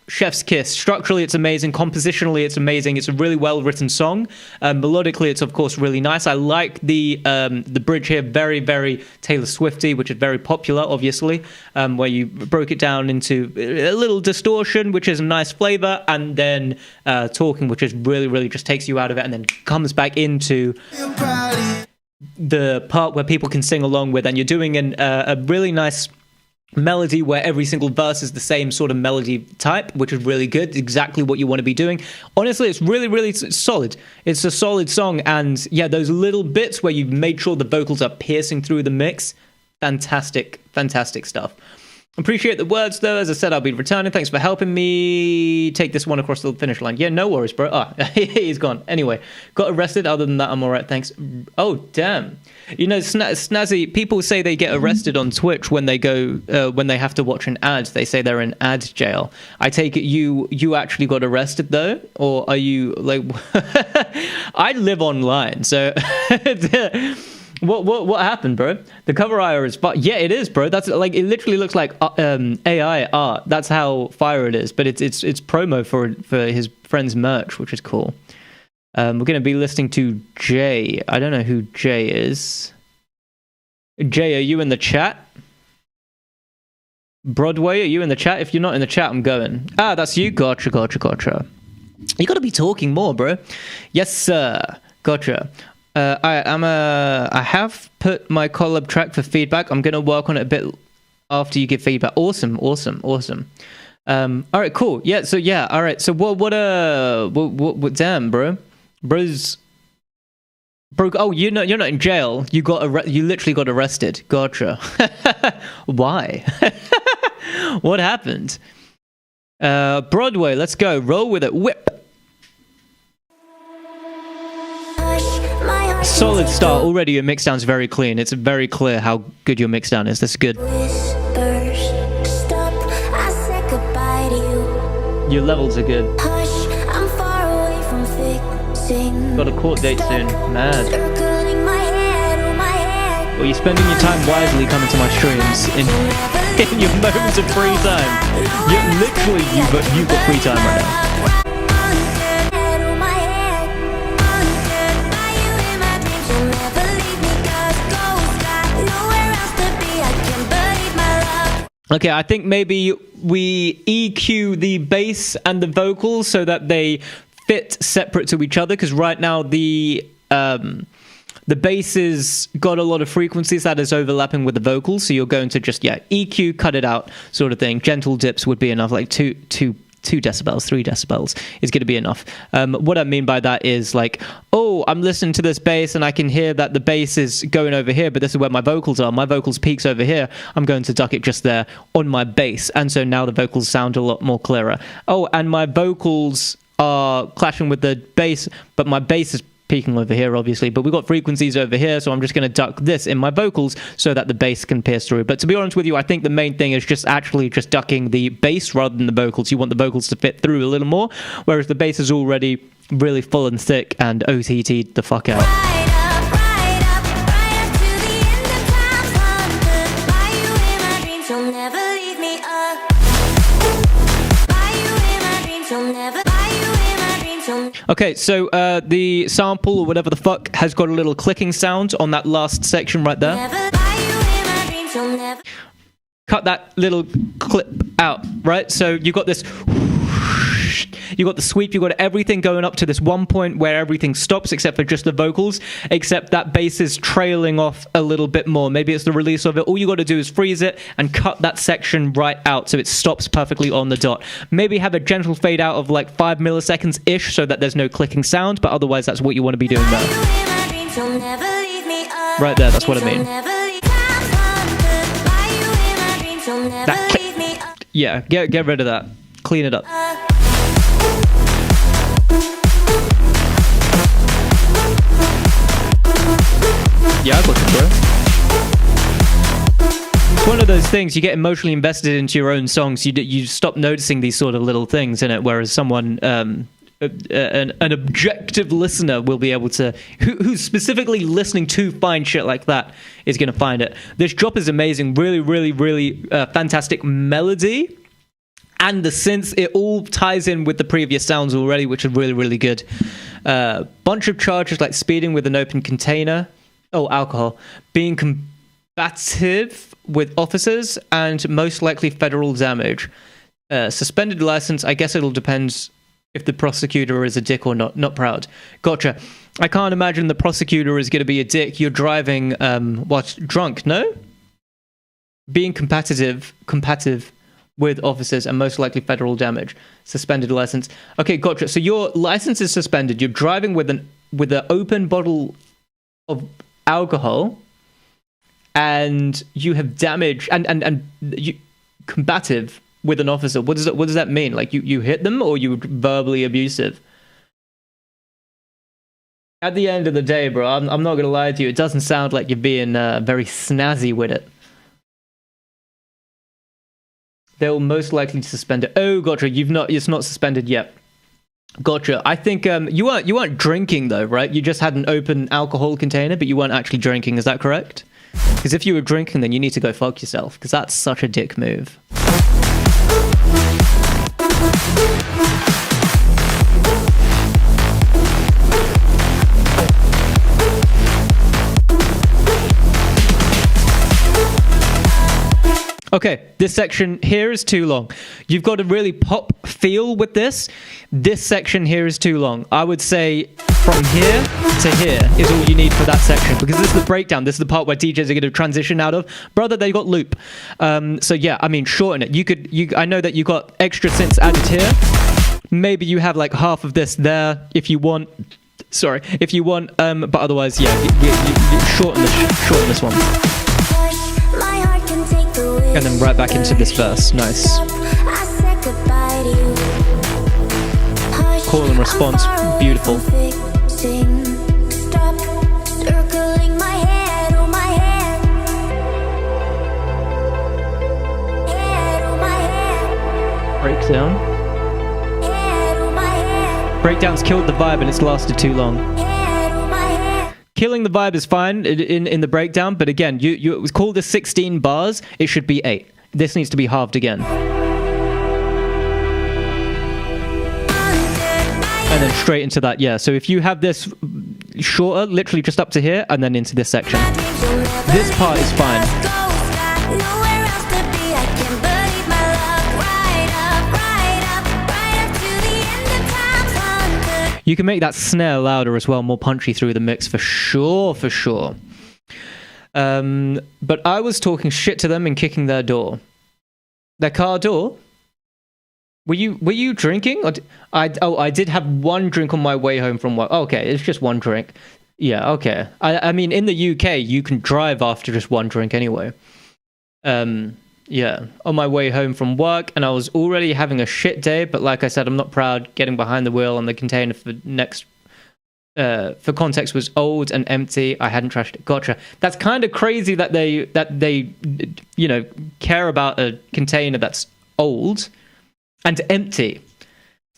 Chef's Kiss, structurally it's amazing, compositionally it's amazing, it's a really well written song, melodically it's of course really nice. I like the bridge here, very, very Taylor Swifty, which is very popular obviously, where you broke it down into a little distortion, which is a nice flavor, and then talking, which is really, really just takes you out of it and then comes back into the part where people can sing along with, and you're doing a really nice melody where every single verse is the same sort of melody type, which is really good, exactly what you want to be doing. Honestly, it's really, really solid. It's a solid song, and yeah, those little bits where you've made sure the vocals are piercing through the mix, fantastic stuff. Appreciate the words though. As I said, I'll be returning. Thanks for helping me take this one across the finish line. Yeah, no worries, bro. He's gone. Anyway, got arrested. Other than that, I'm all right. Thanks. Oh, damn. You know, Snazzy, people say they get arrested on Twitch when they go, when they have to watch an ad. They say they're in ad jail. I take it you actually got arrested though? Or are you like, I live online, so What happened, bro? The cover art is fire. Yeah, it is, bro. That's like, it literally looks like AI art. That's how fire it is. But it's promo for his friend's merch, which is cool. We're going to be listening to Jay. I don't know who Jay is. Jay, are you in the chat? Broadway, are you in the chat? If you're not in the chat, I'm going. Ah, that's you. Gotcha. You got to be talking more, bro. Yes, sir. Gotcha. I have put my collab track for feedback. I'm gonna work on it a bit after you give feedback. Awesome. All right, cool. Yeah. So yeah. All right. So what? Damn, bro. Bro's Broke. Oh, you're not in jail. You literally got arrested. Gotcha. Why? What happened? Broadway, let's go. Roll with it. Whip. Solid start. Already your mixdown's very clean. It's very clear how good your mixdown is. That's good. Your levels are good. Got a court date soon. Mad. Well, you're spending your time wisely coming to my streams in your moments of free time. You've got free time right now. Okay, I think maybe we EQ the bass and the vocals so that they fit separate to each other, because right now the bass has got a lot of frequencies that is overlapping with the vocals, so you're going to just EQ, cut it out sort of thing. Gentle dips would be enough, like 2 decibels, 3 decibels is going to be enough. What I mean by that is like, oh, I'm listening to this bass and I can hear that the bass is going over here, but this is where my vocals are. My vocals peaks over here. I'm going to duck it just there on my bass, and so now the vocals sound a lot more clearer. Oh, and my vocals are clashing with the bass, but my bass is peaking over here, obviously, but we've got frequencies over here, so I'm just going to duck this in my vocals so that the bass can pierce through. But to be honest with you, I think the main thing is just ducking the bass rather than the vocals. You want the vocals to fit through a little more, whereas the bass is already really full and thick and OTT'd the fuck out. Okay, so the sample or whatever the fuck has got a little clicking sound on that last section right there. Cut that little clip out, right? So you got this, you got the sweep, you got everything going up to this one point where everything stops except for just the vocals, except that bass is trailing off a little bit more. Maybe it's the release of it. All you got to do is freeze it and cut that section right out so it stops perfectly on the dot. Maybe have a gentle fade out of like 5 milliseconds-ish so that there's no clicking sound, but otherwise that's what you want to be doing there. Right there, that's what I mean. That click. Yeah, get rid of that. Clean it up. Yeah, I got you, bro. It's one of those things, you get emotionally invested into your own songs, you stop noticing these sort of little things in it, whereas someone, an objective listener will be able to, who's specifically listening to find shit like that, is going to find it. This drop is amazing, really, really, really fantastic melody. And the synths, it all ties in with the previous sounds already, which are really, really good. Bunch of charges like speeding with an open container. Oh, alcohol. Being combative with officers and most likely federal damage. Suspended license, I guess it'll depend if the prosecutor is a dick or not. Not proud. Gotcha. I can't imagine the prosecutor is going to be a dick. You're driving, drunk, no? Being combative with officers and most likely federal damage. Suspended license. Okay, gotcha. So your license is suspended. You're driving with an open bottle of alcohol, and you have damage and you combative with an officer. What does that mean? Like you hit them, or you were verbally abusive? At the end of the day, bro, I'm not gonna lie to you. It doesn't sound like you're being very snazzy with it. They'll most likely suspend it. Oh, gotcha. It's not suspended yet. Gotcha. I think you weren't drinking though, right? You just had an open alcohol container, but you weren't actually drinking. Is that correct? Because if you were drinking, then you need to go fuck yourself. Because that's such a dick move. Okay, this section here is too long. You've got a really pop feel with this. This section here is too long. I would say from here to here is all you need for that section, because this is the breakdown. This is the part where DJs are going to transition out of. Brother, they got loop. So yeah, I mean, shorten it. I know that you got extra synths added here. Maybe you have like half of this there if you want. Sorry, if you want, but otherwise, yeah, shorten this one. And then right back into this verse. Nice. Call and response, beautiful. Breakdown. Breakdown's killed the vibe and it's lasted too long. Killing the vibe is fine in the breakdown, but again, it was called this 16 bars. It should be 8. This needs to be halved again. And then straight into that, yeah. So if you have this shorter, literally just up to here, and then into this section. This part is fine. You can make that snare louder as well, more punchy through the mix for sure, for sure. But I was talking shit to them and kicking their door. Their car door? Were you drinking? I did have one drink on my way home from work. Okay, it's just one drink. Yeah, okay. I mean, in the UK, you can drive after just one drink anyway. Yeah, on my way home from work, and I was already having a shit day, but like I said, I'm not proud getting behind the wheel, and the container for context was old and empty. I hadn't trashed it. Gotcha. That's kind of crazy that they you know, care about a container that's old and empty.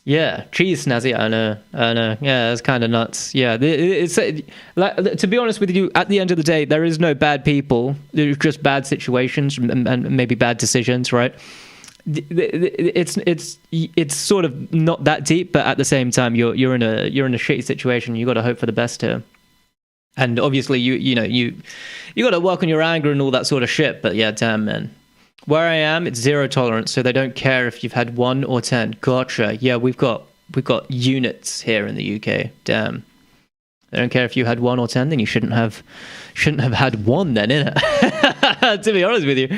Yeah, cheese, Snazzy. I know. Yeah, it's kind of nuts. Yeah, it's like, to be honest with you, at the end of the day, there is no bad people. There's just bad situations and maybe bad decisions, right? It's sort of not that deep, but at the same time, you're in a shitty situation. You got to hope for the best here. And obviously, you got to work on your anger and all that sort of shit. But yeah, damn, man. Where I am, it's 0 tolerance, so they don't care if you've had 1 or 10. Gotcha. Yeah, we've got units here in the UK. Damn. They don't care if you had 1 or 10, then you shouldn't have had 1 then, innit? To be honest with you.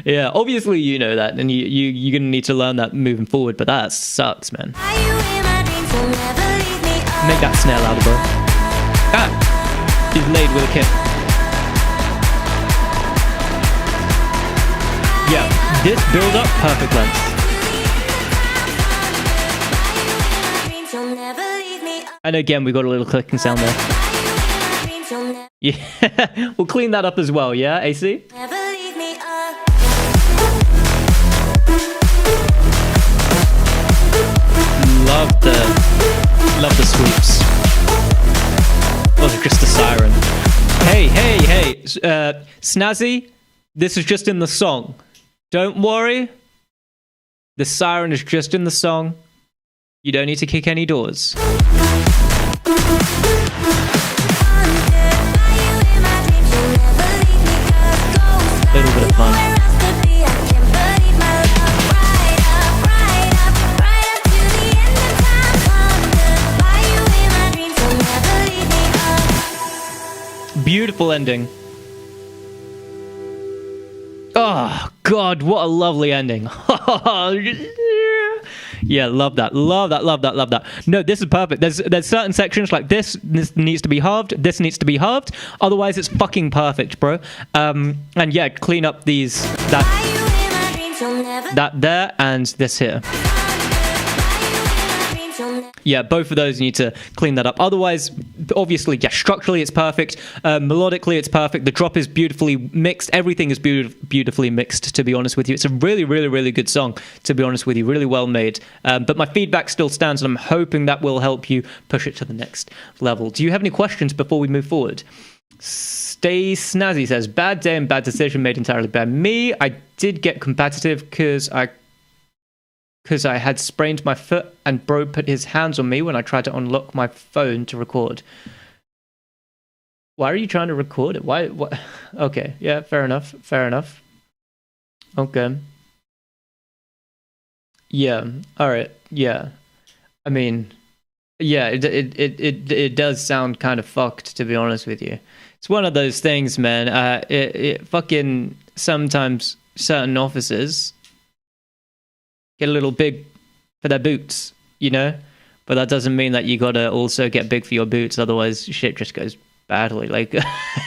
Yeah, obviously you know that, and you're gonna need to learn that moving forward, but that sucks, man. Make that snare louder, bro. Ah! He's laid with a kick. Yeah, this build up, perfect length. And again, we got a little clicking sound there. Yeah, we'll clean that up as well, yeah, AC? Love the swoops. Was it just a siren? Hey, Snazzy, this is just in the song. Don't worry. The siren is just in the song. You don't need to kick any doors. Little bit of fun. Beautiful ending. Oh, God, what a lovely ending. Yeah, love that. No, this is perfect. There's certain sections like this needs to be halved, this needs to be halved. Otherwise, it's fucking perfect, bro. And yeah, clean up that there and this here. Yeah, both of those you need to clean that up. Otherwise, obviously, yeah, structurally it's perfect. Melodically it's perfect. The drop is beautifully mixed. Everything is beautifully mixed, to be honest with you. It's a really, really, really good song, to be honest with you. Really well made. But my feedback still stands, and I'm hoping that will help you push it to the next level. Do you have any questions before we move forward? Stay Snazzy says, bad day and bad decision made entirely by me. I did get competitive because I had sprained my foot and bro put his hands on me when I tried to unlock my phone to record. Why are you trying to record it? Why? What? Okay, yeah, fair enough. Okay. Yeah, alright, yeah. I mean, yeah, it does sound kind of fucked, to be honest with you. It's one of those things, man. It fucking sometimes certain officers get a little big for their boots, you know? but that doesn't mean that you gotta also get big for your boots. Otherwise, shit just goes badly. Like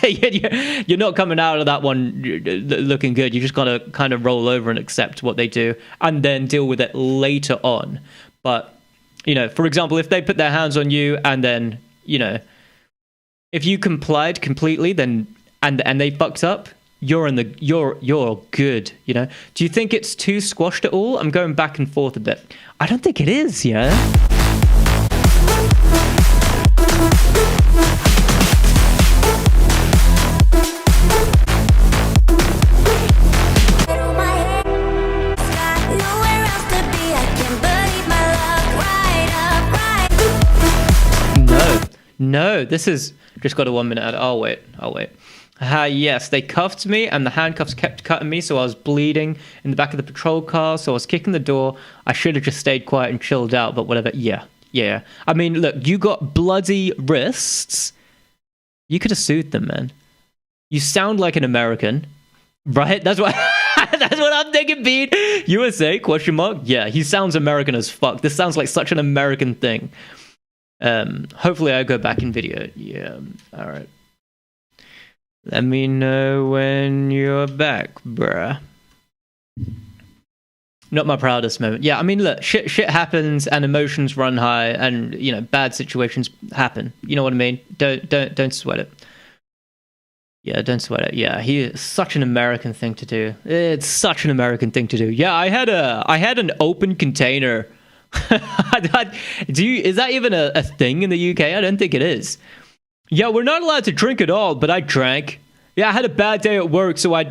you're not coming out of that one looking good. You just gotta kind of roll over and accept what they do, and then deal with it later on. But you know, for example, if they put their hands on you, and then you know, if you complied completely, then and they fucked up, you're good. You know. Do you think it's too squashed at all? I'm going back and forth a bit. I don't think it is. Yeah. No, this is just got a 1 minute. I'll wait. Yes, they cuffed me and the handcuffs kept cutting me, so I was bleeding in the back of the patrol car, so I was kicking the door. I should have just stayed quiet and chilled out, but whatever. Yeah. I mean, look, you got bloody wrists. You could have sued them, man. You sound like an American, right? That's what that's what I'm thinking, Pete. USA, question mark? Yeah, he sounds American as fuck. This sounds like such an American thing. Hopefully I go back in video. Yeah, all right. Let me know when you're back, bruh. Not my proudest moment. Yeah, I mean, look, shit happens and emotions run high, and you know, bad situations happen. You know what I mean? Don't sweat it. Yeah, don't sweat it. Yeah, it's such an American thing to do. It's such an American thing to do. Yeah, I had an open container. Is that even a thing in the UK? I don't think it is. Yeah, we're not allowed to drink at all, but I drank. Yeah, I had a bad day at work, so I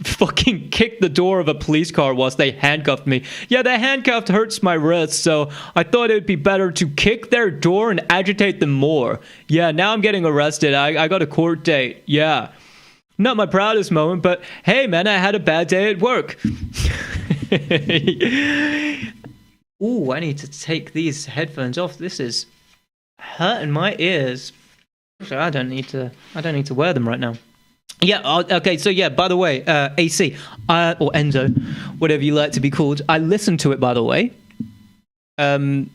fucking kicked the door of a police car whilst they handcuffed me. Yeah, the handcuff hurts my wrist, so I thought it would be better to kick their door and agitate them more. Yeah, now I'm getting arrested. I got a court date. Yeah. Not my proudest moment, but hey, man, I had a bad day at work. Ooh, I need to take these headphones off. This is hurting my ears. So I don't need to wear them right now. Yeah, okay, so yeah, by the way, AC, or Enzo, whatever you like to be called, I listened to it, by the way. I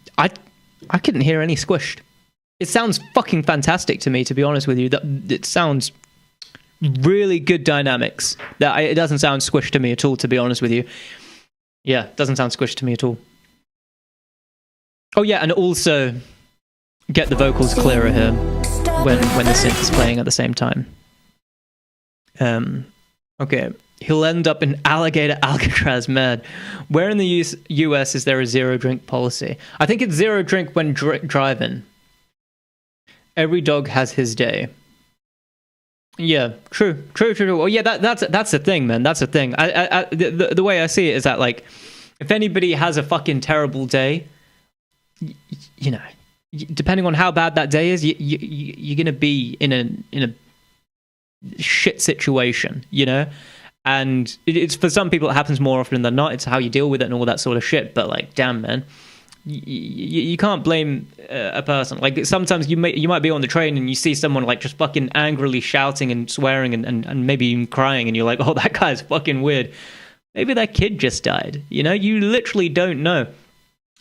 couldn't hear any squished. It sounds fucking fantastic to me, to be honest with you. It sounds really good dynamics. It doesn't sound squished to me at all, to be honest with you. Yeah, it doesn't sound squished to me at all. Oh yeah, and also get the vocals clearer here when the synth is playing at the same time. Okay, he'll end up in alligator Alcatraz, man. Where in the US is there a zero drink policy? I think it's zero drink when driving. Every dog has his day. Yeah, true. Oh yeah, that's the thing, man. That's the thing. The way I see it is that, like, if anybody has a fucking terrible day, you know, depending on how bad that day is, you're gonna be in a shit situation, you know. And it's, for some people it happens more often than not. It's how you deal with it and all that sort of shit. But like, damn, man, you can't blame a person. Like, sometimes you might be on the train and you see someone like just fucking angrily shouting and swearing and maybe even crying, and you're like, oh, that guy's fucking weird. Maybe that kid just died, you know. You literally don't know.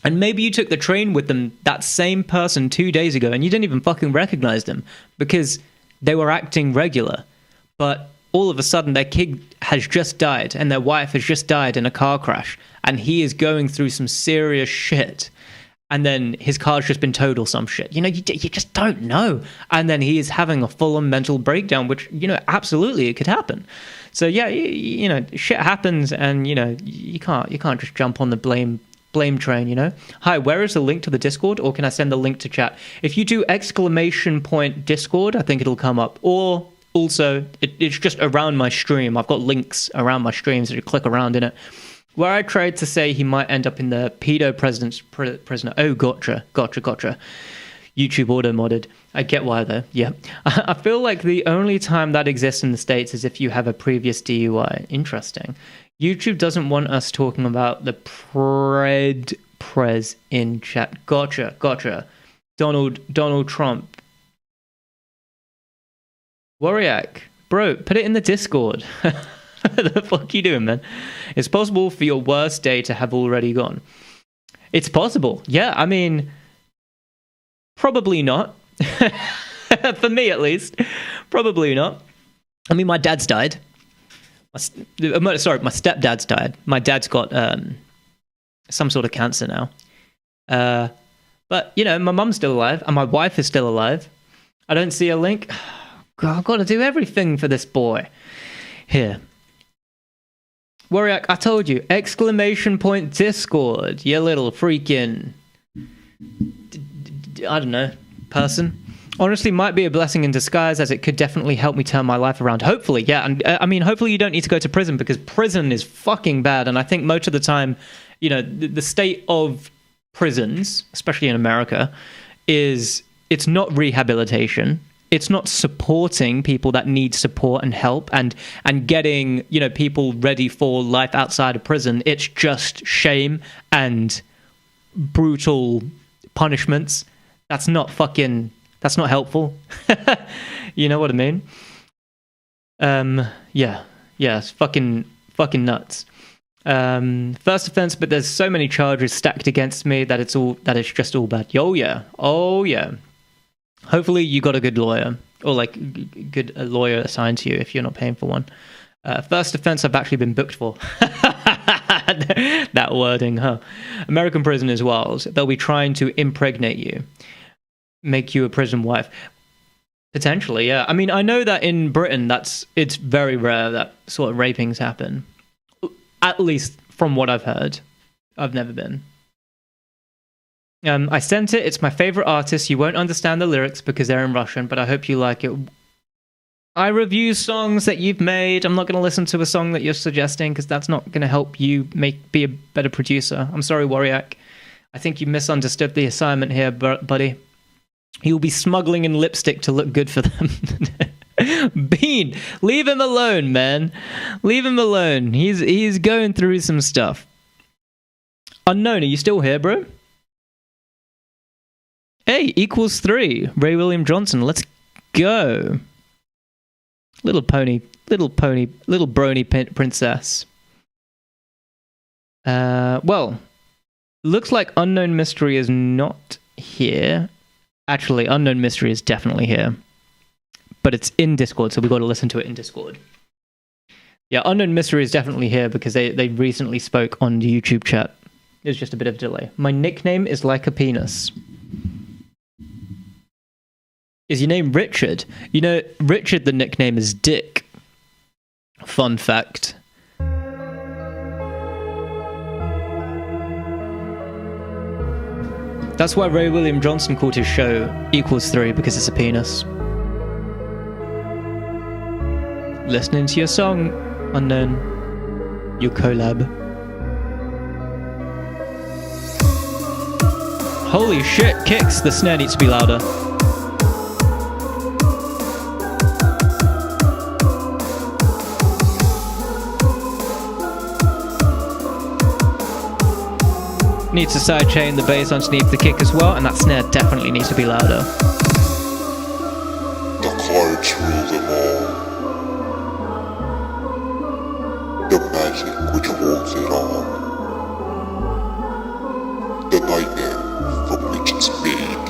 And maybe you took the train with them, that same person 2 days ago, and you didn't even fucking recognize them because they were acting regular. But all of a sudden, their kid has just died and their wife has just died in a car crash, and he is going through some serious shit. And then his car's just been towed or some shit. You know, you just don't know. And then he is having a full-on mental breakdown, which, you know, absolutely it could happen. So yeah, you know, shit happens, and you know, you can't just jump on the blame train, you know. Hi, where is the link to the Discord, or can I send the link to chat? If you do ! Discord, I think it'll come up. Or also, it's just around my stream. I've got links around my stream, so you click around in it. Where I tried to say he might end up in the pedo president's prisoner. Oh, gotcha. YouTube auto-modded. I get why, though. Yeah. I feel like the only time that exists in the States is if you have a previous DUI. Interesting. YouTube doesn't want us talking about the prez in chat. Gotcha. Donald Trump. Warriak. Bro, put it in the Discord. What the fuck you doing, man? It's possible for your worst day to have already gone. It's possible. Yeah, I mean, Probably not. For me, at least. Probably not. I mean, my dad's died. My stepdad's died. My dad's got some sort of cancer now. But, you know, my mum's still alive, and my wife is still alive. I don't see a link. God, I've got to do everything for this boy. Here. Warriak, I told you. ! Discord. You little freaking... I don't know. Person. Honestly, might be a blessing in disguise, as it could definitely help me turn my life around. Hopefully, yeah. And I mean, hopefully you don't need to go to prison, because prison is fucking bad. And I think most of the time, you know, the state of prisons, especially in America, it's not rehabilitation. It's not supporting people that need support and help, and getting, you know, people ready for life outside of prison. It's just shame and brutal punishments. That's not helpful. You know what I mean? Yeah, it's fucking nuts. First offense, but there's so many charges stacked against me that it's just all bad. Oh yeah. Hopefully you got a good lawyer, or like a lawyer assigned to you if you're not paying for one. First offense I've actually been booked for. That wording, huh? American prison is wild. They'll be trying to impregnate you, make you a prison wife. Potentially, yeah. I mean, I know that in Britain, it's very rare that sort of rapings happen. At least from what I've heard. I've never been. I sent it. It's my favorite artist. You won't understand the lyrics because they're in Russian, but I hope you like it. I review songs that you've made. I'm not going to listen to a song that you're suggesting, because that's not going to help you be a better producer. I'm sorry, Warriak. I think you misunderstood the assignment here, buddy. You'll be smuggling in lipstick to look good for them. Bean, leave him alone, man. Leave him alone. He's going through some stuff. Unknown, are you still here, bro? Hey, =3. Ray William Johnson, let's go. Little brony princess. Well, looks like Unknown Mystery is not here. Actually, Unknown Mystery is definitely here. But it's in Discord, so we've got to listen to it in Discord. Yeah, Unknown Mystery is definitely here because they recently spoke on the YouTube chat. There's just a bit of a delay. My nickname is like a penis. Is your name Richard? You know, Richard, the nickname is Dick. Fun fact. That's why Ray William Johnson called his show =3, because it's a penis. Listening to your song, Unknown. Your collab. Holy shit, kicks! The snare needs to be louder. Needs to sidechain the bass underneath the kick as well, and that snare definitely needs to be louder. The cards rule them all. The magic which holds it on. The nightmare from which it's made.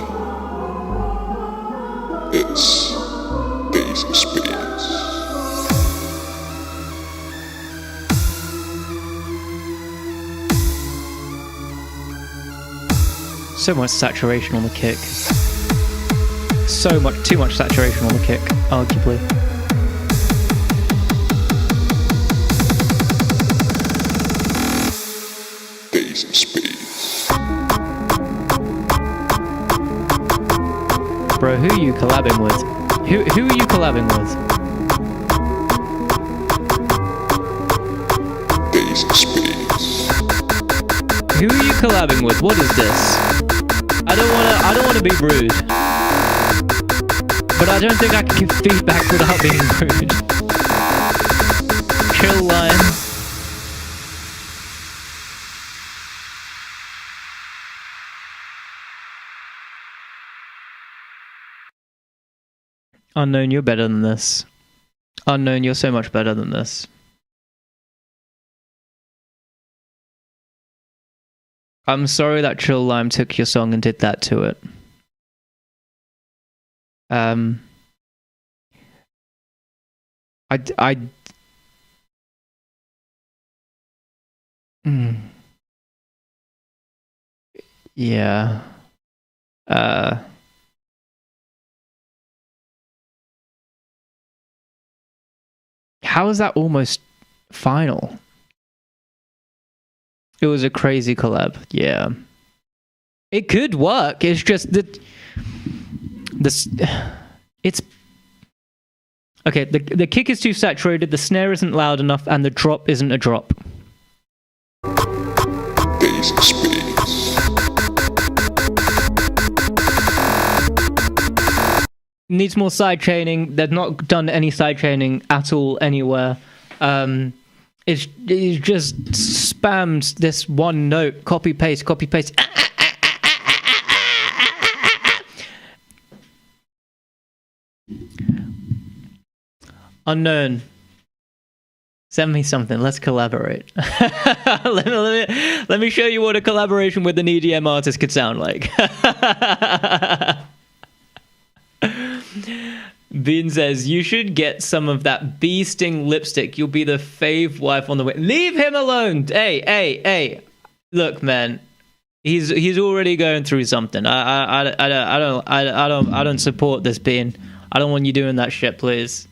It's Days of Spades. So much saturation on the kick. Too much saturation on the kick, arguably. Days of Spades. Bro, who are you collabing with? Who are you collabing with? Days of Spades. Who are you collabing with? What is this? I don't wanna be rude. But I don't think I can give feedback without being rude. Chill, Lion. Unknown, you're better than this. Unknown, you're so much better than this. I'm sorry that Chill Lime took your song and did that to it. Yeah. How is that almost final? It was a crazy collab. Yeah. It could work. It's just that it's okay. The kick is too saturated. The snare isn't loud enough, and the drop isn't a drop. Needs more side chaining. They've not done any side chaining at all anywhere. It's just spammed this one note. Copy paste. Copy paste. Unknown. Send me something. Let's collaborate. let me show you what a collaboration with an EDM artist could sound like. Bean says, you should get some of that bee sting lipstick. You'll be the fave wife on the way. Leave him alone. Hey. Look, man. He's already going through something. I don't support this, Bean. I don't want you doing that shit, please.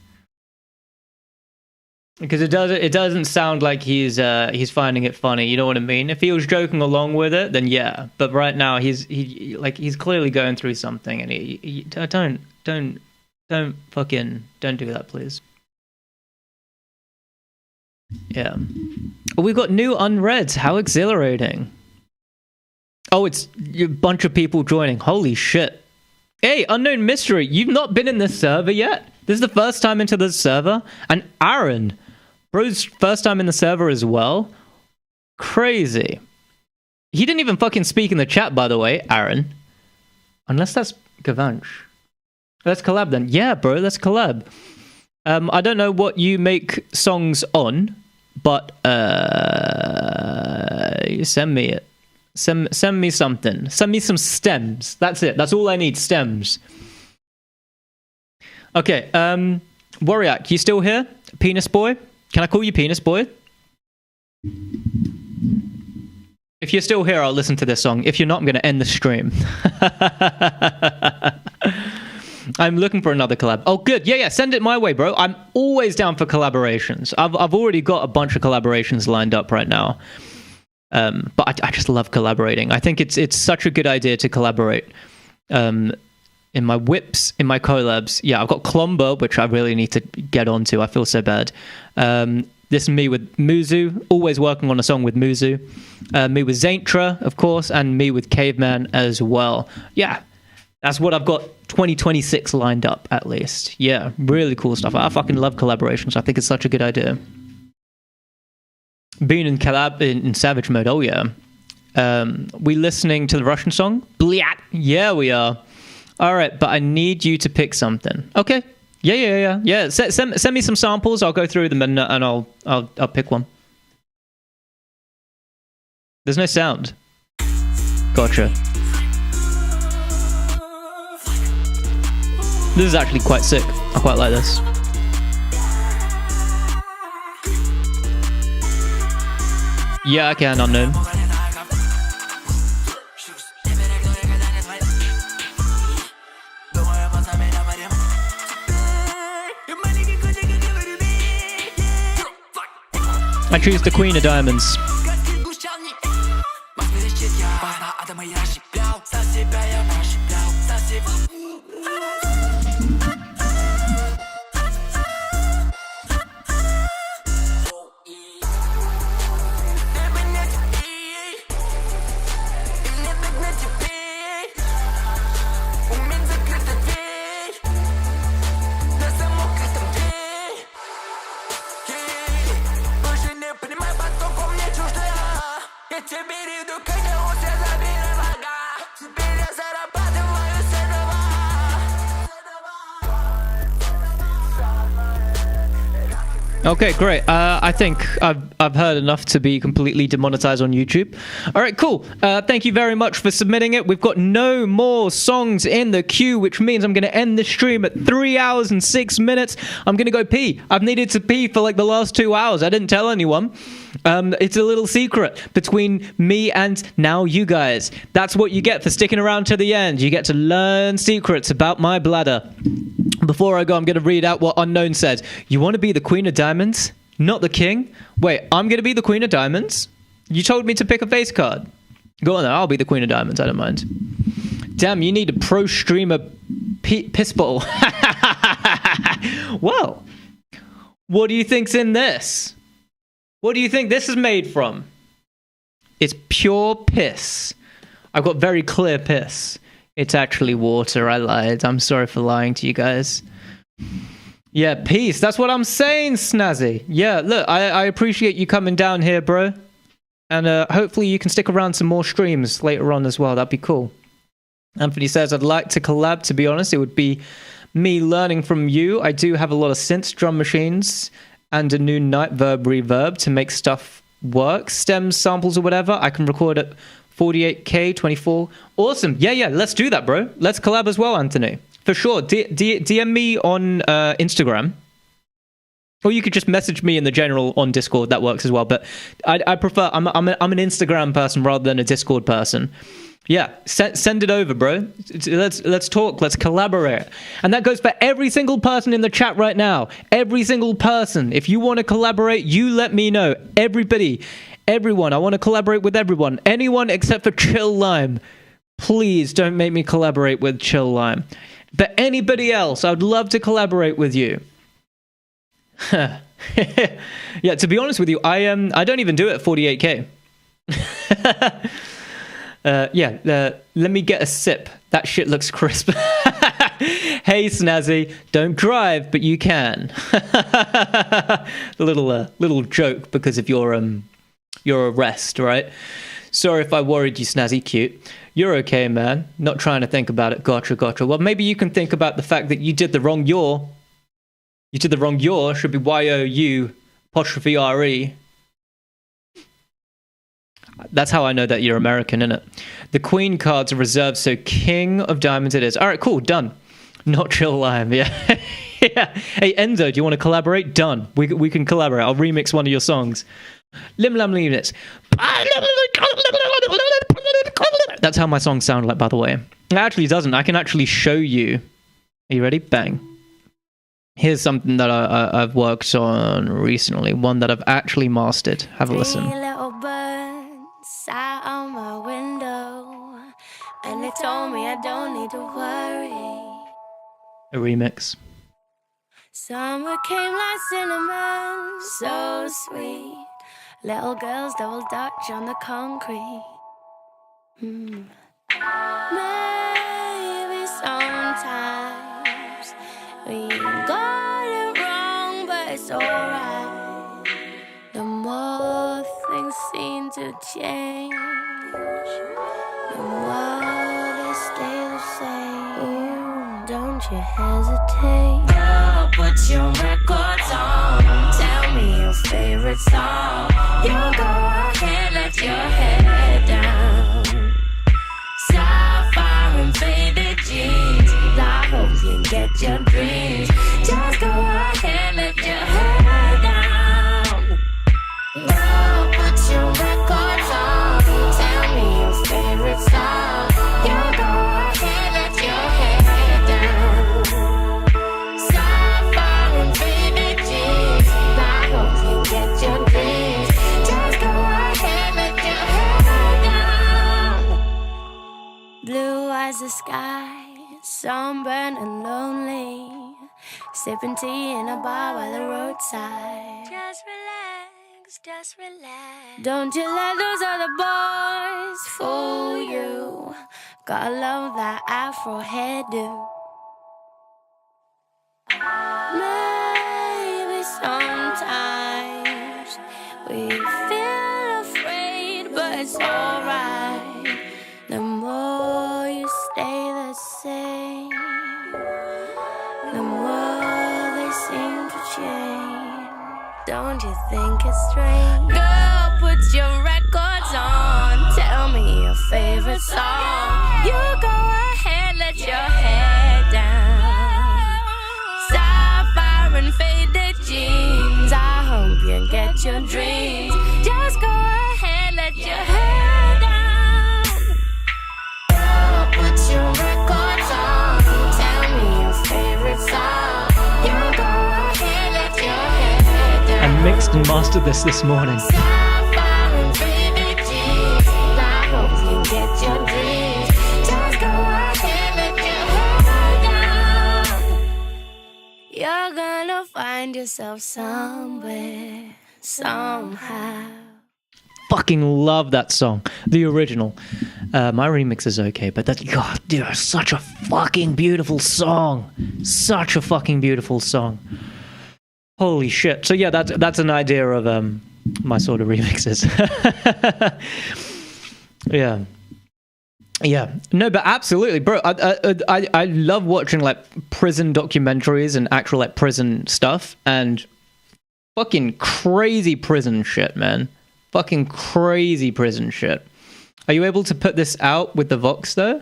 Because it doesn't sound like he's finding it funny. You know what I mean? If he was joking along with it, then yeah. But right now he's clearly going through something, and he don't do that, please. Yeah. Oh, we got new unreads. How exhilarating! Oh, it's a bunch of people joining. Holy shit! Hey, Unknown Mystery, you've not been in this server yet? This is the first time into the server, and Aaron. Bro's first time in the server as well. Crazy. He didn't even fucking speak in the chat, by the way, Aaron. Unless that's Gavanch. Let's collab then. Yeah, bro, let's collab. I don't know what you make songs on, but send me it. Send me something. Send me some stems. That's it. That's all I need, stems. Okay, Warriak, you still here? Penis Boy? Can I call you Penis Boy? If you're still here, I'll listen to this song. If you're not, I'm going to end the stream. I'm looking for another collab. Oh, good. Yeah, send it my way, bro. I'm always down for collaborations. I've already got a bunch of collaborations lined up right now. But I just love collaborating. I think it's such a good idea to collaborate. In my whips, in my collabs. Yeah, I've got Klombo, which I really need to get onto. I feel so bad. This is me with Muzu, always working on a song with Muzu. Me with Zaintra, of course, and me with Caveman as well. Yeah, that's what I've got 2026 lined up, at least. Yeah, really cool stuff. I fucking love collaborations. I think it's such a good idea. Being in collab in Savage Mode, oh yeah. We listening to the Russian song? Blyat! Yeah, we are. All right, but I need you to pick something. Okay. Yeah. Send me some samples. I'll go through them and I'll pick one. There's no sound. Gotcha. This is actually quite sick. I quite like this. Yeah, I can, Unknown. I choose the Queen of Diamonds. Okay, great. I think I've heard enough to be completely demonetized on YouTube. All right, cool. Thank you very much for submitting it. We've got no more songs in the queue, which means I'm going to end the stream at 3 hours and 6 minutes. I'm going to go pee. I've needed to pee for like the last 2 hours. I didn't tell anyone. It's a little secret between me and now you guys. That's what you get for sticking around to the end. You get to learn secrets about my bladder. Before I go, I'm going to read out what Unknown said. You want to be the Queen of Diamonds, not the King? Wait, I'm going to be the Queen of Diamonds? You told me to pick a face card. Go on then, I'll be the Queen of Diamonds, I don't mind. Damn, you need a pro streamer piss bottle. Well, what do you think's in this? What do you think this is made from? It's pure piss. I've got very clear piss. It's actually water. I lied. I'm sorry for lying to you guys. Yeah, peace. That's what I'm saying, Snazzy. Yeah, look, I appreciate you coming down here, bro. And hopefully you can stick around some more streams later on as well. That'd be cool. Anthony says, I'd like to collab. To be honest, it would be me learning from you. I do have a lot of synths, drum machines, and a new night verb reverb to make stuff work. Stems, samples, or whatever. I can record at 48K, 24. Awesome. Yeah, let's do that, bro. Let's collab as well, Anthony. For sure. DM me on Instagram. Or you could just message me in the general on Discord. That works as well. But I prefer... I'm an Instagram person rather than a Discord person. Yeah, send it over, bro. Let's talk. Let's collaborate. And that goes for every single person in the chat right now. Every single person. If you want to collaborate, you let me know. Everybody. Everyone. I want to collaborate with everyone. Anyone except for Chill Lime. Please don't make me collaborate with Chill Lime. But anybody else, I would love to collaborate with you. Yeah, to be honest with you, I don't even do it at 48K. Let me get a sip. That shit looks crisp. Hey, Snazzy, don't drive, but you can. A little joke because of your arrest, right? Sorry if I worried you, Snazzy. Cute. You're okay, man. Not trying to think about it. Gotcha. Well, maybe you can think about the fact that you did the wrong yaw. You did the wrong yaw. Should be Y-O-U apostrophe R-E. That's how I know that you're American, innit? The Queen cards are reserved, so King of Diamonds it is. All right, cool, done. Not Chill Lime, yeah. Yeah. Hey, Enzo, do you want to collaborate? Done. We can collaborate. I'll remix one of your songs. Lim Lam Units. That's how my songs sound like, by the way. It actually doesn't. I can actually show you. Are you ready? Bang. Here's something that I've worked on recently. One that I've actually mastered. Have a listen. Little birds sat on my window, and they told me I don't need to worry. A remix. Summer came like cinnamon, so sweet. Little girls double dutch on the concrete. Maybe sometimes we got it wrong, but it's alright. The more things seem to change, the more they stay the same. Ooh, don't you hesitate. Girl, put your records on. Tell me your favorite song. You go ahead, let your head down. Sapphire and faded jeans. I hope you get your dreams. Just go ahead, let your head down. Girl, put your records on. Tell me your favorite song. You go ahead, let your head down. Sapphire and faded jeans. I hope you get your dreams. Just go ahead, let your head down. Blue as the sky, sunburned and lonely. Sipping tea in a bar by the roadside. Just relax, just relax. Don't you let those other boys fool you. Gotta love that afro hairdo. Maybe sometimes we feel afraid, but it's alright. The more you stay the same, the more they seem to change. Don't you think it's strange? Girl, put your records on. Tell me your favorite song. You go ahead, let your hair down. Sapphire and faded jeans. I hope you get your dreams. Just go ahead, let your hair down. Girl, put your records on. Tell me your favorite song. You go ahead, let your hair down. I mixed and mastered this morning. Sapphire and faded jeans. I hope you get your dreams. Just go ahead, let your hair down. You're gonna find yourself somewhere, somehow. Fucking love that song. The original. My remix is okay, but that, God, dude, such a fucking beautiful song. Such a fucking beautiful song. Holy shit. So yeah, that's an idea of my sort of remixes. Yeah. Yeah. No, but absolutely, bro. I love watching like prison documentaries and actual like prison stuff and fucking crazy prison shit, man. Fucking crazy prison shit. Are you able to put this out with the Vox though?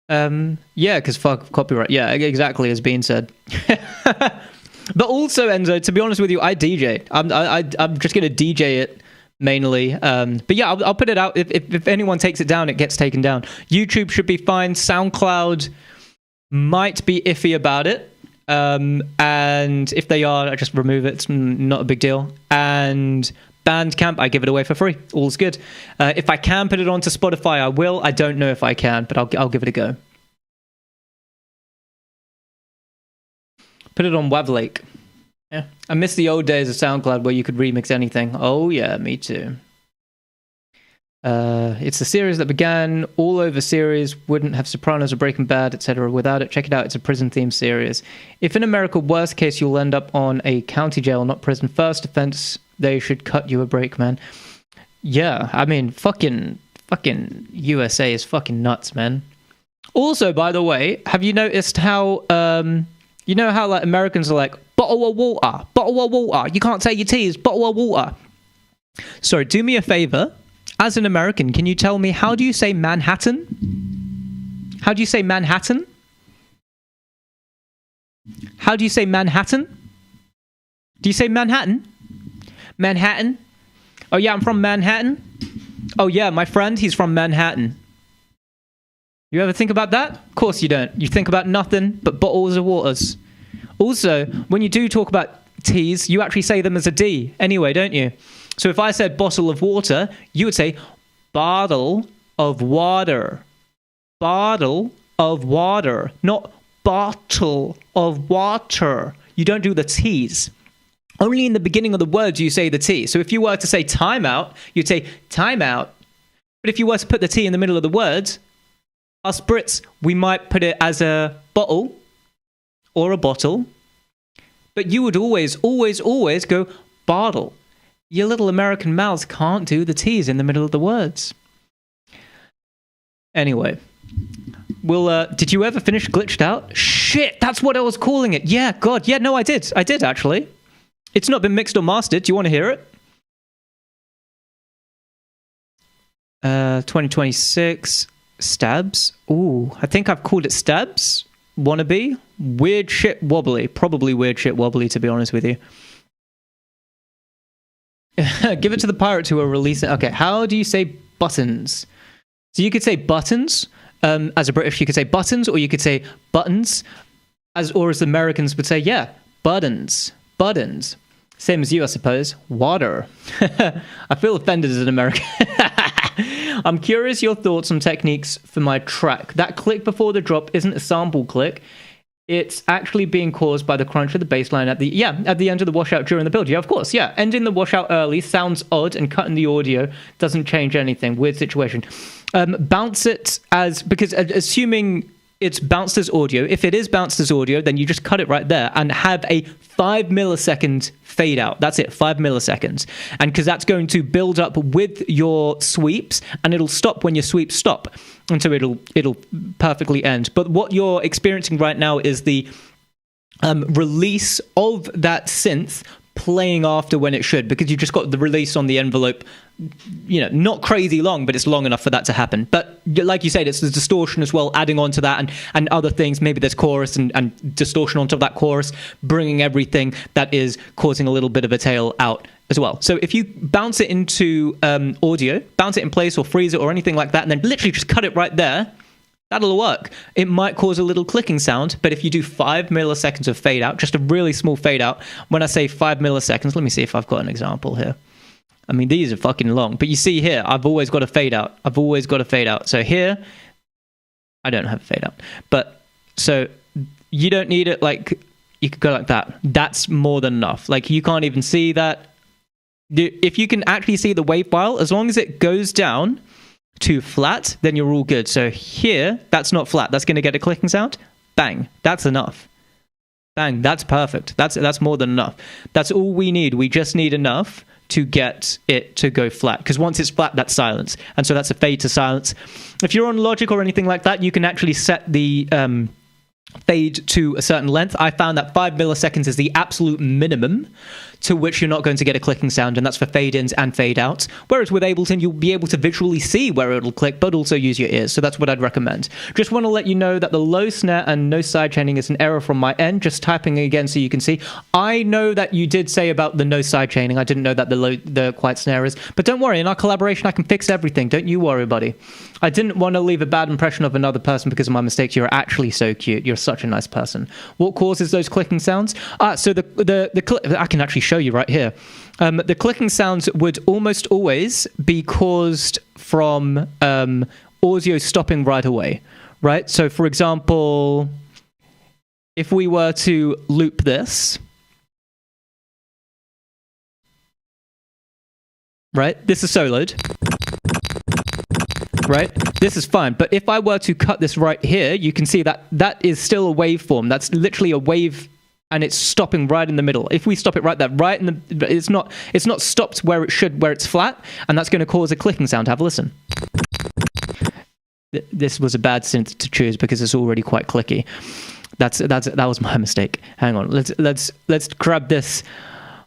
Yeah, because fuck copyright. Yeah, exactly as Bean said. But also, Enzo, to be honest with you, I DJ. I'm just gonna DJ it mainly. But yeah, I'll put it out. If anyone takes it down, it gets taken down. YouTube should be fine. SoundCloud might be iffy about it. And if they are, I just remove it. It's not a big deal. And Bandcamp, I give it away for free. All's good. If I can put it onto Spotify, I will. I don't know if I can, but I'll give it a go. Put it on Wavlake. Yeah, I miss the old days of SoundCloud where you could remix anything. Oh yeah, me too. It's a series that began all over series, wouldn't have Sopranos or Breaking Bad, etc. without it. Check it out, it's a prison-themed series. If in America, worst case, you'll end up on a county jail, not prison. First offense, they should cut you a break, man. Yeah, I mean, fucking USA is fucking nuts, man. Also, by the way, have you noticed how, you know how like Americans are like, bottle of water, you can't say your T's, bottle of water. Sorry, do me a favor. As an American, can you tell me, how do you say Manhattan? How do you say Manhattan? How do you say Manhattan? Do you say Manhattan? Manhattan? Oh yeah, I'm from Manhattan. Oh yeah, my friend, he's from Manhattan. You ever think about that? Of course you don't. You think about nothing but bottles of waters. Also, when you do talk about T's, you actually say them as a D anyway, don't you? So if I said bottle of water, you would say bottle of water. Bottle of water, not bottle of water. You don't do the T's. Only in the beginning of the word do you say the T. So if you were to say timeout, you'd say timeout. But if you were to put the T in the middle of the word, us Brits, we might put it as a bottle or a bottle. But you would always go bottle. Your little American mouths can't do the T's in the middle of the words. Anyway, did you ever finish Glitched Out? Shit, that's what I was calling it. Yeah, God, yeah, no, I did actually. It's not been mixed or mastered. Do you want to hear it? 2026 Stabs. Ooh, I think I've called it Stabs. Wannabe. Weird shit wobbly. Probably weird shit wobbly, to be honest with you. Give it to the pirates who are releasing. Okay, how do you say buttons? So you could say buttons. As a British, you could say buttons, or you could say buttons. As the Americans would say, yeah, buttons. Buttons. Same as you, I suppose. Water. I feel offended as an American. I'm curious your thoughts on techniques for my track. That click before the drop isn't a sample click. It's actually being caused by the crunch of the bass line at the end of the washout during the build. Yeah, of course, yeah. Ending the washout early sounds odd, and cutting the audio doesn't change anything. Weird situation. Bounce it because assuming it's bounced as audio, if it is bounced as audio, then you just cut it right there and have a 5 millisecond fade out. That's it, 5 milliseconds. And because that's going to build up with your sweeps, and it'll stop when your sweeps stop. And so it'll perfectly end. But what you're experiencing right now is the release of that synth playing after when it should, because you just got the release on the envelope, not crazy long, but it's long enough for that to happen. But like you said, it's the distortion as well, adding on to that and other things. Maybe there's chorus and distortion on top of that chorus, bringing everything that is causing a little bit of a tail out as well. So if you bounce it into audio, bounce it in place or freeze it or anything like that, and then literally just cut it right there, that'll work. It might cause a little clicking sound, but if you do 5 milliseconds of fade out, just a really small fade out, when I say 5 milliseconds, let me see if I've got an example here. I mean, these are fucking long, but you see here, I've always got a fade out. So here, I don't have a fade out. But, so, you don't need it like, you could go like that. That's more than enough. Like, you can't even see that. If you can actually see the wave file, as long as it goes down to flat, then you're all good. So here, that's not flat. That's going to get a clicking sound. Bang. That's enough. Bang. That's perfect. That's more than enough. That's all we need. We just need enough to get it to go flat. Because once it's flat, that's silence. And so that's a fade to silence. If you're on Logic or anything like that, you can actually set the fade to a certain length. I found that 5 milliseconds is the absolute minimum to which you're not going to get a clicking sound, and that's for fade-ins and fade-outs. Whereas with Ableton, you'll be able to visually see where it'll click, but also use your ears, so that's what I'd recommend. Just want to let you know that the low snare and no sidechaining is an error from my end, just typing again so you can see. I know that you did say about the no sidechaining. I didn't know that the quiet snare is, but don't worry, in our collaboration, I can fix everything. Don't you worry, buddy. I didn't want to leave a bad impression of another person because of my mistakes. You're actually so cute. You're such a nice person. What causes those clicking sounds? So I can actually show you right here. The clicking sounds would almost always be caused from audio stopping right away, right? So for example, if we were to loop this, right? This is soloed. Right? This is fine. But if I were to cut this right here, you can see that that is still a waveform. That's literally a wave, and it's stopping right in the middle. If we stop it right there, right in the... It's not stopped where it should, where it's flat, and that's going to cause a clicking sound. Have a listen. This was a bad synth to choose because it's already quite clicky. That was my mistake. Hang on. Let's grab this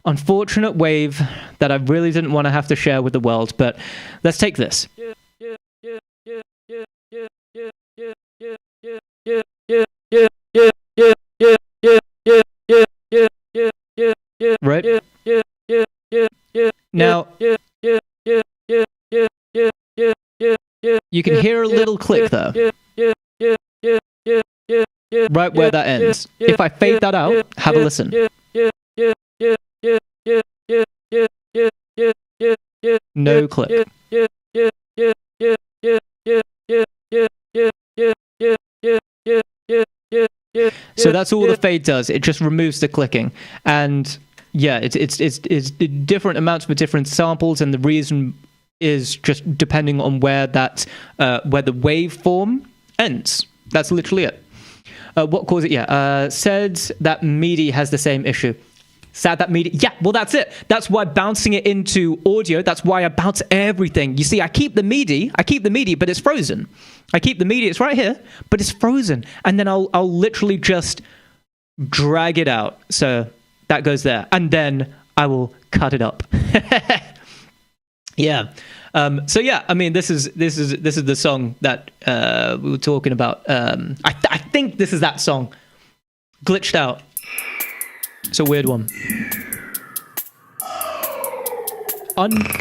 unfortunate wave that I really didn't want to have to share with the world, but let's take this. Right? Now, you can hear a little click there. Right where that ends. If I fade that out, have a listen. No click. So that's all the fade does. It just removes the clicking. And yeah, it's different amounts for different samples, and the reason is just depending on where that where the waveform ends. That's literally it. What caused it? Yeah, said that MIDI has the same issue. Sad that MIDI. Yeah, well, that's it. That's why bouncing it into audio, that's why I bounce everything. You see, I keep the MIDI, but it's frozen. I keep the MIDI, it's right here, but it's frozen. And then I'll literally just drag it out. So that goes there. And then I will cut it up. Yeah. So yeah, I mean, this is the song that we were talking about. I think this is that song. Glitched Out. It's a weird one.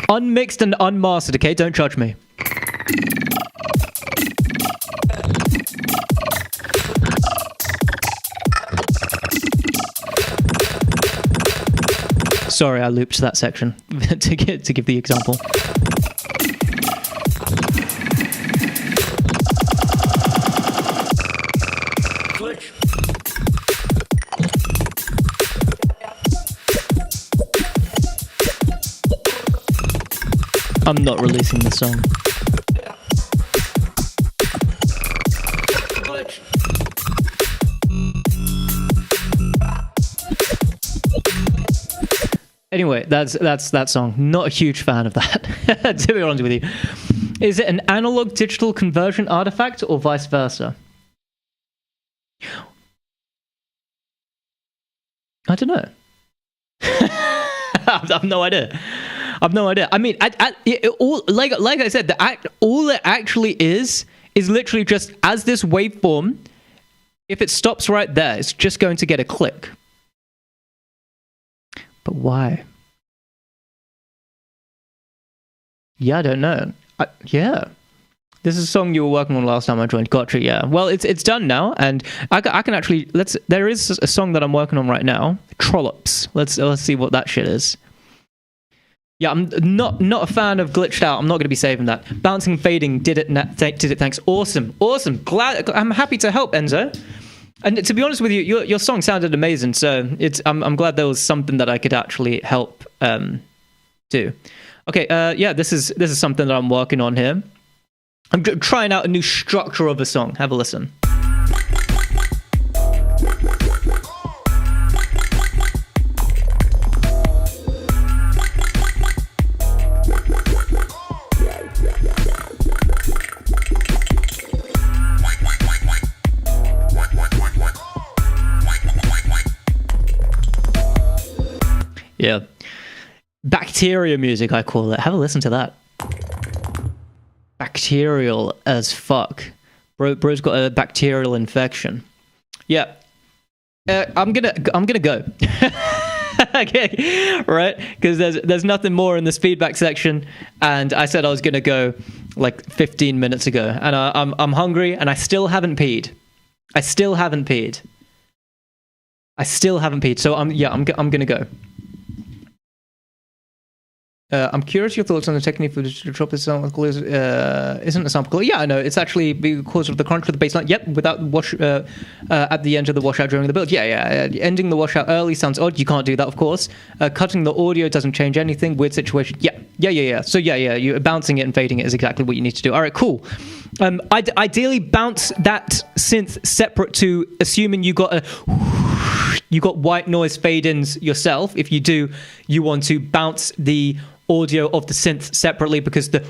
Unmixed and unmastered, okay? Don't judge me. Sorry, I looped that section to give the example. I'm not releasing the song. Anyway, that's that song. Not a huge fan of that, to be honest with you. Is it an analog digital conversion artifact or vice versa? I don't know. I've no idea. I mean, like I said, all it actually is literally just as this waveform. If it stops right there, it's just going to get a click. But why? Yeah, I don't know. Yeah. This is a song you were working on last time I joined. Gotcha, yeah. Well, it's done now, and I can actually... There is a song that I'm working on right now. Trollops. Let's see what that shit is. Yeah, I'm not a fan of Glitched Out. I'm not going to be saving that. Bouncing Fading did it, thanks. Awesome. Glad... I'm happy to help, Enzo. And to be honest with you, your song sounded amazing, so I'm glad there was something that I could actually help do. Okay, yeah, this is something that I'm working on here. I'm trying out a new structure of a song. Have a listen. Yeah. Bacteria music, I call it. Have a listen to that. Bacterial as fuck. Bro's got a bacterial infection. Yeah. I'm gonna go. Okay, right? Because there's nothing more in this feedback section, and I said I was gonna go like 15 minutes ago, and I'm hungry, and I still haven't peed. So I'm gonna go. I'm curious your thoughts on the technique for to drop this sound call isn't a sample call. Yeah, I know. It's actually because of the crunch of the baseline. Yep, without wash at the end of the washout during the build. Yeah. Ending the washout early sounds odd. You can't do that, of course. Cutting the audio doesn't change anything. Weird situation. Yeah. So yeah. You bouncing it and fading it is exactly what you need to do. All right, cool. Ideally, bounce that synth separate to assuming you got white noise fade-ins yourself. If you do, you want to bounce the audio of the synth separately because the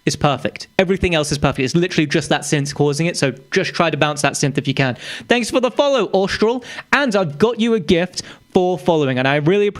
is perfect. Everything else is perfect. It's literally just that synth causing it. So just try to bounce that synth if you can. Thanks for the follow, Austral. And I've got you a gift for following, and I really appreciate